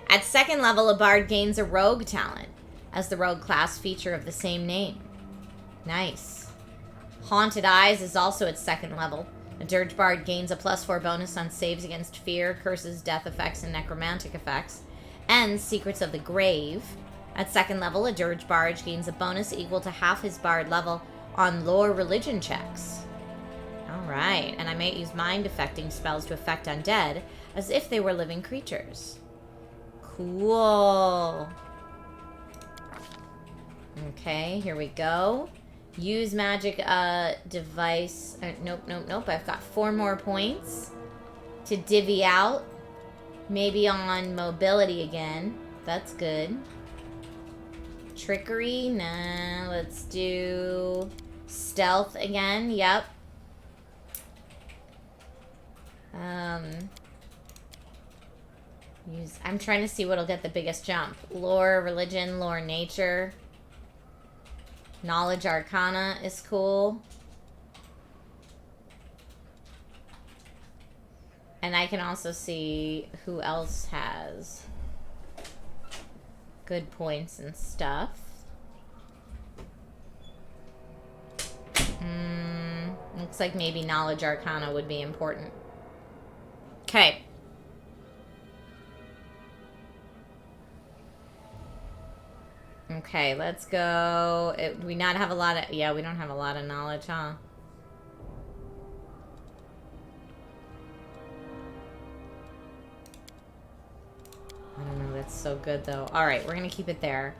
At 2nd level, a Bard gains a Rogue talent as the Rogue class feature of the same name. Nice. Haunted Eyes is also at 2nd level. A Dirge Bard gains a +4 bonus on saves against fear, curses, death effects, and necromantic effects. And Secrets of the Grave. At 2nd level, a Dirge Bard gains a bonus equal to half his Bard level on lore religion checks. Alright, and I might use mind affecting spells to affect undead as if they were living creatures. Cool. Okay, here we go. Use magic device. Nope. I've got 4 more points to divvy out. Maybe on mobility again. That's good. Trickery? Nah. Let's do stealth again. Yep. I'm trying to see what'll get the biggest jump. Lore, religion, lore, nature. Knowledge Arcana is cool. And I can also see who else has good points and stuff. Looks like maybe Knowledge Arcana would be important. Okay. Okay, let's go. Do we not have a lot of... Yeah, we don't have a lot of knowledge, huh? I don't know, that's so good, though. Alright, we're gonna keep it there.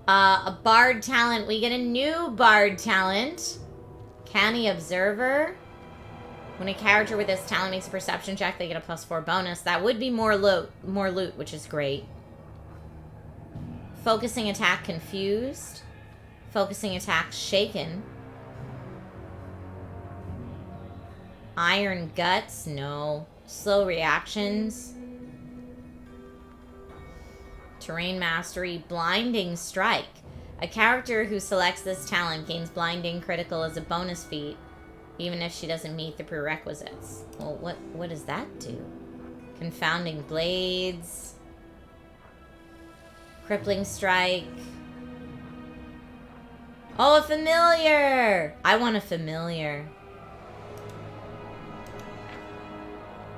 A Bard talent. We get a new Bard talent. Canny Observer. When a character with this talent makes a perception check, they get a +4 bonus. That would be more loot, which is great. Focusing attack confused. Focusing attack shaken. Iron guts, no. Slow reactions. Terrain mastery, blinding strike. A character who selects this talent gains blinding critical as a bonus feat, even if she doesn't meet the prerequisites. Well, what does that do? Confounding blades. Crippling strike. Oh, a familiar! I want a familiar.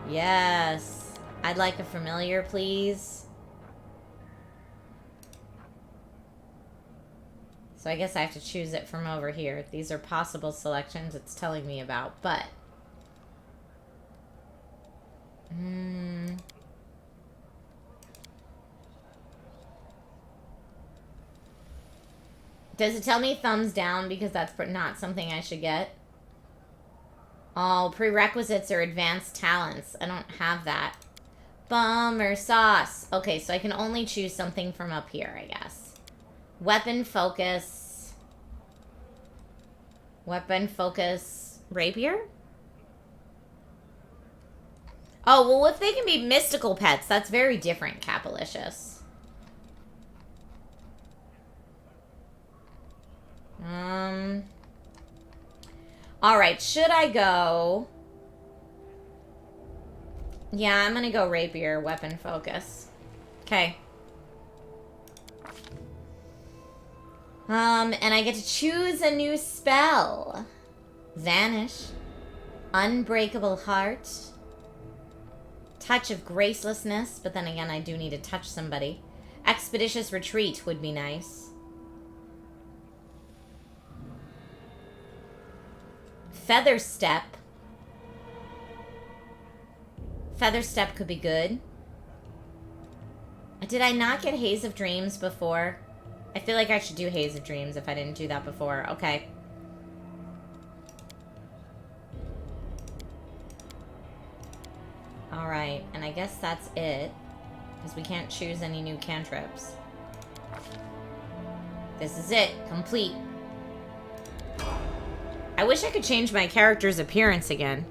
Yes. I'd like a familiar, please. So I guess I have to choose it from over here. These are possible selections it's telling me about, but... Does it tell me thumbs down because that's not something I should get? Oh, prerequisites or advanced talents. I don't have that. Bummer sauce. Okay, so I can only choose something from up here, I guess. Weapon focus. Weapon focus. Rapier? Oh, well, if they can be mystical pets, that's very different, Capalicious. Alright, should I go? Yeah, I'm gonna go rapier, weapon focus. Okay. And I get to choose a new spell. Vanish. Unbreakable Heart. Touch of Gracelessness, but then again, I do need to touch somebody. Expeditious Retreat would be nice. Feather Step. Feather Step could be good. Did I not get Haze of Dreams before? I feel like I should do Haze of Dreams if I didn't do that before. Okay. Alright, and I guess that's it. Because we can't choose any new cantrips. This is it. Complete. I wish I could change my character's appearance again.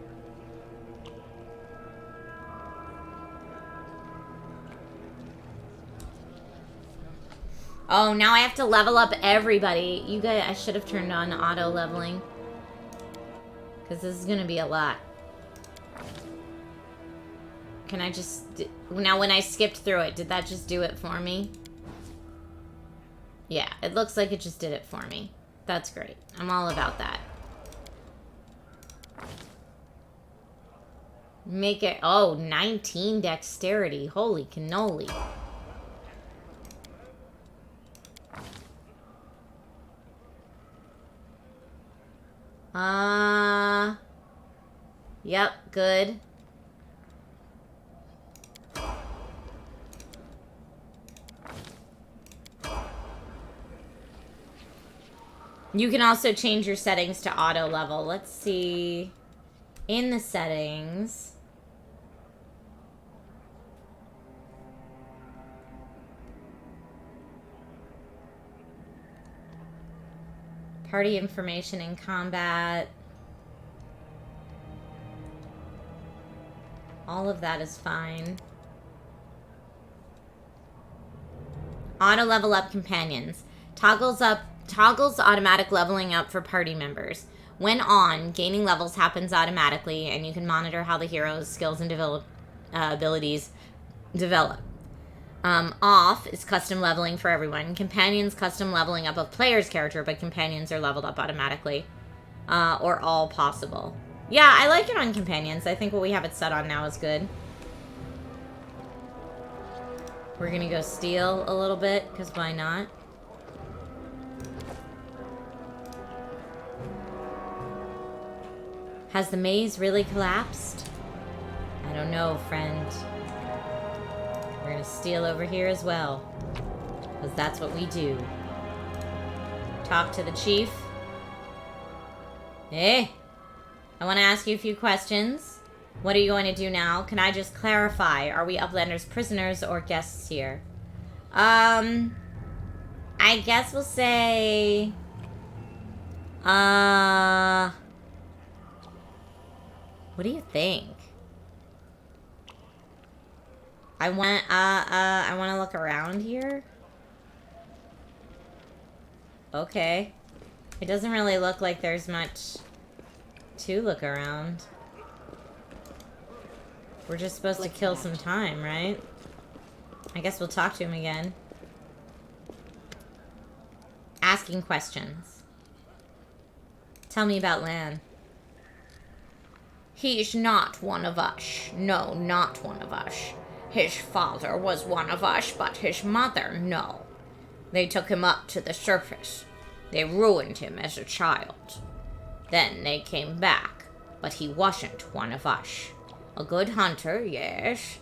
Oh, now I have to level up everybody. You guys, I should have turned on auto leveling. Because this is going to be a lot. Can I just... Now, when I skipped through it, did that just do it for me? Yeah, it looks like it just did it for me. That's great. I'm all about that. Make it... Oh, 19 dexterity. Holy cannoli. Yep, good. You can also change your settings to auto level. Let's see. In the settings. Party information in combat. All of that is fine. Auto level up companions. Toggles automatic leveling up for party members. When on, gaining levels happens automatically, and you can monitor how the hero's skills and abilities develop. Off is custom leveling for everyone. Companions custom leveling up of player's character, but companions are leveled up automatically. Or all possible. Yeah, I like it on companions. I think what we have it set on now is good. We're gonna go steal a little bit, because why not? Has the maze really collapsed? I don't know, friend. We're gonna steal over here as well. Because that's what we do. Talk to the chief. Hey! I want to ask you a few questions. What are you going to do now? Can I just clarify? Are we Uplanders prisoners or guests here? I guess we'll say... What do you think? I want to look around here. Okay. It doesn't really look like there's much to look around. We're just supposed to kill some time, right? I guess we'll talk to him again. Asking questions. Tell me about Lan. He's not one of us. No, not one of us. His father was one of us, but his mother, no. They took him up to the surface. They ruined him as a child. Then they came back, but he wasn't one of us. A good hunter, yes,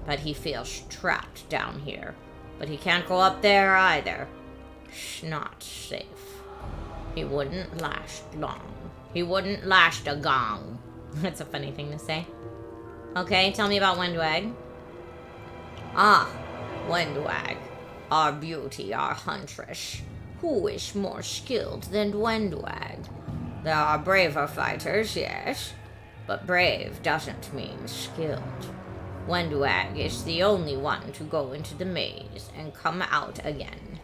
but he feels trapped down here. But he can't go up there either. It's not safe. He wouldn't last long. He wouldn't last a gong. That's a funny thing to say. Okay, tell me about Wendwag. Ah, Wendwag. Our beauty, our huntress. Who is more skilled than Wendwag? There are braver fighters, yes. But brave doesn't mean skilled. Wendwag is the only one to go into the maze and come out again.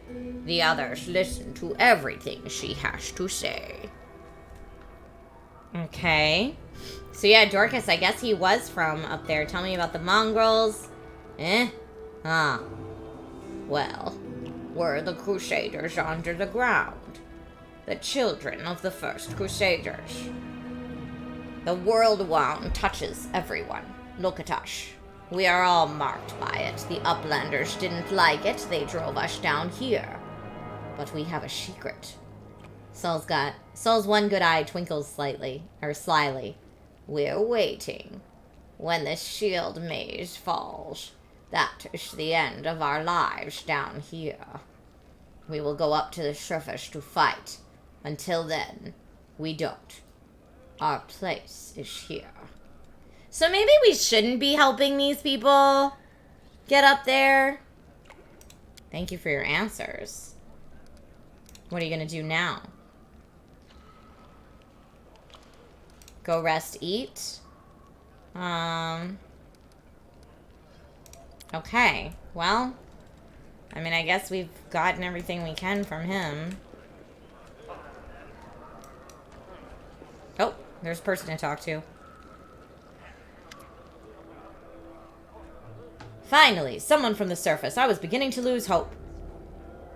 The others listen to everything she has to say. Okay. So yeah, Dorcas, I guess he was from up there. Tell me about the mongrels. Ah. Well, we're the Crusaders under the ground. The children of the first Crusaders. The world wound touches everyone. Look at us. We are all marked by it. The Uplanders didn't like it. They drove us down here. But we have a secret. Sol's one good eye twinkles slyly. We're waiting. When the shield maze falls, that is the end of our lives down here. We will go up to the surface to fight. Until then, we don't. Our place is here. So maybe we shouldn't be helping these people get up there. Thank you for your answers. What are you going to do now? Go rest, eat. Okay. Well, I mean, I guess we've gotten everything we can from him. Oh, there's a person to talk to. Finally, someone from the surface. I was beginning to lose hope.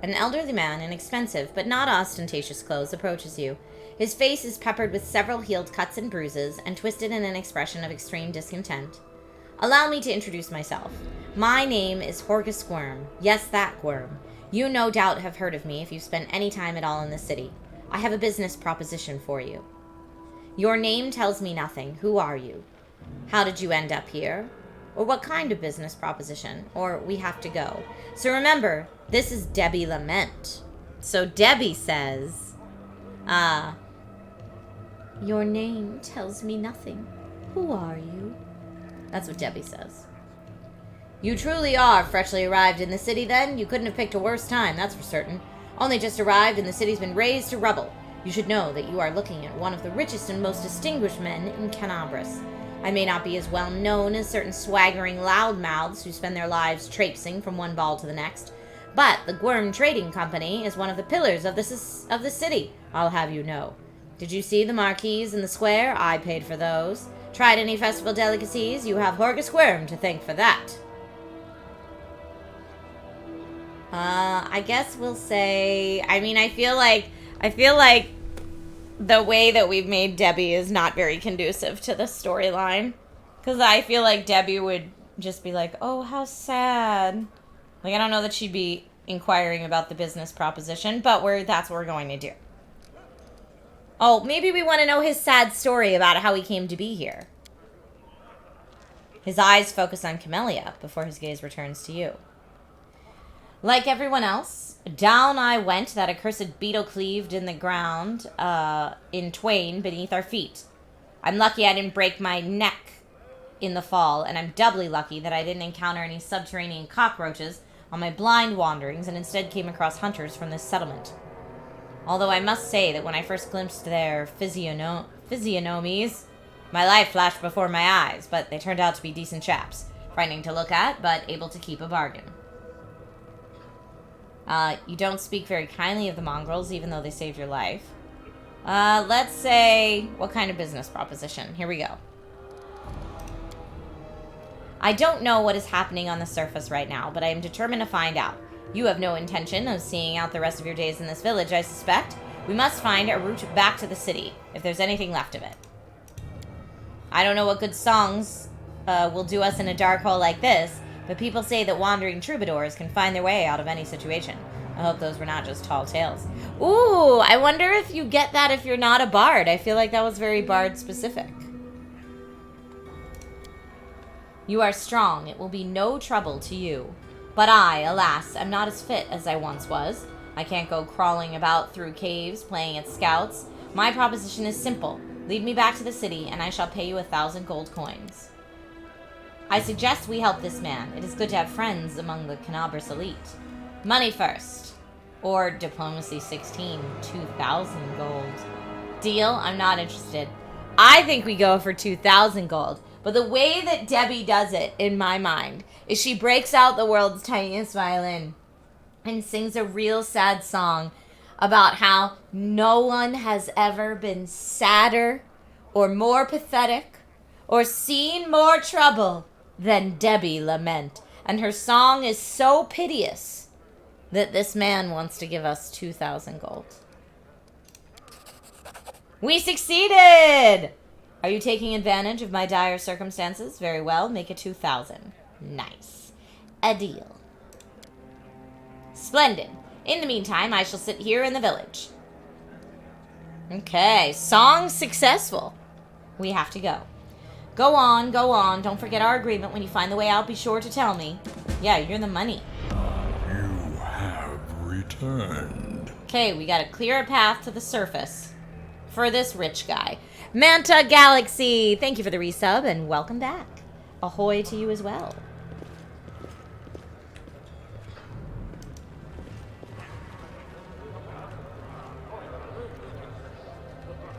An elderly man in expensive but not ostentatious clothes approaches you. His face is peppered with several healed cuts and bruises and twisted in an expression of extreme discontent. Allow me to introduce myself. My name is Horgus Gwyrm. Yes, that Gwyrm. You no doubt have heard of me if you've spent any time at all in the city. I have a business proposition for you. Your name tells me nothing. Who are you? How did you end up here? Or what kind of business proposition? Or we have to go. So remember, this is Debbie Lament. So Debbie says, your name tells me nothing. Who are you? That's what Debbie says. You truly are freshly arrived in the city, then? You couldn't have picked a worse time, that's for certain. Only just arrived and the city's been razed to rubble. You should know that you are looking at one of the richest and most distinguished men in Canabras. I may not be as well known as certain swaggering loudmouths who spend their lives traipsing from one ball to the next, but the Gwyrm Trading Company is one of the pillars of the city, I'll have you know. Did you see the marquees in the square? I paid for those. Tried any festival delicacies? You have Horgus Worm to thank for that. I guess we'll say... I mean, I feel like the way that we've made Debbie is not very conducive to the storyline. Because I feel like Debbie would just be like, oh, how sad. Like, I don't know that she'd be inquiring about the business proposition, but that's what we're going to do. Oh, maybe we want to know his sad story about how he came to be here. His eyes focus on Camellia before his gaze returns to you. Like everyone else, down I went, that accursed beetle cleaved in the ground, in twain beneath our feet. I'm lucky I didn't break my neck in the fall, and I'm doubly lucky that I didn't encounter any subterranean cockroaches on my blind wanderings and instead came across hunters from this settlement. Although I must say that when I first glimpsed their physiognomies, my life flashed before my eyes, but they turned out to be decent chaps. Frightening to look at, but able to keep a bargain. You don't speak very kindly of the mongrels, even though they saved your life. Let's say, what kind of business proposition? Here we go. I don't know what is happening on the surface right now, but I am determined to find out. You have no intention of seeing out the rest of your days in this village, I suspect. We must find a route back to the city, if there's anything left of it. I don't know what good songs will do us in a dark hole like this, but people say that wandering troubadours can find their way out of any situation. I hope those were not just tall tales. Ooh, I wonder if you get that if you're not a bard. I feel like that was very bard specific. You are strong. It will be no trouble to you. But I, alas, am not as fit as I once was. I can't go crawling about through caves, playing at scouts. My proposition is simple. Lead me back to the city, and I shall pay you 1,000 gold coins. I suggest we help this man. It is good to have friends among the Canabras elite. Money first. Or diplomacy 16, 2,000 gold. Deal? I'm not interested. I think we go for 2,000 gold. But the way that Debbie does it, in my mind, is she breaks out the world's tiniest violin and sings a real sad song about how no one has ever been sadder or more pathetic or seen more trouble than Debbie Lament. And her song is so piteous that this man wants to give us 2,000 gold. We succeeded! Are you taking advantage of my dire circumstances? Very well, make it 2,000. Nice. A deal. Splendid. In the meantime, I shall sit here in the village. Okay, song successful. We have to go. Go on, go on. Don't forget our agreement. When you find the way out, be sure to tell me. Yeah, you're the money. You have returned. Okay, we gotta clear a path to the surface for this rich guy. Manta Galaxy, thank you for the resub and welcome back. Ahoy to you as well.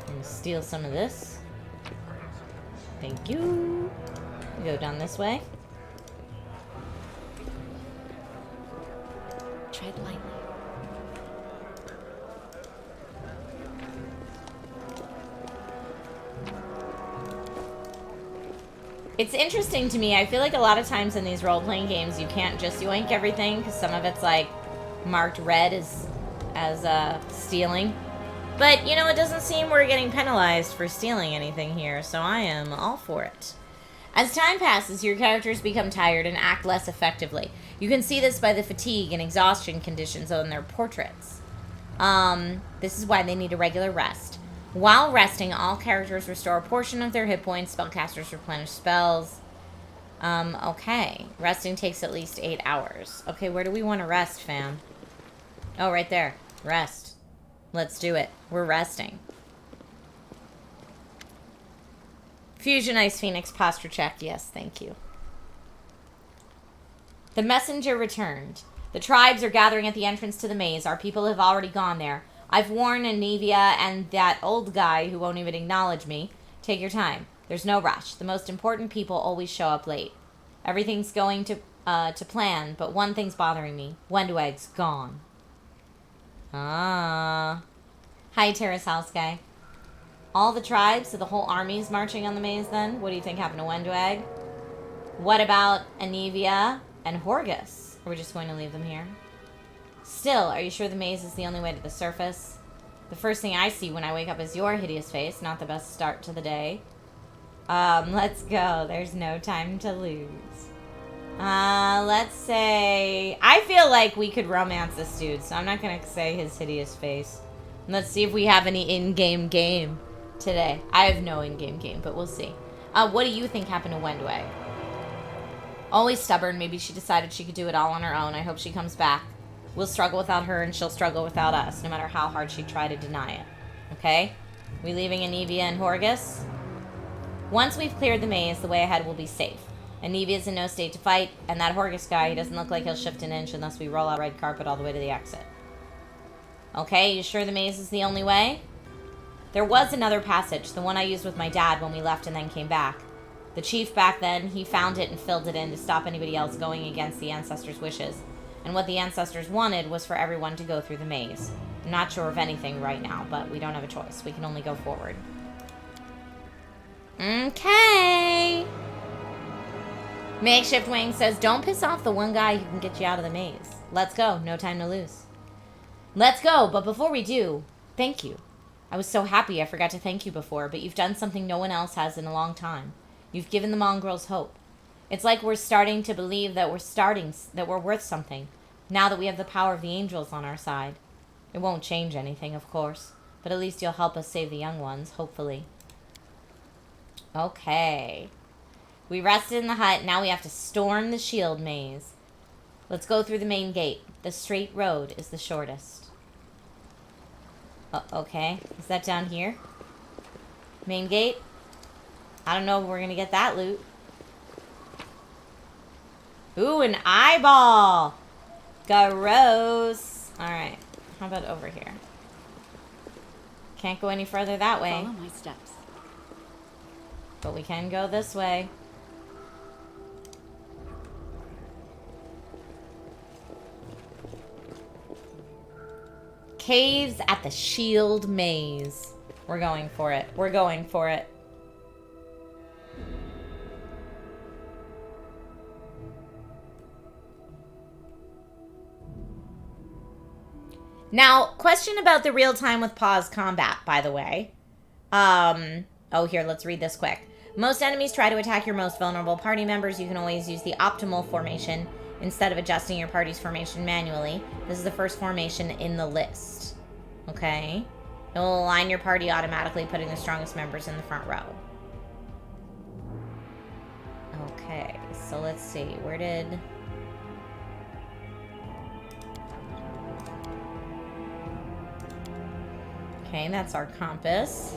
And steal some of this. Thank you. Go down this way. Tread lightly. It's interesting to me. I feel like a lot of times in these role-playing games, you can't just yoink everything because some of it's like marked red as stealing. But, you know, it doesn't seem we're getting penalized for stealing anything here, so I am all for it. As time passes, your characters become tired and act less effectively. You can see this by the fatigue and exhaustion conditions on their portraits. This is why they need a regular rest. While resting, all characters restore a portion of their hit points. Spellcasters replenish spells. Okay. Resting takes at least 8 hours. Okay, where do we want to rest, fam? Oh, right there. Rest. Let's do it. We're resting. Fusion Ice Phoenix posture check. Yes, thank you. The messenger returned. The tribes are gathering at the entrance to the maze. Our people have already gone there. I've warned Anivia and that old guy who won't even acknowledge me. Take your time. There's no rush. The most important people always show up late. Everything's going to plan, but one thing's bothering me. Wendweg's gone. Ah. Hi, Terrace House Guy. All the tribes, so the whole army's marching on the maze then? What do you think happened to Wendwag? What about Anivia and Horgus? Are we just going to leave them here? Still, are you sure the maze is the only way to the surface? The first thing I see when I wake up is your hideous face. Not the best start to the day. Let's go. There's no time to lose. Let's say... I feel like we could romance this dude, so I'm not going to say his hideous face. Let's see if we have any in-game game today. I have no in-game game, but we'll see. What do you think happened to Wendway? Always stubborn. Maybe she decided she could do it all on her own. I hope she comes back. We'll struggle without her, and she'll struggle without us, no matter how hard she try to deny it. Okay? We leaving Anivia and Horgus? Once we've cleared the maze, the way ahead will be safe. Anivia's in no state to fight, and that Horgus guy, he doesn't look like he'll shift an inch unless we roll out red carpet all the way to the exit. Okay, you sure the maze is the only way? There was another passage, the one I used with my dad when we left and then came back. The chief back then, he found it and filled it in to stop anybody else going against the ancestors' wishes. And what the ancestors wanted was for everyone to go through the maze. I'm not sure of anything right now, but we don't have a choice. We can only go forward. Okay. Makeshift Wing says, don't piss off the one guy who can get you out of the maze. Let's go. No time to lose. Let's go, but before we do, thank you. I was so happy I forgot to thank you before, but you've done something no one else has in a long time. You've given the mongrels hope. It's like we're starting to believe that we're worth something, now that we have the power of the angels on our side. It won't change anything, of course, but at least you'll help us save the young ones, hopefully. Okay. We rested in the hut, now we have to storm the shield maze. Let's go through the main gate. The straight road is the shortest. Okay, is that down here? Main gate? I don't know if we're gonna get that loot. Ooh, an eyeball! Gross! Alright, how about over here? Can't go any further that way. Follow my steps. But we can go this way. Caves at the Shield Maze. We're going for it. We're going for it. Now, question about the real-time with pause combat, by the way. Oh, here, let's read this quick. Most enemies try to attack your most vulnerable party members. You can always use the optimal formation instead of adjusting your party's formation manually. This is the first formation in the list. Okay? It will align your party automatically, putting the strongest members in the front row. Okay, so let's see. Where did... Okay, that's our compass.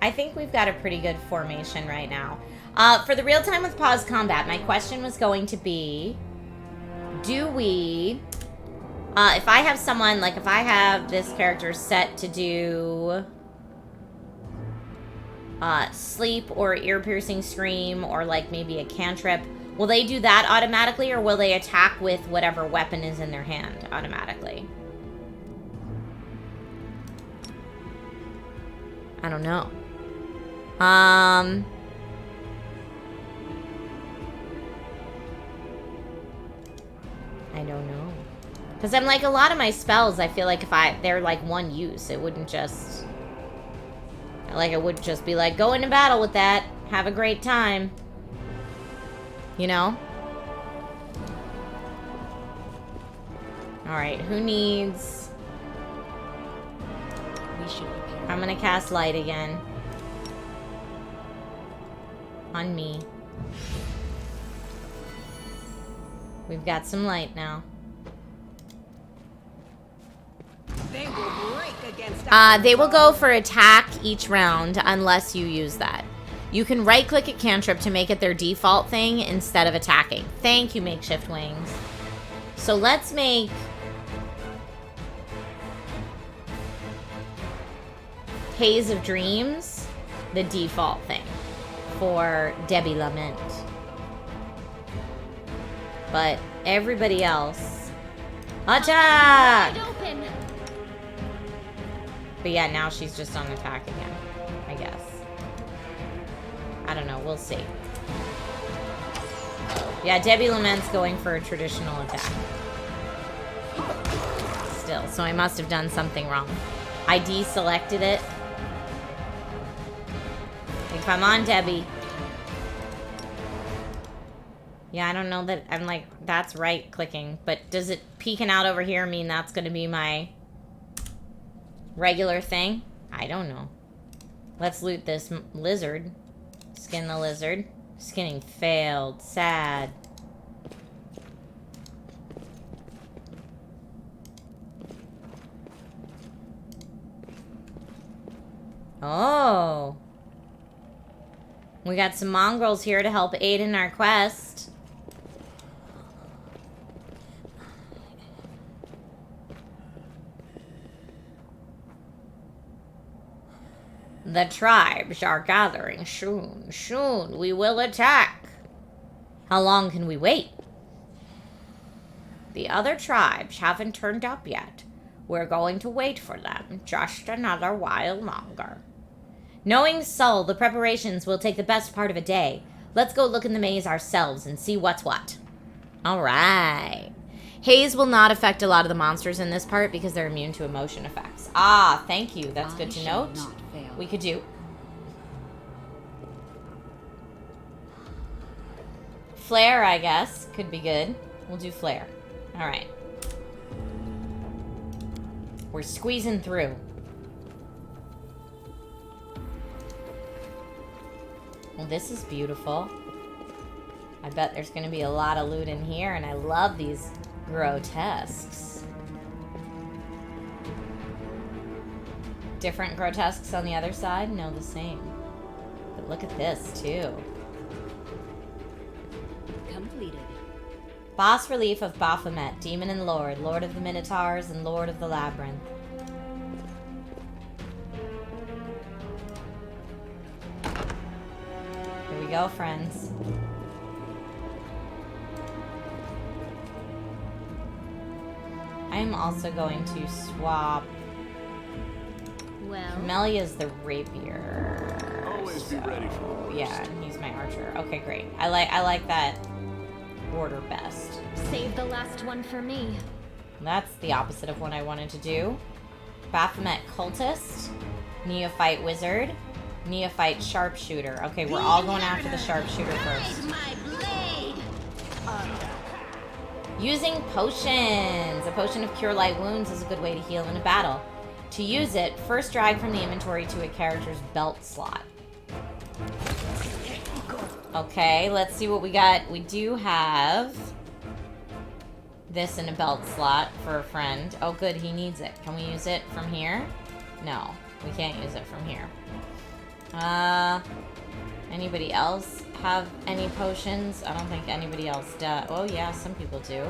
I think we've got a pretty good formation right now. For the real-time with pause combat, my question was going to be, do we... if I have someone, like if I have this character set to do sleep or ear-piercing scream or like maybe a cantrip, will they do that automatically or will they attack with whatever weapon is in their hand automatically? I don't know. I don't know. Because I'm like, a lot of my spells, I feel like if they're like one use, it wouldn't just... Like, it would just be like, go into battle with that. Have a great time. You know? Alright, who needs... We should prepare. I'm gonna cast light again. On me. We've got some light now. They will break against they will go for attack each round unless you use that. You can right-click a cantrip to make it their default thing instead of attacking. Thank you, Makeshift Wings. So let's make... Haze of Dreams the default thing for Debbie Lament. But everybody else... Attack! But yeah, now she's just on attack again, I guess. I don't know. We'll see. Yeah, Debbie Lament's going for a traditional attack. Still, so I must have done something wrong. I deselected it. Like, come on, Debbie. Yeah, I don't know that I'm like, that's right clicking. But does it peeking out over here mean that's going to be my regular thing? I don't know. Let's loot this lizard. Skin the lizard. Skinning failed. Sad. Oh. We got some mongrels here to help aid in our quest. The tribes are gathering soon. Soon we will attack. How long can we wait? The other tribes haven't turned up yet. We're going to wait for them just another while longer. Knowing Sol, the preparations will take the best part of a day. Let's go look in the maze ourselves and see what's what. All right. Haze will not affect a lot of the monsters in this part because they're immune to emotion effects. Ah, thank you. That's good to note. We could do. Flare, I guess, could be good. We'll do flare. All right. We're squeezing through. Well, this is beautiful. I bet there's going to be a lot of loot in here, and I love these grotesques. Different grotesques on the other side? No, the same. But look at this, too. Completed. Boss relief of Baphomet, Demon and Lord, Lord of the Minotaurs, and Lord of the Labyrinth. Here we go, friends. I'm also going to swap. Well, Camelia's the rapier. Always be ready for the worst. Yeah, he's my archer. Okay, great. I like that order best. save the last one for me. That's the opposite of what I wanted to do. Baphomet cultist, neophyte wizard, neophyte sharpshooter. Okay, we're all going after the sharpshooter first. Using potions. A potion of cure light wounds is a good way to heal in a battle. To use it, first drag from the inventory to a character's belt slot. Okay, let's see what we got. We do have this in a belt slot for a friend. Oh, good, he needs it. Can we use it from here? No, we can't use it from here. Anybody else have any potions? I don't think anybody else does. Oh, yeah, some people do.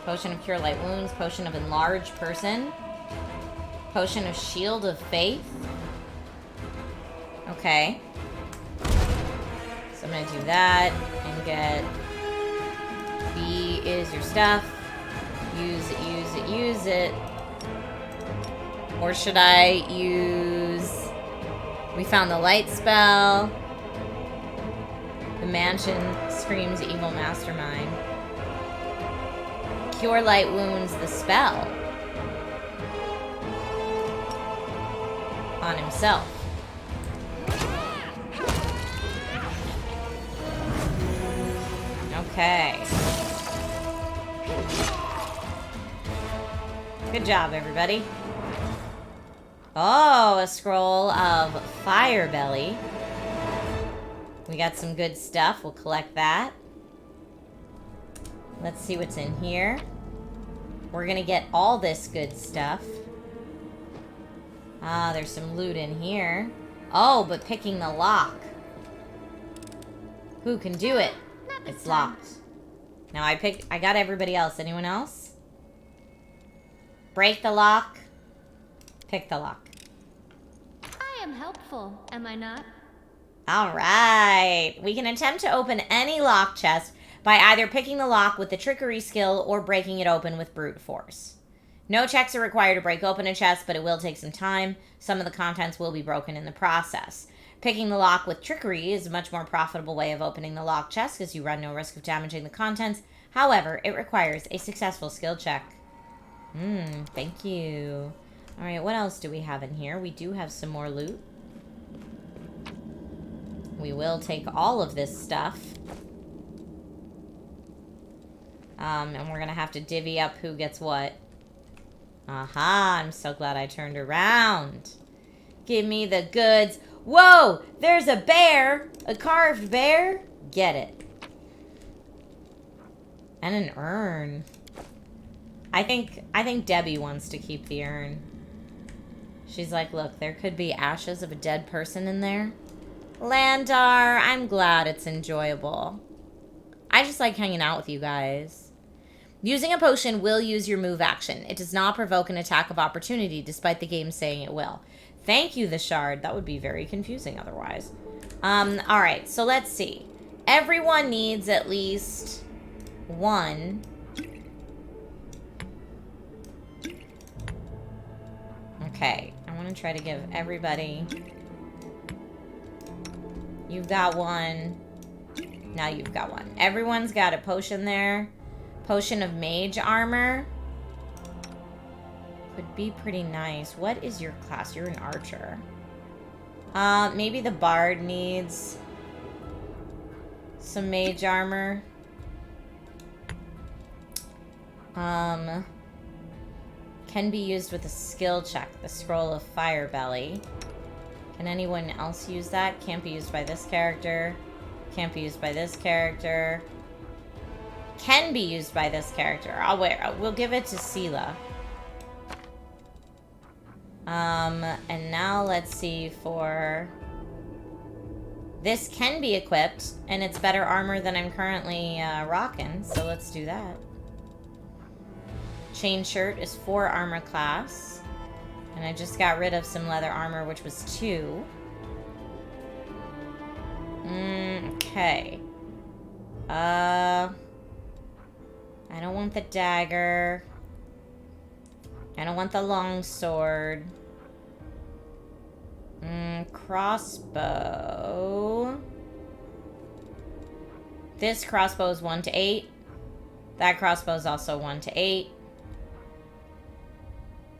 Potion of Cure Light Wounds, Potion of Enlarge Person, Potion of Shield of Faith. Okay. So I'm gonna do that and get B is your stuff. Use it, use it, use it. Or should I use... We found the light spell. The mansion screams evil mastermind. Cure light wounds the spell on himself. Okay. Good job, everybody. Oh, a scroll of Fire Belly. We got some good stuff. We'll collect that. Let's see what's in here. We're gonna get all this good stuff. Ah, there's some loot in here. Oh, but picking the lock. Who can do it? It's locked. Now I got everybody else. Anyone else? Break the lock. Pick the lock. I am helpful, am I not? Alright. We can attempt to open any lock chest by either picking the lock with the trickery skill or breaking it open with brute force. No checks are required to break open a chest, but it will take some time. Some of the contents will be broken in the process. Picking the lock with trickery is a much more profitable way of opening the locked chest because you run no risk of damaging the contents. However, it requires a successful skill check. Thank you. Alright, what else do we have in here? We do have some more loot. We will take all of this stuff. And we're gonna have to divvy up who gets what. Aha, I'm so glad I turned around. Give me the goods. Whoa, there's a bear. A carved bear. Get it. And an urn. I think Debbie wants to keep the urn. She's like, look, there could be ashes of a dead person in there. Landar, I'm glad it's enjoyable. I just like hanging out with you guys. Using a potion will use your move action. It does not provoke an attack of opportunity, despite the game saying it will. Thank you, the shard. That would be very confusing otherwise. Alright, so let's see. Everyone needs at least one. Okay, I want to try to give everybody... You've got one. Now you've got one. Everyone's got a potion there. Potion of mage armor. Could be pretty nice. What is your class? You're an archer. Maybe the bard needs some mage armor. Can be used with a skill check. The Scroll of Fire Belly. Can anyone else use that? Can't be used by this character. Can't be used by this character. Can be used by this character. I'll wear. We'll give it to Sela. And now let's see for... This can be equipped, and it's better armor than I'm currently rocking, so let's do that. Chain shirt is 4 armor class. And I just got rid of some leather armor, which was 2. Okay. I don't want the dagger. I don't want the longsword. Crossbow. This crossbow is 1 to 8. That crossbow is also 1 to 8.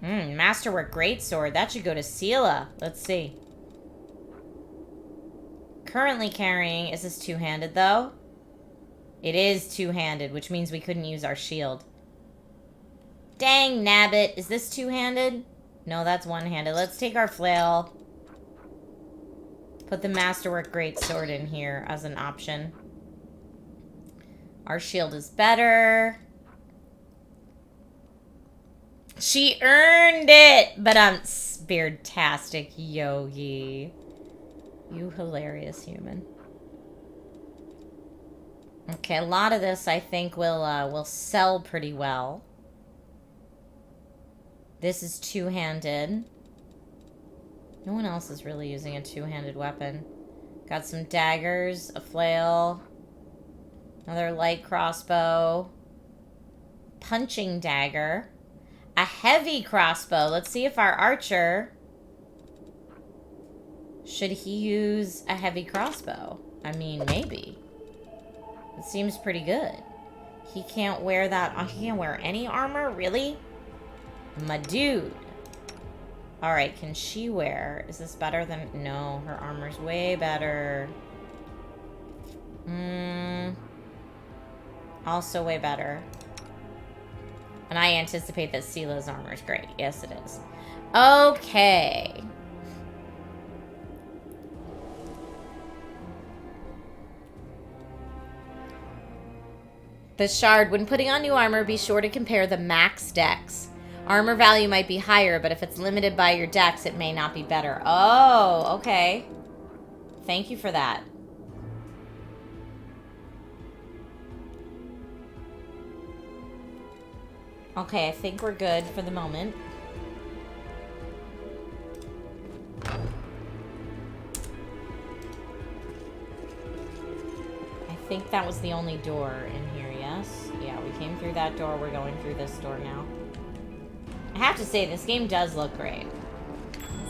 Masterwork Greatsword. That should go to Sela. Let's see. Currently carrying... Is this two-handed, though? It is two-handed, which means we couldn't use our shield. Dang, nabbit. Is this two-handed? No, that's one-handed. Let's take our flail. Put the Masterwork Greatsword in here as an option. Our shield is better. She earned it! But I'm beardtastic yogi. You hilarious human. Okay, a lot of this I think will sell pretty well. This is two-handed. No one else is really using a two-handed weapon. Got some daggers, a flail, another light crossbow, punching dagger, a heavy crossbow. Let's see if our archer... Should he use a heavy crossbow? I mean, maybe. It seems pretty good. He can't wear that... He can't wear any armor? Really? My dude. Alright, can she wear... Is this better than... No, her armor's way better. Also way better. And I anticipate that Sela's armor is great. Yes, it is. Okay. The shard. When putting on new armor, be sure to compare the max dex. Armor value might be higher, but if it's limited by your dex, it may not be better. Oh, okay. Thank you for that. Okay, I think we're good for the moment. I think that was the only door in here, yes? Yeah, we came through that door. We're going through this door now. I have to say, this game does look great.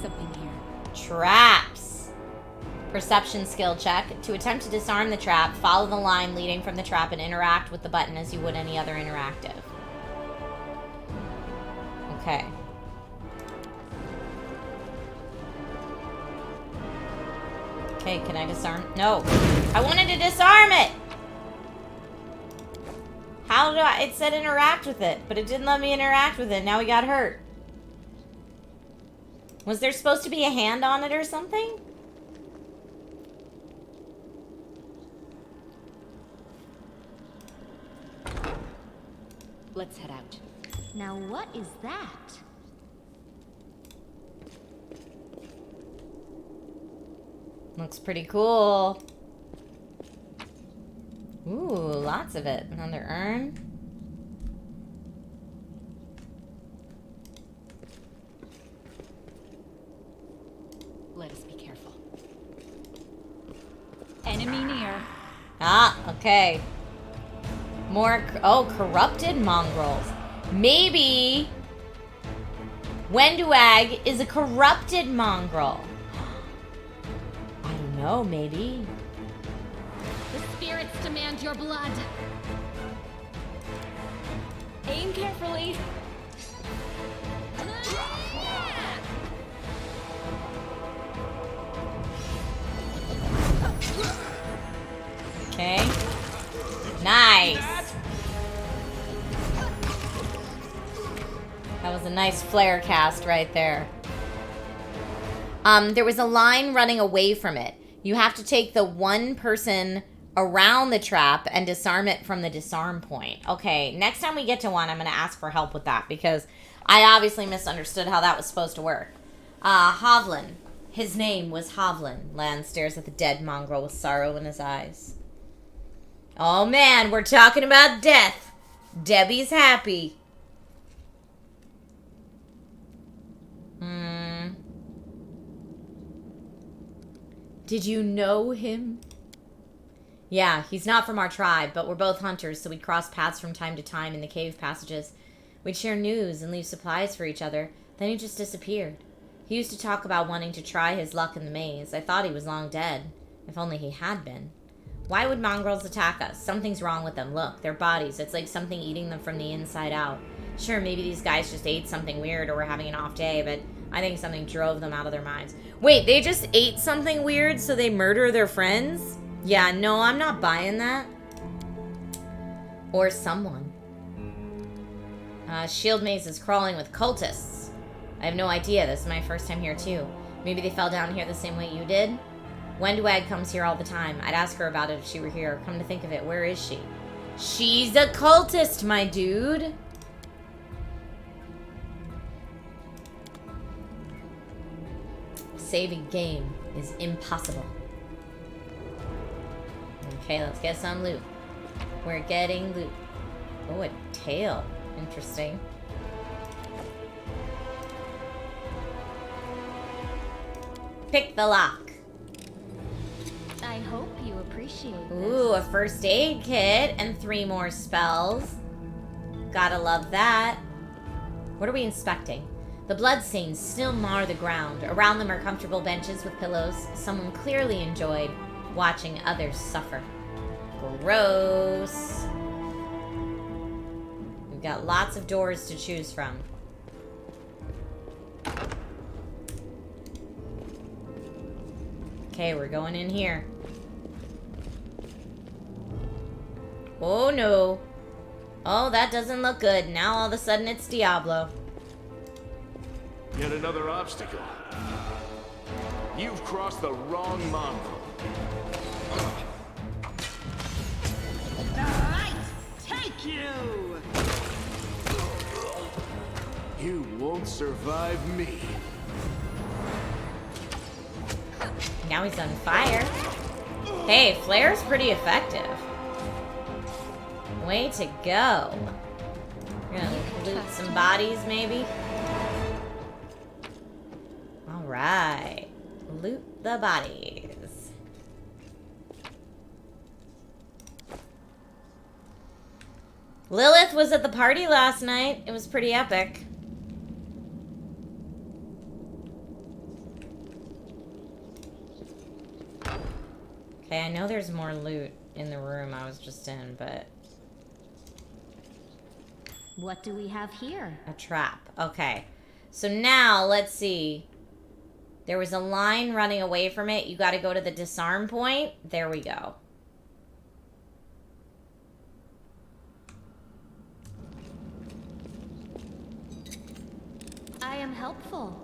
Something here. Traps. Perception skill check. To attempt to disarm the trap, follow the line leading from the trap and interact with the button as you would any other interactive. Okay. Okay, can I disarm? No. I wanted to disarm it! How do I... It said interact with it, but it didn't let me interact with it. Now we got hurt. Was there supposed to be a hand on it or something? Let's head out. Now what is that? Looks pretty cool. Ooh, lots of it. Another urn. Let us be careful. Enemy near. Ah, okay. More, oh, corrupted mongrels. Maybe Wenduag is a corrupted mongrel. I don't know, maybe. The spirits demand your blood. Aim carefully. Okay. Nice. That was a nice flare cast right there. There was a line running away from it. You have to take the one person around the trap and disarm it from the disarm point. Okay, next time we get to one, I'm going to ask for help with that because I obviously misunderstood how that was supposed to work. Hovland. His name was Hovland. Lan stares at the dead mongrel with sorrow in his eyes. Oh man, we're talking about death. Debbie's happy. Did you know him? Yeah, he's not from our tribe, but we're both hunters, so we'd cross paths from time to time in the cave passages. We'd share news and leave supplies for each other. Then he just disappeared. He used to talk about wanting to try his luck in the maze. I thought he was long dead. If only he had been. Why would mongrels attack us? Something's wrong with them. Look, their bodies. It's like something eating them from the inside out. Sure, maybe these guys just ate something weird or were having an off day, but I think something drove them out of their minds. Wait, they just ate something weird so they murder their friends? Yeah, no, I'm not buying that. Or someone. Shield Maze is crawling with cultists. I have no idea. This is my first time here, too. Maybe they fell down here the same way you did? Wenduag comes here all the time. I'd ask her about it if she were here. Come to think of it, where is she? She's a cultist, my dude. Saving game is impossible. Okay, let's get some loot. We're getting loot. Oh, a tail. Interesting. Pick the lock. I hope you appreciate this. Ooh, a first aid kit and 3 more spells. Gotta love that. What are we inspecting? The bloodstains still mar the ground. Around them are comfortable benches with pillows. Someone clearly enjoyed watching others suffer. Gross. We've got lots of doors to choose from. Okay, we're going in here. Oh no. Oh, that doesn't look good. Now all of a sudden it's Diablo. Yet another obstacle. You've crossed the wrong mongrel. Alright, take you! You won't survive me. Now he's on fire. Hey, flare's pretty effective. Way to go. We're gonna loot some bodies, maybe? Alright. Loot the bodies. Lilith was at the party last night. It was pretty epic. Okay, I know there's more loot in the room I was just in, but... What do we have here? A trap. Okay. So now, let's see. There was a line running away from it. You gotta go to the disarm point. There we go. I am helpful.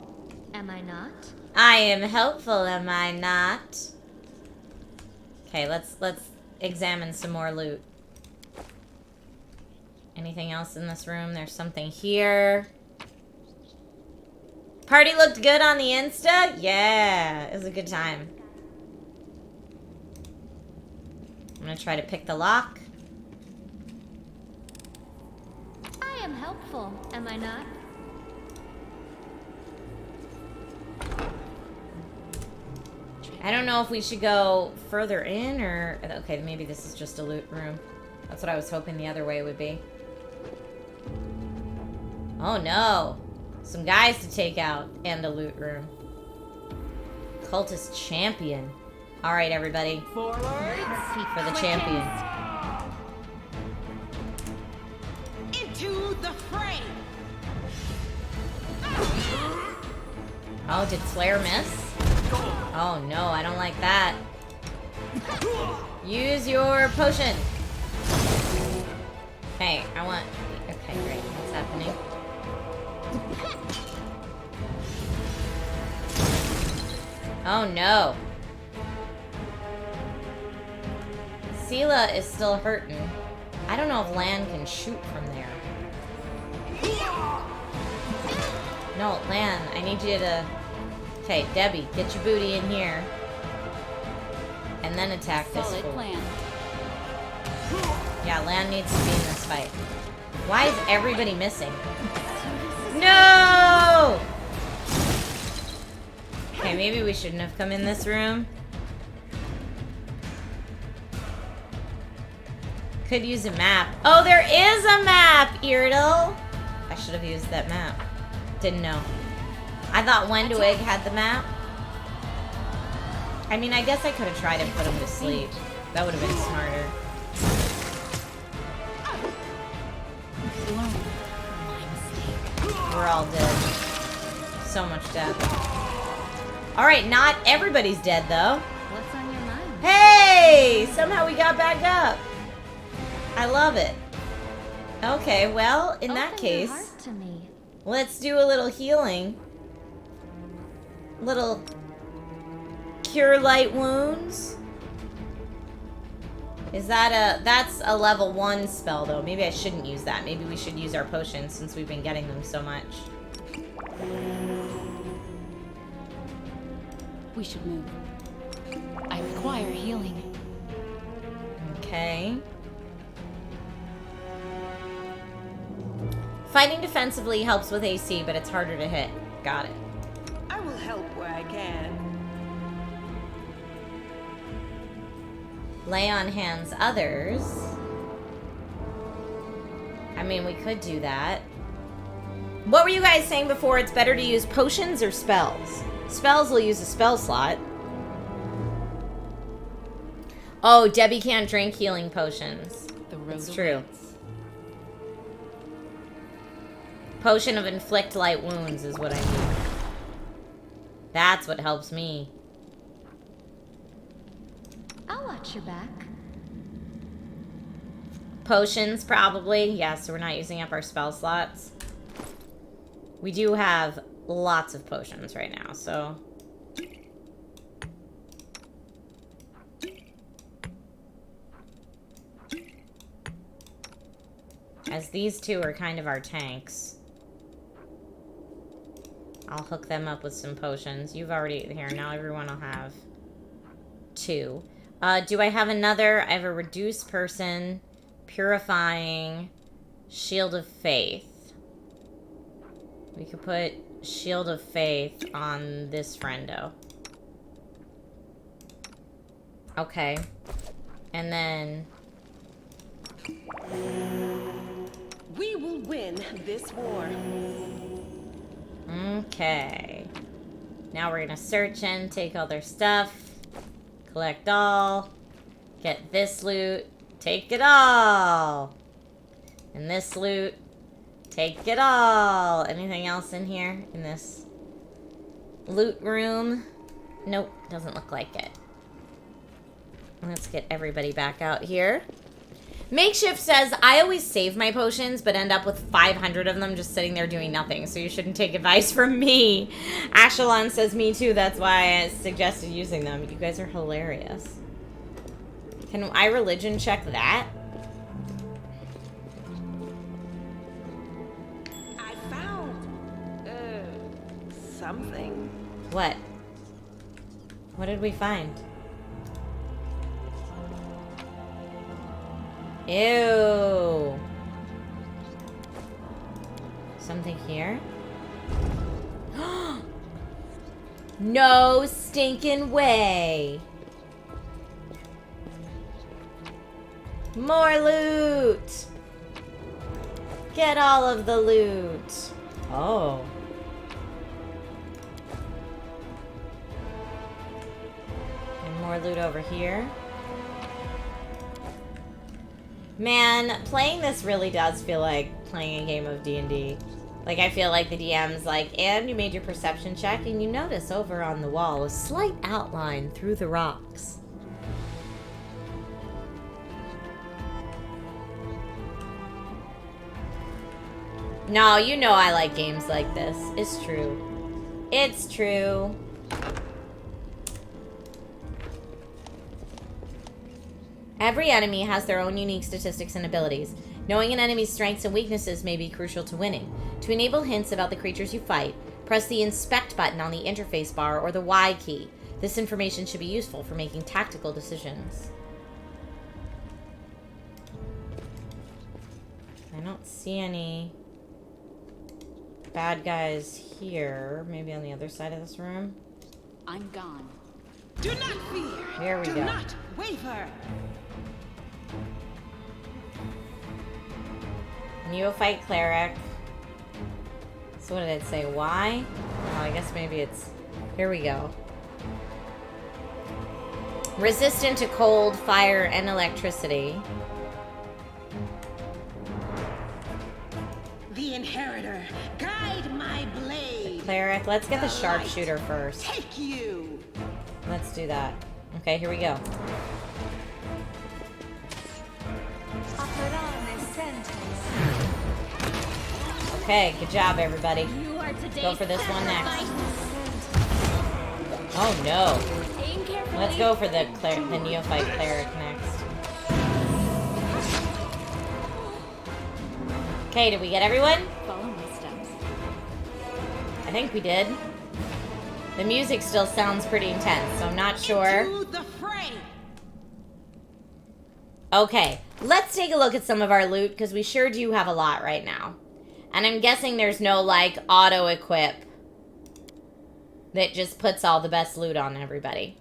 Am I not? I am helpful, am I not? Okay, let's examine some more loot. Anything else in this room? There's something here. Party looked good on the Insta? Yeah, it was a good time. I'm gonna try to pick the lock. I am helpful. Am I not? I don't know if we should go further in or... Okay, maybe this is just a loot room. That's what I was hoping the other way would be. Oh no! Some guys to take out and a loot room. Cultist champion. Alright, everybody. Forward. For the champion. Into the fray. Oh, did Flare miss? Oh no, I don't like that. Use your potion. Okay, I want... Okay, great. What's happening? Oh no. Sela is still hurting. I don't know if Lan can shoot from there. No, Lan, I need you to... Okay, Debbie, get your booty in here. And then attack this fool. plan. Yeah, Lan needs to be in this fight. Why is everybody missing? No! Okay, maybe we shouldn't have come in this room. Could use a map. Oh, there is a map, Irdal! I should have used that map. Didn't know. I thought Wenduig had the map. I mean, I guess I could have tried and put him to sleep. That would have been smarter. We're all dead. So much death. Alright, not everybody's dead, though. What's on your mind? Hey! Somehow we got back up. I love it. Okay, well, in that Open your case, heart to me. let's do a little healing. Little cure light wounds. Is that that's a level 1 spell though. Maybe I shouldn't use that. Maybe we should use our potions since we've been getting them so much. We should move. I require healing. Okay. Fighting defensively helps with AC, but it's harder to hit. Got it. I will help where I can. Lay on hands others. I mean, we could do that. What were you guys saying before? It's better to use potions or spells? Spells will use a spell slot. Oh, Debbie can't drink healing potions. It's true. Potion of inflict light wounds is what I need. That's what helps me. I'll watch your back. Potions, probably. Yeah, so we're not using up our spell slots. We do have lots of potions right now, so... As these two are kind of our tanks. I'll hook them up with some potions. You've already... Here, now everyone will have 2. Do I have another? I have a reduced person, purifying, shield of faith. We could put shield of faith on this friendo. Okay. And then... We will win this war. Okay. Now we're gonna search in, take all their stuff. Collect all. Get this loot. Take it all. And this loot. Take it all. Anything else in here? In this loot room? Nope, doesn't look like it. Let's get everybody back out here. Makeshift says, I always save my potions, but end up with 500 of them just sitting there doing nothing, so you shouldn't take advice from me. Ashelon says, me too, that's why I suggested using them. You guys are hilarious. Can I religion check that? I found... something. What? What did we find? Ew. Something here? No stinking way. More loot. Get all of the loot. Oh. And more loot over here. Man, playing this really does feel like playing a game of D&D. Like, I feel like the DM's like, and you made your perception check, and you notice over on the wall a slight outline through the rocks. No, you know I like games like this. It's true. It's true. Every enemy has their own unique statistics and abilities. Knowing an enemy's strengths and weaknesses may be crucial to winning. To enable hints about the creatures you fight, press the Inspect button on the interface bar or the Y key. This information should be useful for making tactical decisions. I don't see any bad guys here. Maybe on the other side of this room. I'm gone. Do not fear. Here we Do go. not waver. Neophyte Cleric. So what did it say? Why? Oh, I guess maybe it's... Here we go. Resistant to cold, fire, and electricity. The Inheritor, guide my blade. Cleric. Let's get the sharpshooter first. Take you. Let's do that. Okay, here we go. Okay, good job, everybody. Go for this one next. Oh no. Let's go for the Neophyte Cleric next. Okay, did we get everyone? Follow my steps. I think we did. The music still sounds pretty intense, so I'm not sure. Okay, let's take a look at some of our loot, because we sure do have a lot right now. And I'm guessing there's no, like, auto-equip that just puts all the best loot on everybody.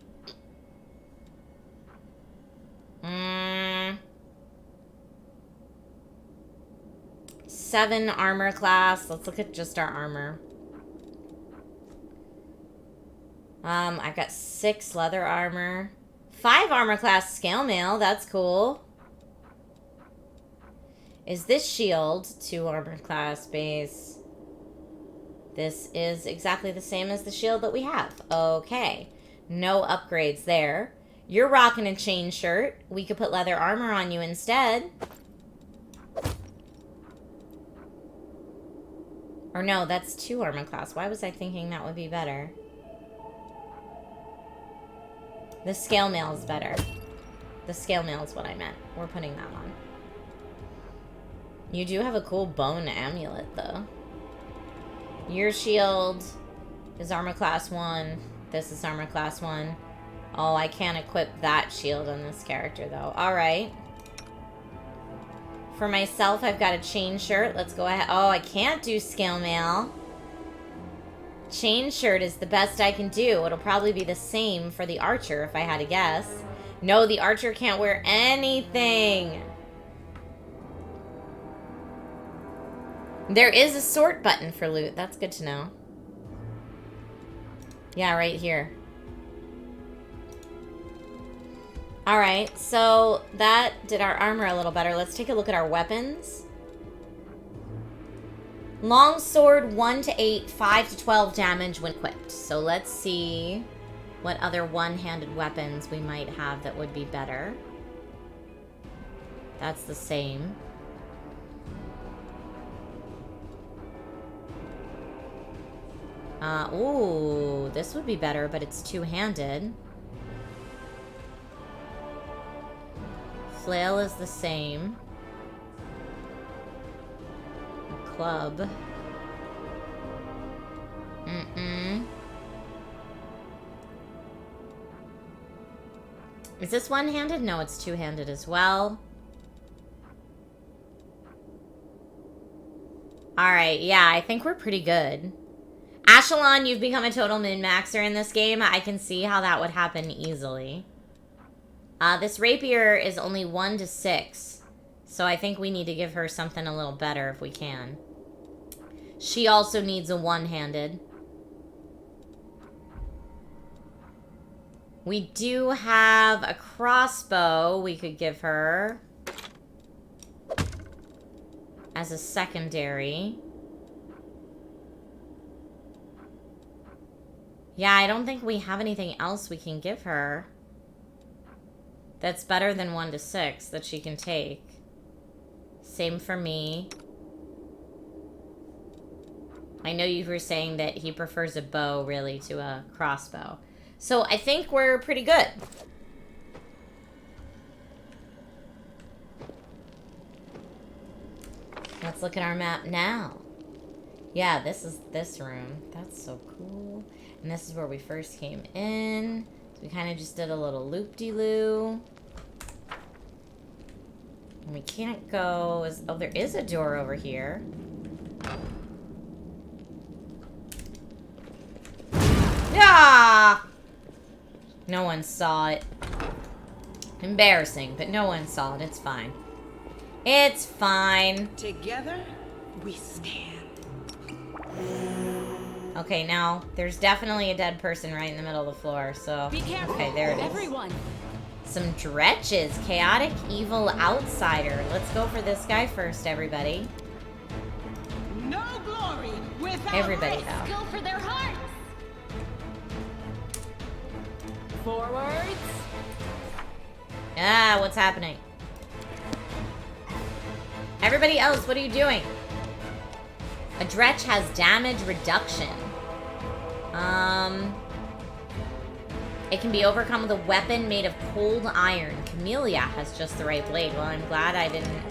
7 armor class. Let's look at just our armor. I've got 6 leather armor. 5 armor class scale mail. That's cool. Is this shield 2 armor class base? This is exactly the same as the shield that we have. Okay. No upgrades there. You're rocking a chain shirt. We could put leather armor on you instead. Or no, that's 2 armor class. Why was I thinking that would be better? The scale mail is better. The scale mail is what I meant. We're putting that on. You do have a cool bone amulet, though. Your shield is armor class 1. This is armor class 1. Oh, I can't equip that shield on this character, though. Alright. For myself, I've got a chain shirt. Let's go ahead. Oh, I can't do scale mail. Chain shirt is the best I can do. It'll probably be the same for the archer, if I had to guess. No, the archer can't wear anything. There is a sort button for loot. That's good to know. Yeah, right here. Alright, so that did our armor a little better. Let's take a look at our weapons. Longsword 1 to 8, 5 to 12 damage when equipped. So let's see what other one-handed weapons we might have that would be better. That's the same. Ooh, this would be better, but it's two-handed. Flail is the same. Club. Is this one-handed? No, it's two-handed as well. Alright, yeah, I think we're pretty good. Ashelon, you've become a total min-maxer in this game. I can see how that would happen easily. This rapier is only 1 to 6. So I think we need to give her something a little better if we can. She also needs a one-handed. We do have a crossbow we could give her as a secondary. Yeah, I don't think we have anything else we can give her that's better than 1 to 6 that she can take. Same for me. I know you were saying that he prefers a bow, really, to a crossbow. So I think we're pretty good. Let's look at our map now. Yeah, this is this room. That's so cool. And this is where we first came in. So we kind of just did a little loop-de-loo. And we can't go... Oh, there is a door over here. Ah! No one saw it. Embarrassing, but no one saw it. It's fine. It's fine. Together, we stand. Okay, now, there's definitely a dead person right in the middle of the floor, so... Be careful, okay, there it is. everyone. Some dretches. Chaotic Evil Outsider. Let's go for this guy first, everybody. No glory without Everybody, risk. though. Go for their hearts. Forwards. Ah, what's happening? Everybody else, what are you doing? A dretch has damage reduction. It can be overcome with a weapon made of cold iron. Camellia has just the right blade. Well, I'm glad I didn't...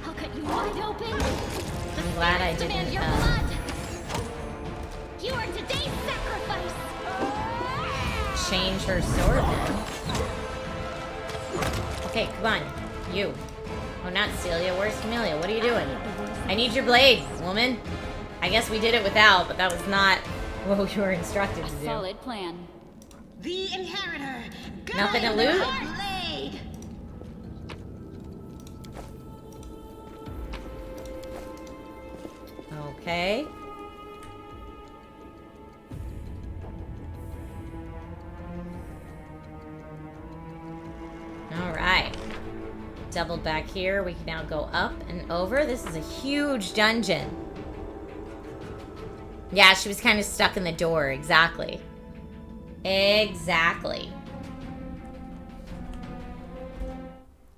I'll cut you wide open. I'm glad I didn't, Your blood. You are today's sacrifice. change her sword then. Okay, come on. You. Oh, not Celia. Where's Camellia? What are you doing? I need your blade, woman. I guess we did it without, but that was not what we were instructed to do. Solid plan. The inheritor. Nothing to guide loot? the blade. Okay. Alright. Double back here. We can now go up and over. This is a huge dungeon. Yeah, she was kind of stuck in the door. Exactly. Exactly.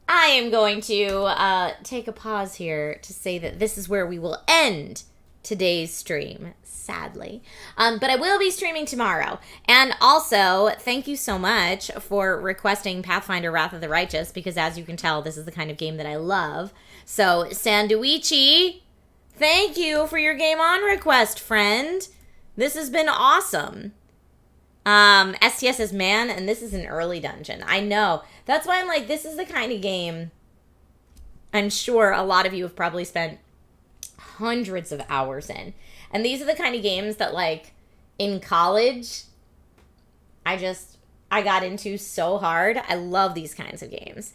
I am going to take a pause here to say that this is where we will end today's stream, sadly. But I will be streaming tomorrow. And also, thank you so much for requesting Pathfinder Wrath of the Righteous, because as you can tell, this is the kind of game that I love. So, Sanduichi, thank you for your game on request, friend. This has been awesome. STS is man, and this is an early dungeon. I know. That's why I'm like, this is the kind of game I'm sure a lot of you have probably spent hundreds of hours in. And these are the kind of games that, like, in college, I got into so hard. I love these kinds of games.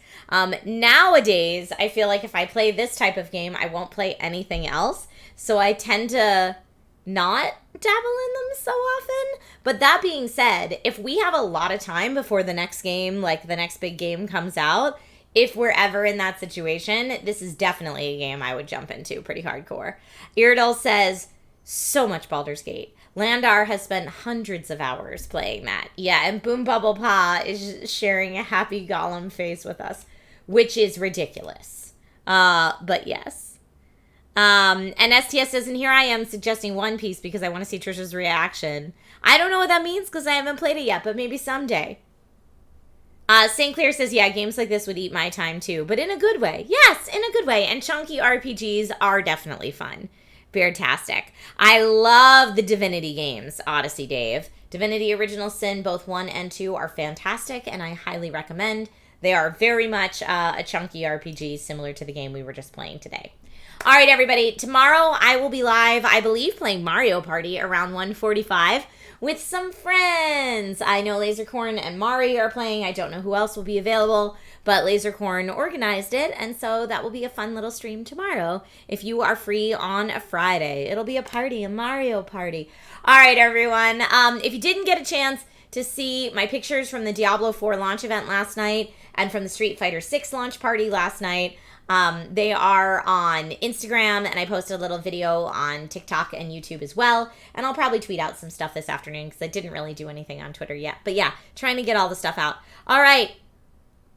Nowadays, I feel like if I play this type of game, I won't play anything else. So I tend to not dabble in them so often. But that being said, if we have a lot of time before the next game, like the next big game comes out, if we're ever in that situation, this is definitely a game I would jump into pretty hardcore. Iridol says, so much Baldur's Gate. Landar has spent hundreds of hours playing that. Yeah, and Boom Bubble Pa is sharing a happy Gollum face with us, which is ridiculous. But yes. And STS says, and here I am suggesting One Piece because I want to see Trisha's reaction. I don't know what that means because I haven't played it yet, but maybe someday. St. Clair says, yeah, games like this would eat my time too, but in a good way. Yes, in a good way. And chunky RPGs are definitely fun. Fantastic. I love the Divinity games, Odyssey Dave. Divinity Original Sin, both 1 and 2 are fantastic, and I highly recommend. They are very much a chunky RPG similar to the game we were just playing today. All right, everybody. Tomorrow I will be live, I believe, playing Mario Party around 1:45 with some friends. I know Lasercorn and Mari are playing. I don't know who else will be available, but Lasercorn organized it, and so that will be a fun little stream tomorrow if you are free on a Friday. It'll be a party, a Mario Party. All right, everyone. If you didn't get a chance to see my pictures from the Diablo 4 launch event last night and from the Street Fighter 6 launch party last night, they are on Instagram, and I posted a little video on TikTok and YouTube as well. And I'll probably tweet out some stuff this afternoon because I didn't really do anything on Twitter yet. But yeah, trying to get all the stuff out. All right.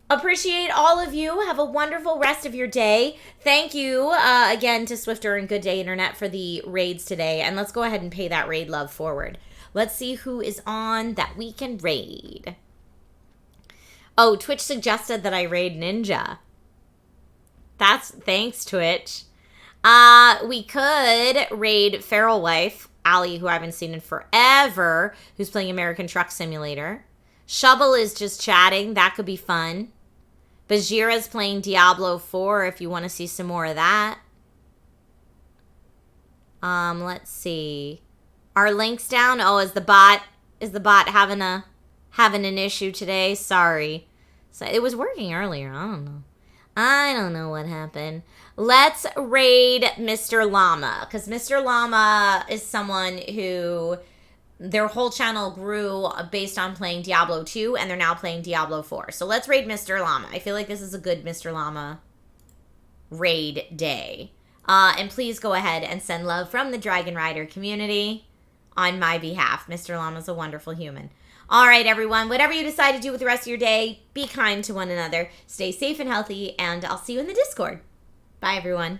Appreciate all of you. Have a wonderful rest of your day. Thank you again to Swifter and Good Day Internet for the raids today. And let's go ahead and pay that raid love forward. Let's see who is on that we can raid. Oh, Twitch suggested that I raid Ninja. Thanks, Twitch. We could raid Feral Wife, Allie, who I haven't seen in forever, who's playing American Truck Simulator. Shovel is just chatting. That could be fun. Bajira's playing Diablo 4 if you want to see some more of that. Let's see. Are links down? Oh, is the bot having an issue today? Sorry. So it was working earlier. I don't know what happened. Let's raid Mr. Llama, because Mr. Llama is someone who their whole channel grew based on playing Diablo 2, and they're now playing Diablo 4. So let's raid Mr. Llama. I feel like this is a good Mr. Llama raid day. And please go ahead and send love from the Dragon Rider community on my behalf. Mr. Llama's a wonderful human. All right, everyone. Whatever you decide to do with the rest of your day, be kind to one another. Stay safe and healthy, and I'll see you in the Discord. Bye, everyone.